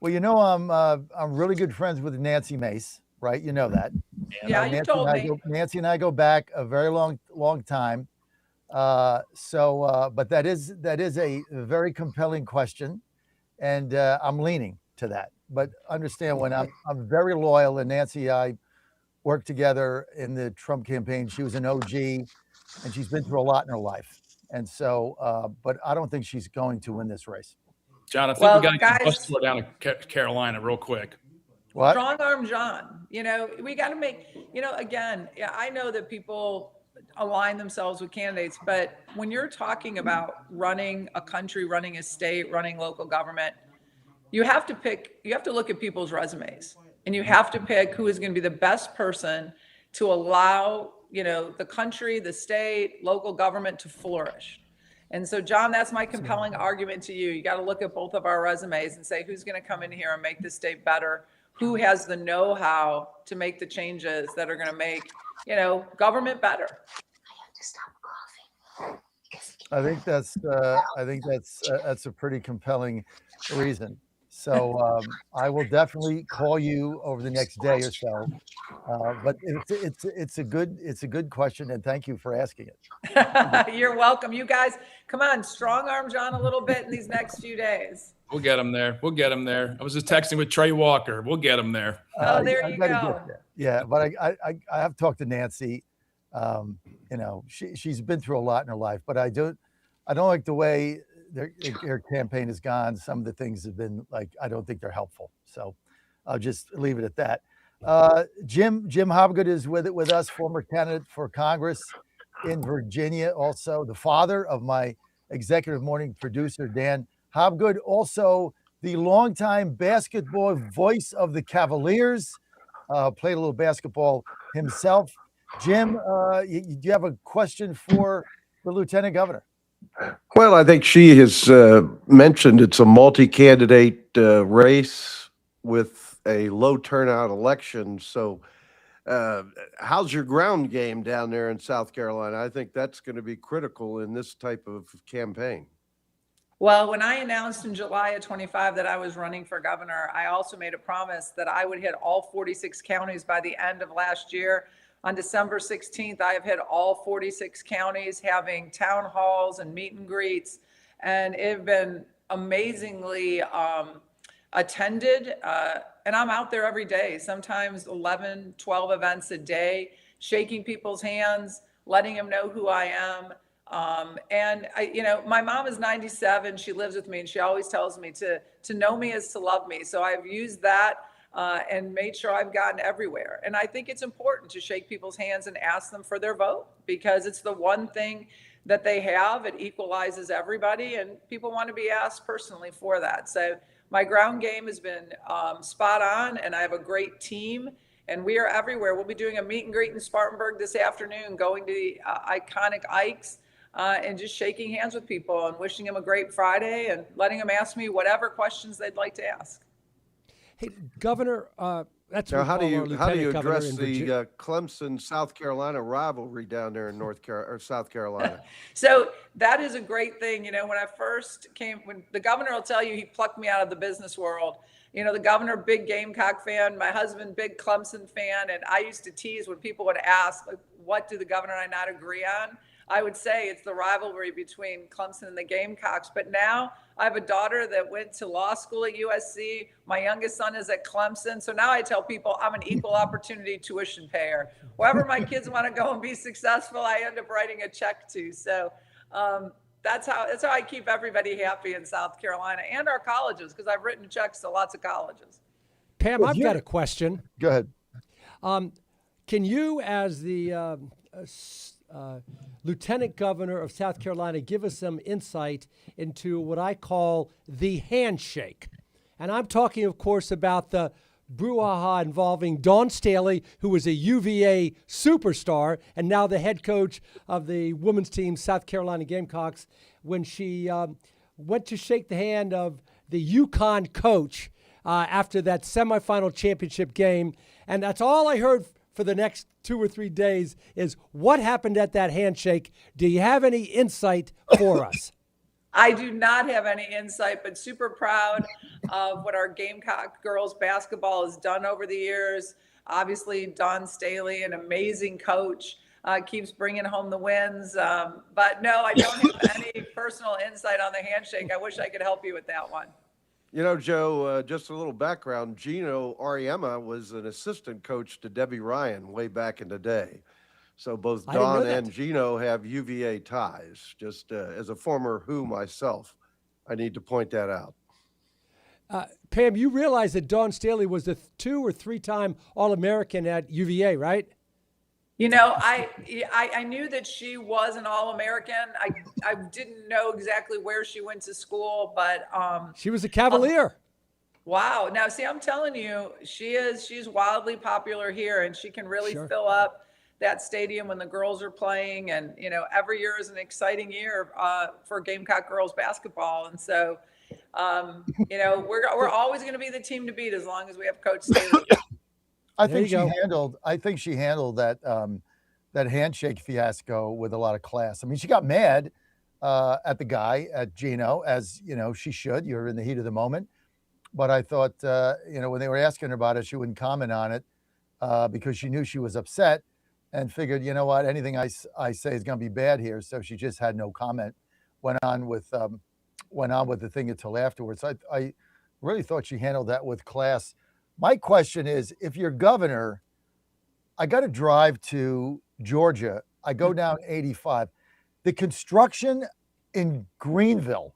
Well, you know, I'm really good friends with Nancy Mace, right? You know that. Yeah, you told me. Nancy and I go back a very long time. But that is a very compelling question, and I'm leaning to that. But understand, when I'm very loyal, and Nancy and I worked together in the Trump campaign. She was an OG, and she's been through a lot in her life. And so, but I don't think she's going to win this race. John, I think we got to get bus tour down to Carolina real quick. What? Strong arm John. You know, we got to make, again, I know that people align themselves with candidates, but when you're talking about running a country, running a state, running local government, you have to look at people's resumes, and you have to pick who is going to be the best person to allow, the country, the state, local government to flourish. And so, John, that's my compelling argument to you. You got to look at both of our resumes and say, who's going to come in here and make the state better? Who has the know-how to make the changes that are going to make, government better? I think that's a pretty compelling reason. So I will definitely call you over the next day or so. But it's a good question, and thank you for asking it. You're welcome. You guys, come on, strong arm John a little bit in these next few days. We'll get him there. I was just texting with Trey Walker. We'll get him there. Oh, there you go. Yeah, but I have talked to Nancy. She's been through a lot in her life, but I don't like the way their campaign has gone. Some of the things have been I don't think they're helpful. So I'll just leave it at that. Jim Hobgood is with us, former candidate for Congress in Virginia, also the father of my executive morning producer, Dan Hobgood, also the longtime basketball voice of the Cavaliers, played a little basketball himself. Jim, do you have a question for the Lieutenant Governor? Well, I think she has mentioned it's a multi-candidate race with a low turnout election. So how's your ground game down there in South Carolina? I think that's going to be critical in this type of campaign. Well, when I announced in July of 25 that I was running for governor, I also made a promise that I would hit all 46 counties by the end of last year. On December 16th, I have hit all 46 counties, having town halls and meet and greets, and it's been amazingly attended. And I'm out there every day, sometimes 11, 12 events a day, shaking people's hands, letting them know who I am. And my mom is 97. She lives with me, and she always tells me to know me is to love me. So I've used that and made sure I've gotten everywhere. And I think it's important to shake people's hands and ask them for their vote, because it's the one thing that they have. It equalizes everybody, and people want to be asked personally for that. So my ground game has been spot on, and I have a great team, and we are everywhere. We'll be doing a meet and greet in Spartanburg this afternoon, going to the iconic Ike's, and just shaking hands with people and wishing them a great Friday and letting them ask me whatever questions they'd like to ask. Hey, Governor, That's Now, what we call our how do lieutenant you governor address in the Virginia. Clemson South Carolina rivalry down there in South Carolina? So that is a great thing. When I first came, when the governor will tell you he plucked me out of the business world. The governor, big Gamecock fan, my husband, big Clemson fan. And I used to tease when people would ask, like, what do the governor and I not agree on? I would say it's the rivalry between Clemson and the Gamecocks. But now I have a daughter that went to law school at USC. My youngest son is at Clemson. So now I tell people I'm an equal opportunity tuition payer. Wherever my kids want to go and be successful, I end up writing a check to. So that's how I keep everybody happy in South Carolina and our colleges, because I've written checks to lots of colleges. Pam, I've got a question. Go ahead. Can you, as the Lieutenant Governor of South Carolina, give us some insight into what I call the handshake? And I'm talking, of course, about the brouhaha involving Dawn Staley, who was a UVA superstar and now the head coach of the women's team, South Carolina Gamecocks, when she went to shake the hand of the UConn coach after that semifinal championship game. And that's all I heard for the next 2 or 3 days is what happened at that handshake. Do you have any insight for us? I do not have any insight, but super proud of what our Gamecock girls basketball has done over the years. Obviously, Dawn Staley, an amazing coach, keeps bringing home the wins. But no, I don't have any personal insight on the handshake. I wish I could help you with that one. Joe, just a little background. Gino Auriemma was an assistant coach to Debbie Ryan way back in the day. So both Don and Gino have UVA ties. Just as a former Who myself, I need to point that out. Pam, you realize that Dawn Staley was the 2 or 3 time All-American at UVA, right? I knew that she was an All-American. I didn't know exactly where she went to school, but she was a Cavalier. Wow. Now, see, I'm telling you, she's wildly popular here, and she can really fill up that stadium when the girls are playing. And, every year is an exciting year for Gamecock girls basketball. And so, we're always going to be the team to beat as long as we have Coach Staley. I think she handled that that handshake fiasco with a lot of class. I mean, she got mad at the guy, at Gino, as she should. You're in the heat of the moment. But I thought, when they were asking her about it, she wouldn't comment on it because she knew she was upset and figured, you know what, anything I say is going to be bad here. So she just had no comment. Went on with the thing until afterwards. I really thought she handled that with class. My question is, if you're governor, I got to drive to Georgia. I go down 85. The construction in Greenville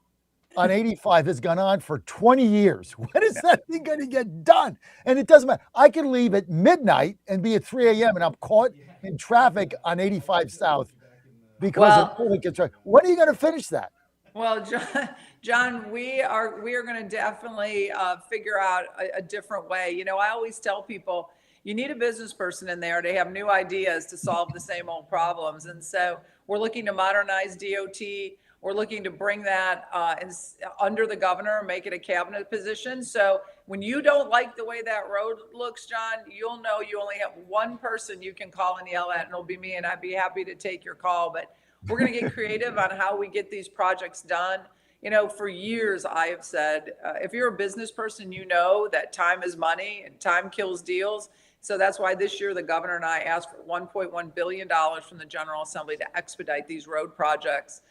on 85 has gone on for 20 years. When is that thing going to get done? And it doesn't matter. I can leave at midnight and be at 3 a.m. and I'm caught in traffic on 85 South because of early construction. When are you going to finish that? Well, John, we are going to definitely figure out a different way. I always tell people you need a business person in there to have new ideas to solve the same old problems. And so we're looking to modernize DOT. We're looking to bring that under the governor, make it a cabinet position. So when you don't like the way that road looks, John, you'll know you only have one person you can call and yell at, and it'll be me, and I'd be happy to take your call. But we're going to get creative on how we get these projects done. For years, I have said, if you're a business person, you know that time is money and time kills deals. So that's why this year the governor and I asked for $1.1 billion from the General Assembly to expedite these road projects.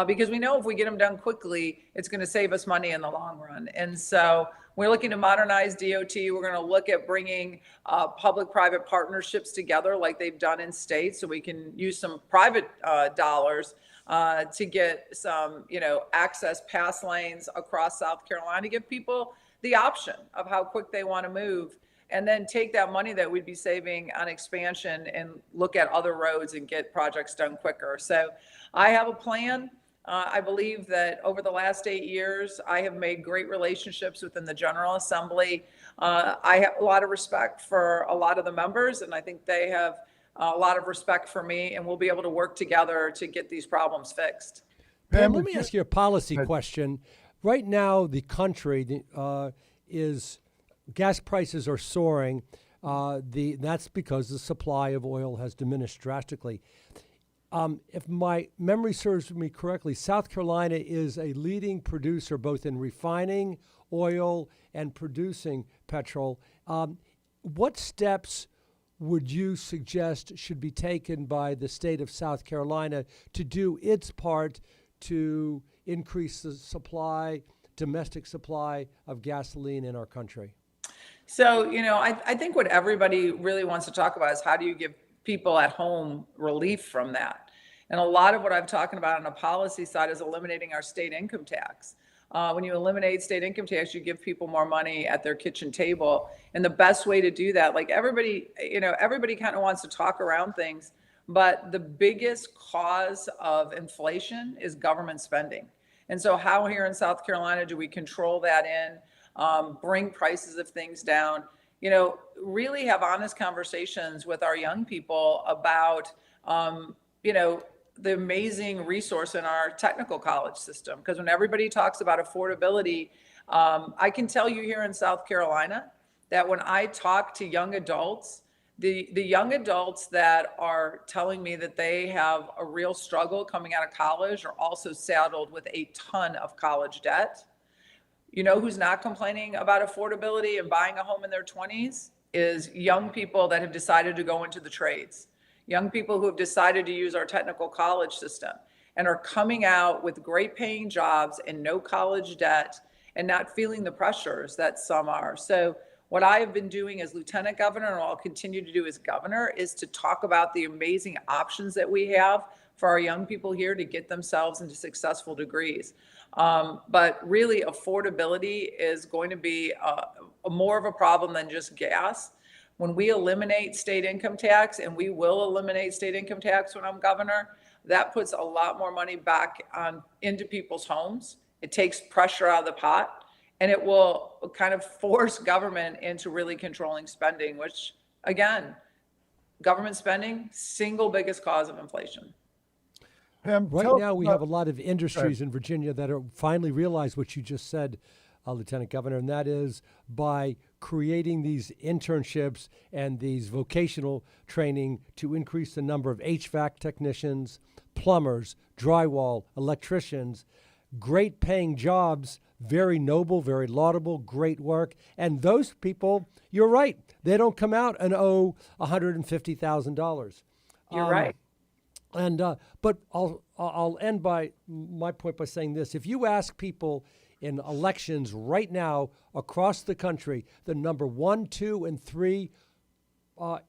Because we know if we get them done quickly, it's going to save us money in the long run. And so we're looking to modernize DOT. We're going to look at bringing public-private partnerships together like they've done in states, so we can use some private dollars to get some, access pass lanes across South Carolina to give people the option of how quick they want to move, and then take that money that we'd be saving on expansion and look at other roads and get projects done quicker. So I have a plan. I believe that over the last 8 years, I have made great relationships within the General Assembly. I have a lot of respect for a lot of the members, and I think they have a lot of respect for me, and we'll be able to work together to get these problems fixed. Pam, let me ask you a policy question. Right now, the country is gas prices are soaring. That's because the supply of oil has diminished drastically. If my memory serves me correctly, South Carolina is a leading producer both in refining oil and producing petrol. What steps would you suggest should be taken by the state of South Carolina to do its part to increase the supply, domestic supply of gasoline in our country? So, I think what everybody really wants to talk about is how do you give people at home relief from that? And a lot of what I'm talking about on the policy side is eliminating our state income tax. When you eliminate state income tax, you give people more money at their kitchen table. And the best way to do that, like everybody kind of wants to talk around things, but the biggest cause of inflation is government spending. And so how here in South Carolina do we control that bring prices of things down, really have honest conversations with our young people about, the amazing resource in our technical college system. Because when everybody talks about affordability, I can tell you here in South Carolina that when I talk to young adults, the young adults that are telling me that they have a real struggle coming out of college are also saddled with a ton of college debt. You know who's not complaining about affordability and buying a home in their 20s is young people that have decided to go into the trades. Young people who have decided to use our technical college system and are coming out with great paying jobs and no college debt and not feeling the pressures that some are. So what I have been doing as lieutenant governor, and I'll continue to do as governor, is to talk about the amazing options that we have for our young people here to get themselves into successful degrees. But really, affordability is going to be more of a problem than just gas. When we eliminate state income tax, and we will eliminate state income tax when I'm governor, that puts a lot more money back into people's homes. It takes pressure out of the pot, and it will kind of force government into really controlling spending, which, again, government spending, single biggest cause of inflation. Pam, Right now, we have a lot of industries in Virginia that are finally realize what you just said, Lieutenant Governor, and that is by creating these internships and these vocational training to increase the number of HVAC technicians, plumbers, drywall, electricians, great paying jobs, very noble, very laudable, great work. And those people, you're right, they don't come out and owe $150,000. You're right. And but I'll end by my point by saying this: if you ask people in elections right now across the country, the number 1, 2, and 3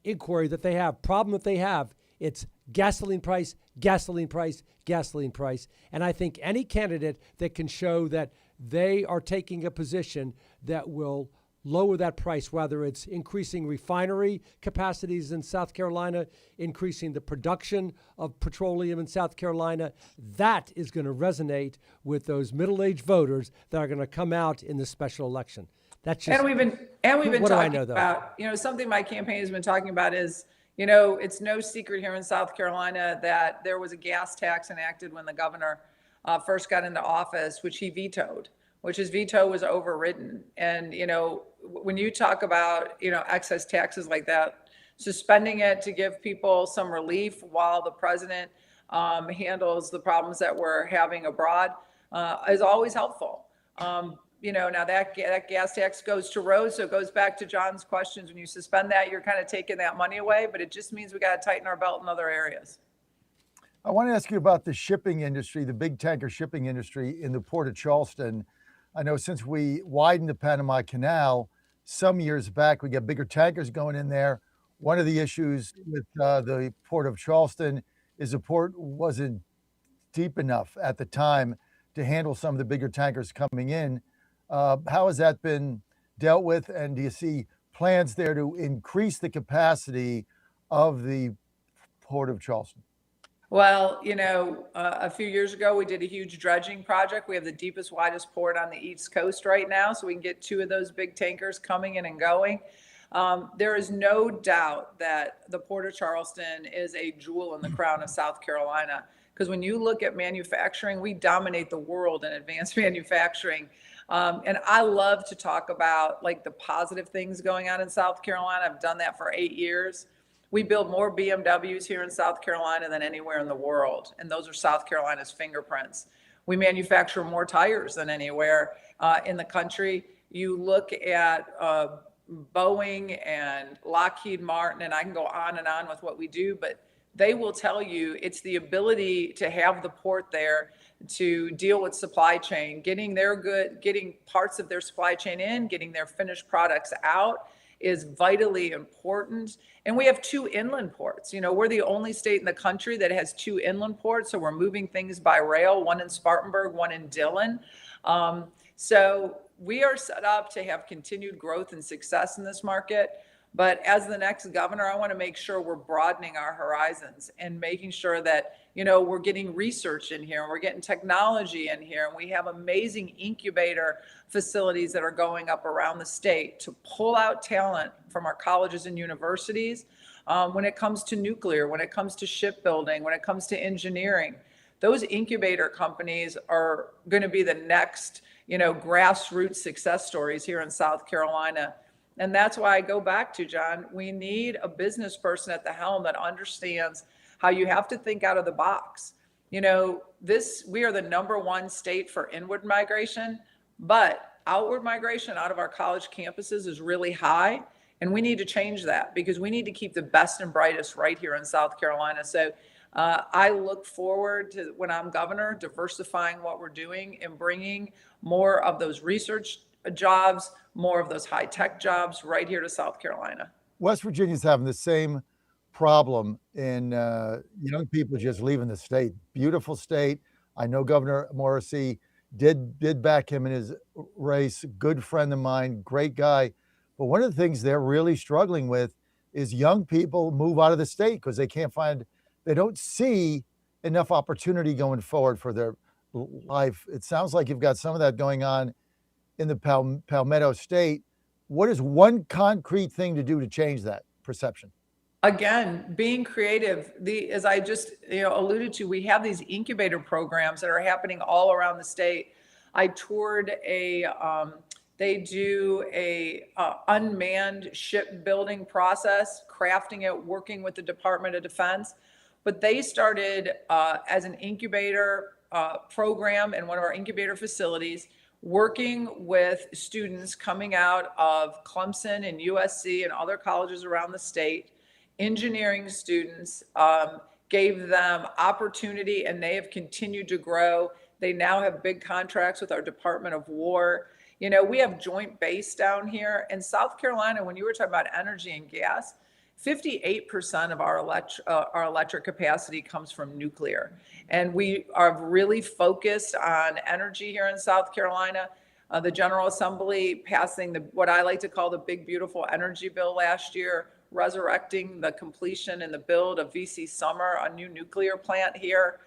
inquiry that they have, problem that they have, it's gasoline price, gasoline price, gasoline price. And I think any candidate that can show that they are taking a position that will lower that price, whether it's increasing refinery capacities in South Carolina, increasing the production of petroleum in South Carolina, that is going to resonate with those middle-aged voters that are going to come out in the special election. That's just, and we've been what talking do I know, about, something my campaign has been talking about is, it's no secret here in South Carolina that there was a gas tax enacted when the governor first got into office, which he vetoed, which his veto was overridden. And, when you talk about, excess taxes like that, suspending it to give people some relief while the president handles the problems that we're having abroad is always helpful. Now that gas tax goes to roads, so it goes back to John's questions. When you suspend that, you're kind of taking that money away, but it just means we got to tighten our belt in other areas. I want to ask you about the shipping industry, the big tanker shipping industry in the Port of Charleston. I know since we widened the Panama Canal some years back, we got bigger tankers going in there. One of the issues with the Port of Charleston is the port wasn't deep enough at the time to handle some of the bigger tankers coming in. How has that been dealt with? And do you see plans there to increase the capacity of the Port of Charleston? Well, a few years ago, we did a huge dredging project. We have the deepest, widest port on the East Coast right now, so we can get 2 of those big tankers coming in and going. There is no doubt that the Port of Charleston is a jewel in the crown of South Carolina, because when you look at manufacturing, we dominate the world in advanced manufacturing. And I love to talk about like the positive things going on in South Carolina. I've done that for 8 years. We build more BMWs here in South Carolina than anywhere in the world. And those are South Carolina's fingerprints. We manufacture more tires than anywhere in the country. You look at Boeing and Lockheed Martin, and I can go on and on with what we do, but they will tell you it's the ability to have the port there to deal with supply chain, getting parts of their supply chain in, getting their finished products out is vitally important. And we have 2 inland ports. You know, we're the only state in the country that has 2 inland ports. So we're moving things by rail, one in Spartanburg, one in Dillon. So we are set up to have continued growth and success in this market. But as the next governor, I want to make sure we're broadening our horizons and making sure that, you know, we're getting research in here and we're getting technology in here. And we have amazing incubator facilities that are going up around the state to pull out talent from our colleges and universities when it comes to nuclear, when it comes to shipbuilding, when it comes to engineering. Those incubator companies are going to be the next, you know, grassroots success stories here in South Carolina. And that's why I go back to, John, we need a business person at the helm that understands how you have to think out of the box. You know, we are the #1 state for inward migration, but outward migration out of our college campuses is really high. And we need to change that because we need to keep the best and brightest right here in South Carolina. So I look forward to, when I'm governor, diversifying what we're doing and bringing more of those research jobs, more of those high-tech jobs right here to South Carolina. West Virginia's having the same problem in young people just leaving the state. Beautiful state. I know Governor Morrissey did back him in his race. Good friend of mine, great guy. But one of the things they're really struggling with is young people move out of the state because they don't see enough opportunity going forward for their life. It sounds like you've got some of that going on in the Palmetto State. What is one concrete thing to do to change that perception? Again, being creative. As I just alluded to, we have these incubator programs that are happening all around the state. I toured they do a unmanned shipbuilding process, crafting it, working with the Department of Defense. But they started as an incubator program in one of our incubator facilities, working with students coming out of Clemson and USC and other colleges around the state. Engineering students, gave them opportunity, and they have continued to grow. They now have big contracts with our Department of War. You know, we have Joint Base down here in South Carolina. When you were talking about energy and gas, 58% of our electric capacity comes from nuclear. And we are really focused on energy here in South Carolina. The General Assembly passing what I like to call the big, beautiful energy bill last year, resurrecting the completion and the build of VC Summer, a new nuclear plant here.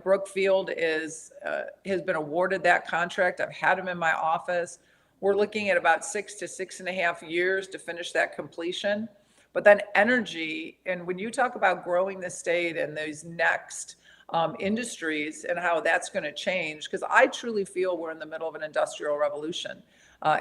Brookfield has been awarded that contract. I've had them in my office. We're looking at about 6 to 6.5 years to finish that completion. But then energy, and when you talk about growing the state and those next industries and how that's going to change, because I truly feel we're in the middle of an industrial revolution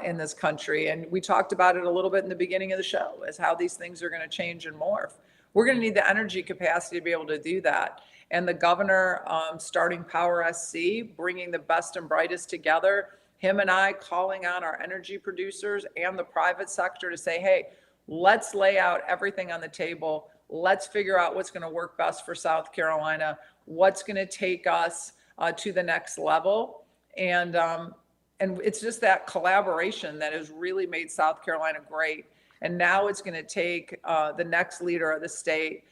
in this country. And we talked about it a little bit in the beginning of the show, as how these things are going to change and morph. We're going to need the energy capacity to be able to do that. And the governor starting Power SC, bringing the best and brightest together, him and I calling on our energy producers and the private sector to say, hey, let's lay out everything on the table. Let's figure out what's going to work best for South Carolina, what's going to take us to the next level. And it's just that collaboration that has really made South Carolina great. And now it's going to take the next leader of the state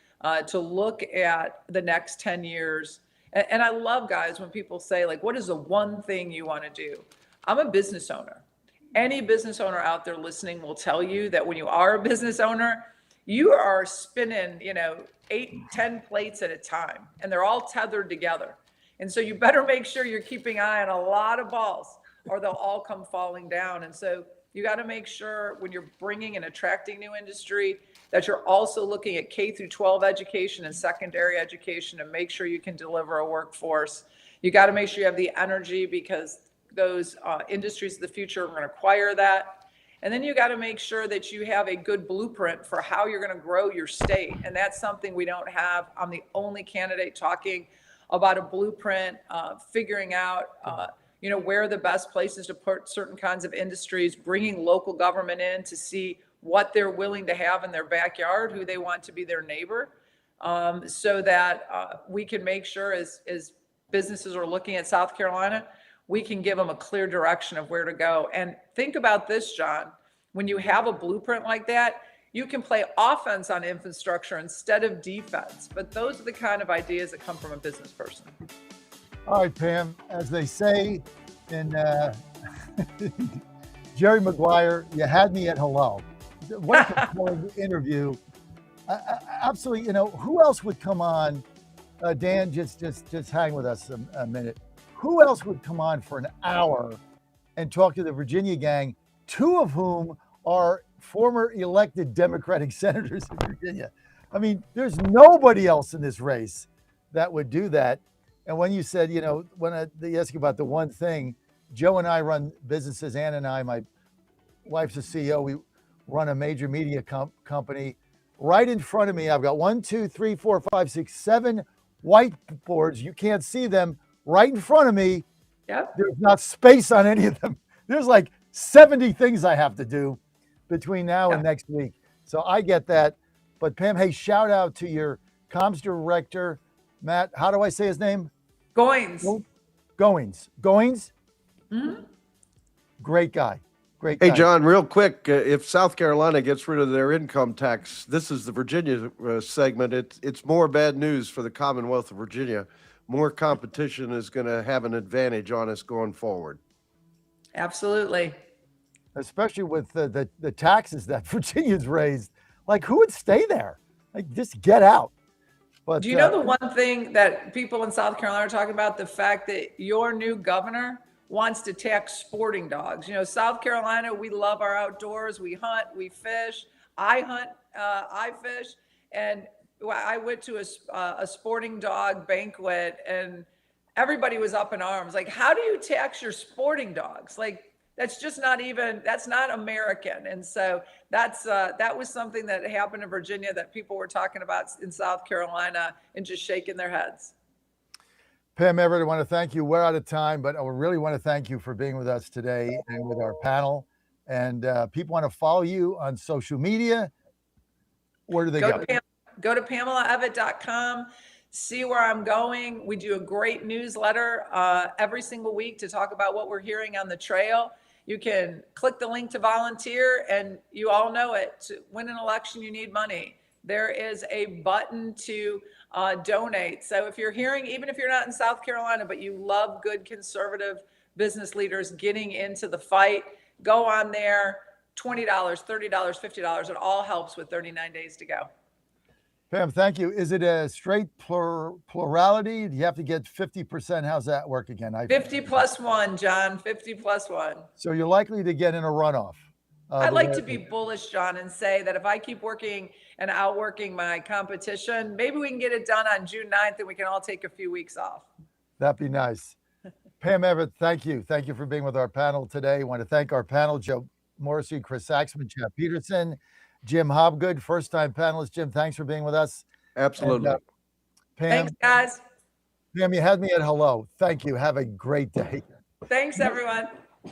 to look at the next 10 years. And I love, guys, when people say, like, what is the one thing you want to do? I'm a business owner. Any business owner out there listening will tell you that when you are a business owner, you are spinning, 8, 10 plates at a time, and they're all tethered together. And so you better make sure you're keeping an eye on a lot of balls, or they'll all come falling down. And so you got to make sure when you're bringing and attracting new industry that you're also looking at K through 12 education and secondary education to make sure you can deliver a workforce. You got to make sure you have the energy, because those industries of the future are going to require that. And then you got to make sure that you have a good blueprint for how you're going to grow your state. And that's something we don't have. I'm the only candidate talking about a blueprint, figuring out, where are the best places to put certain kinds of industries, bringing local government in to see what they're willing to have in their backyard, who they want to be their neighbor, so that we can make sure as businesses are looking at South Carolina, we can give them a clear direction of where to go. And think about this, John, when you have a blueprint like that, you can play offense on infrastructure instead of defense. But those are the kind of ideas that come from a business person. All right, Pam, as they say in Jerry Maguire, you had me at hello. What a compelling interview. Absolutely, who else would come on? Dan, just hang with us a minute. Who else would come on for an hour and talk to the Virginia gang, two of whom are former elected Democratic senators in Virginia? I mean, there's nobody else in this race that would do that. And when you said, when they ask you about the one thing, Joe and I run businesses, Ann and I, my wife's a CEO, we run a major media company. Right in front of me, I've got 1, 2, 3, 4, 5, 6, 7 whiteboards. You can't see them. Right in front of me, Yep. There's not space on any of them. There's like 70 things I have to do between now and next week. So I get that. But Pam, hey, shout out to your comms director, Matt. How do I say his name? Goins. Goins. Mm-hmm. Great guy. Great guy. Hey, John, real quick, if South Carolina gets rid of their income tax, this is the Virginia segment. It's more bad news for the Commonwealth of Virginia. More competition is going to have an advantage on us going forward. Absolutely. Especially with the taxes that Virginia's raised. Like, who would stay there? Like, just get out. But do you know the one thing that people in South Carolina are talking about? The fact that your new governor wants to tax sporting dogs. South Carolina, we love our outdoors. We hunt, we fish. I hunt, I fish. And I went to a sporting dog banquet and everybody was up in arms. Like, how do you tax your sporting dogs? Like, that's just that's not American. And so that was something that happened in Virginia that people were talking about in South Carolina and just shaking their heads. Pam Everett, I want to thank you. We're out of time, but I really want to thank you for being with us today and with our panel. And people want to follow you on social media. Where do they go? Go to PamelaEvitt.com. See where I'm going. We do a great newsletter every single week to talk about what we're hearing on the trail. You can click the link to volunteer, and you all know it. To win an election, you need money. There is a button to donate. So if you're hearing, even if you're not in South Carolina, but you love good conservative business leaders getting into the fight, go on there. $20, $30, $50. It all helps with 39 days to go. Pam, thank you. Is it a straight plurality? Do you have to get 50%? How's that work again? 50 plus 1, John. 50 plus 1. So you're likely to get in a runoff. I'd like to be bullish, John, and say that if I keep working and outworking my competition, maybe we can get it done on June 9th and we can all take a few weeks off. That'd be nice. Pam Everett, thank you. Thank you for being with our panel today. I want to thank our panel, Joe Morrissey, Chris Saxman, Chad Peterson, Jim Hobgood, first-time panelist. Jim, thanks for being with us. Absolutely. And, Pam, thanks, guys. Pam, you had me at hello. Thank you. Have a great day. Thanks, everyone.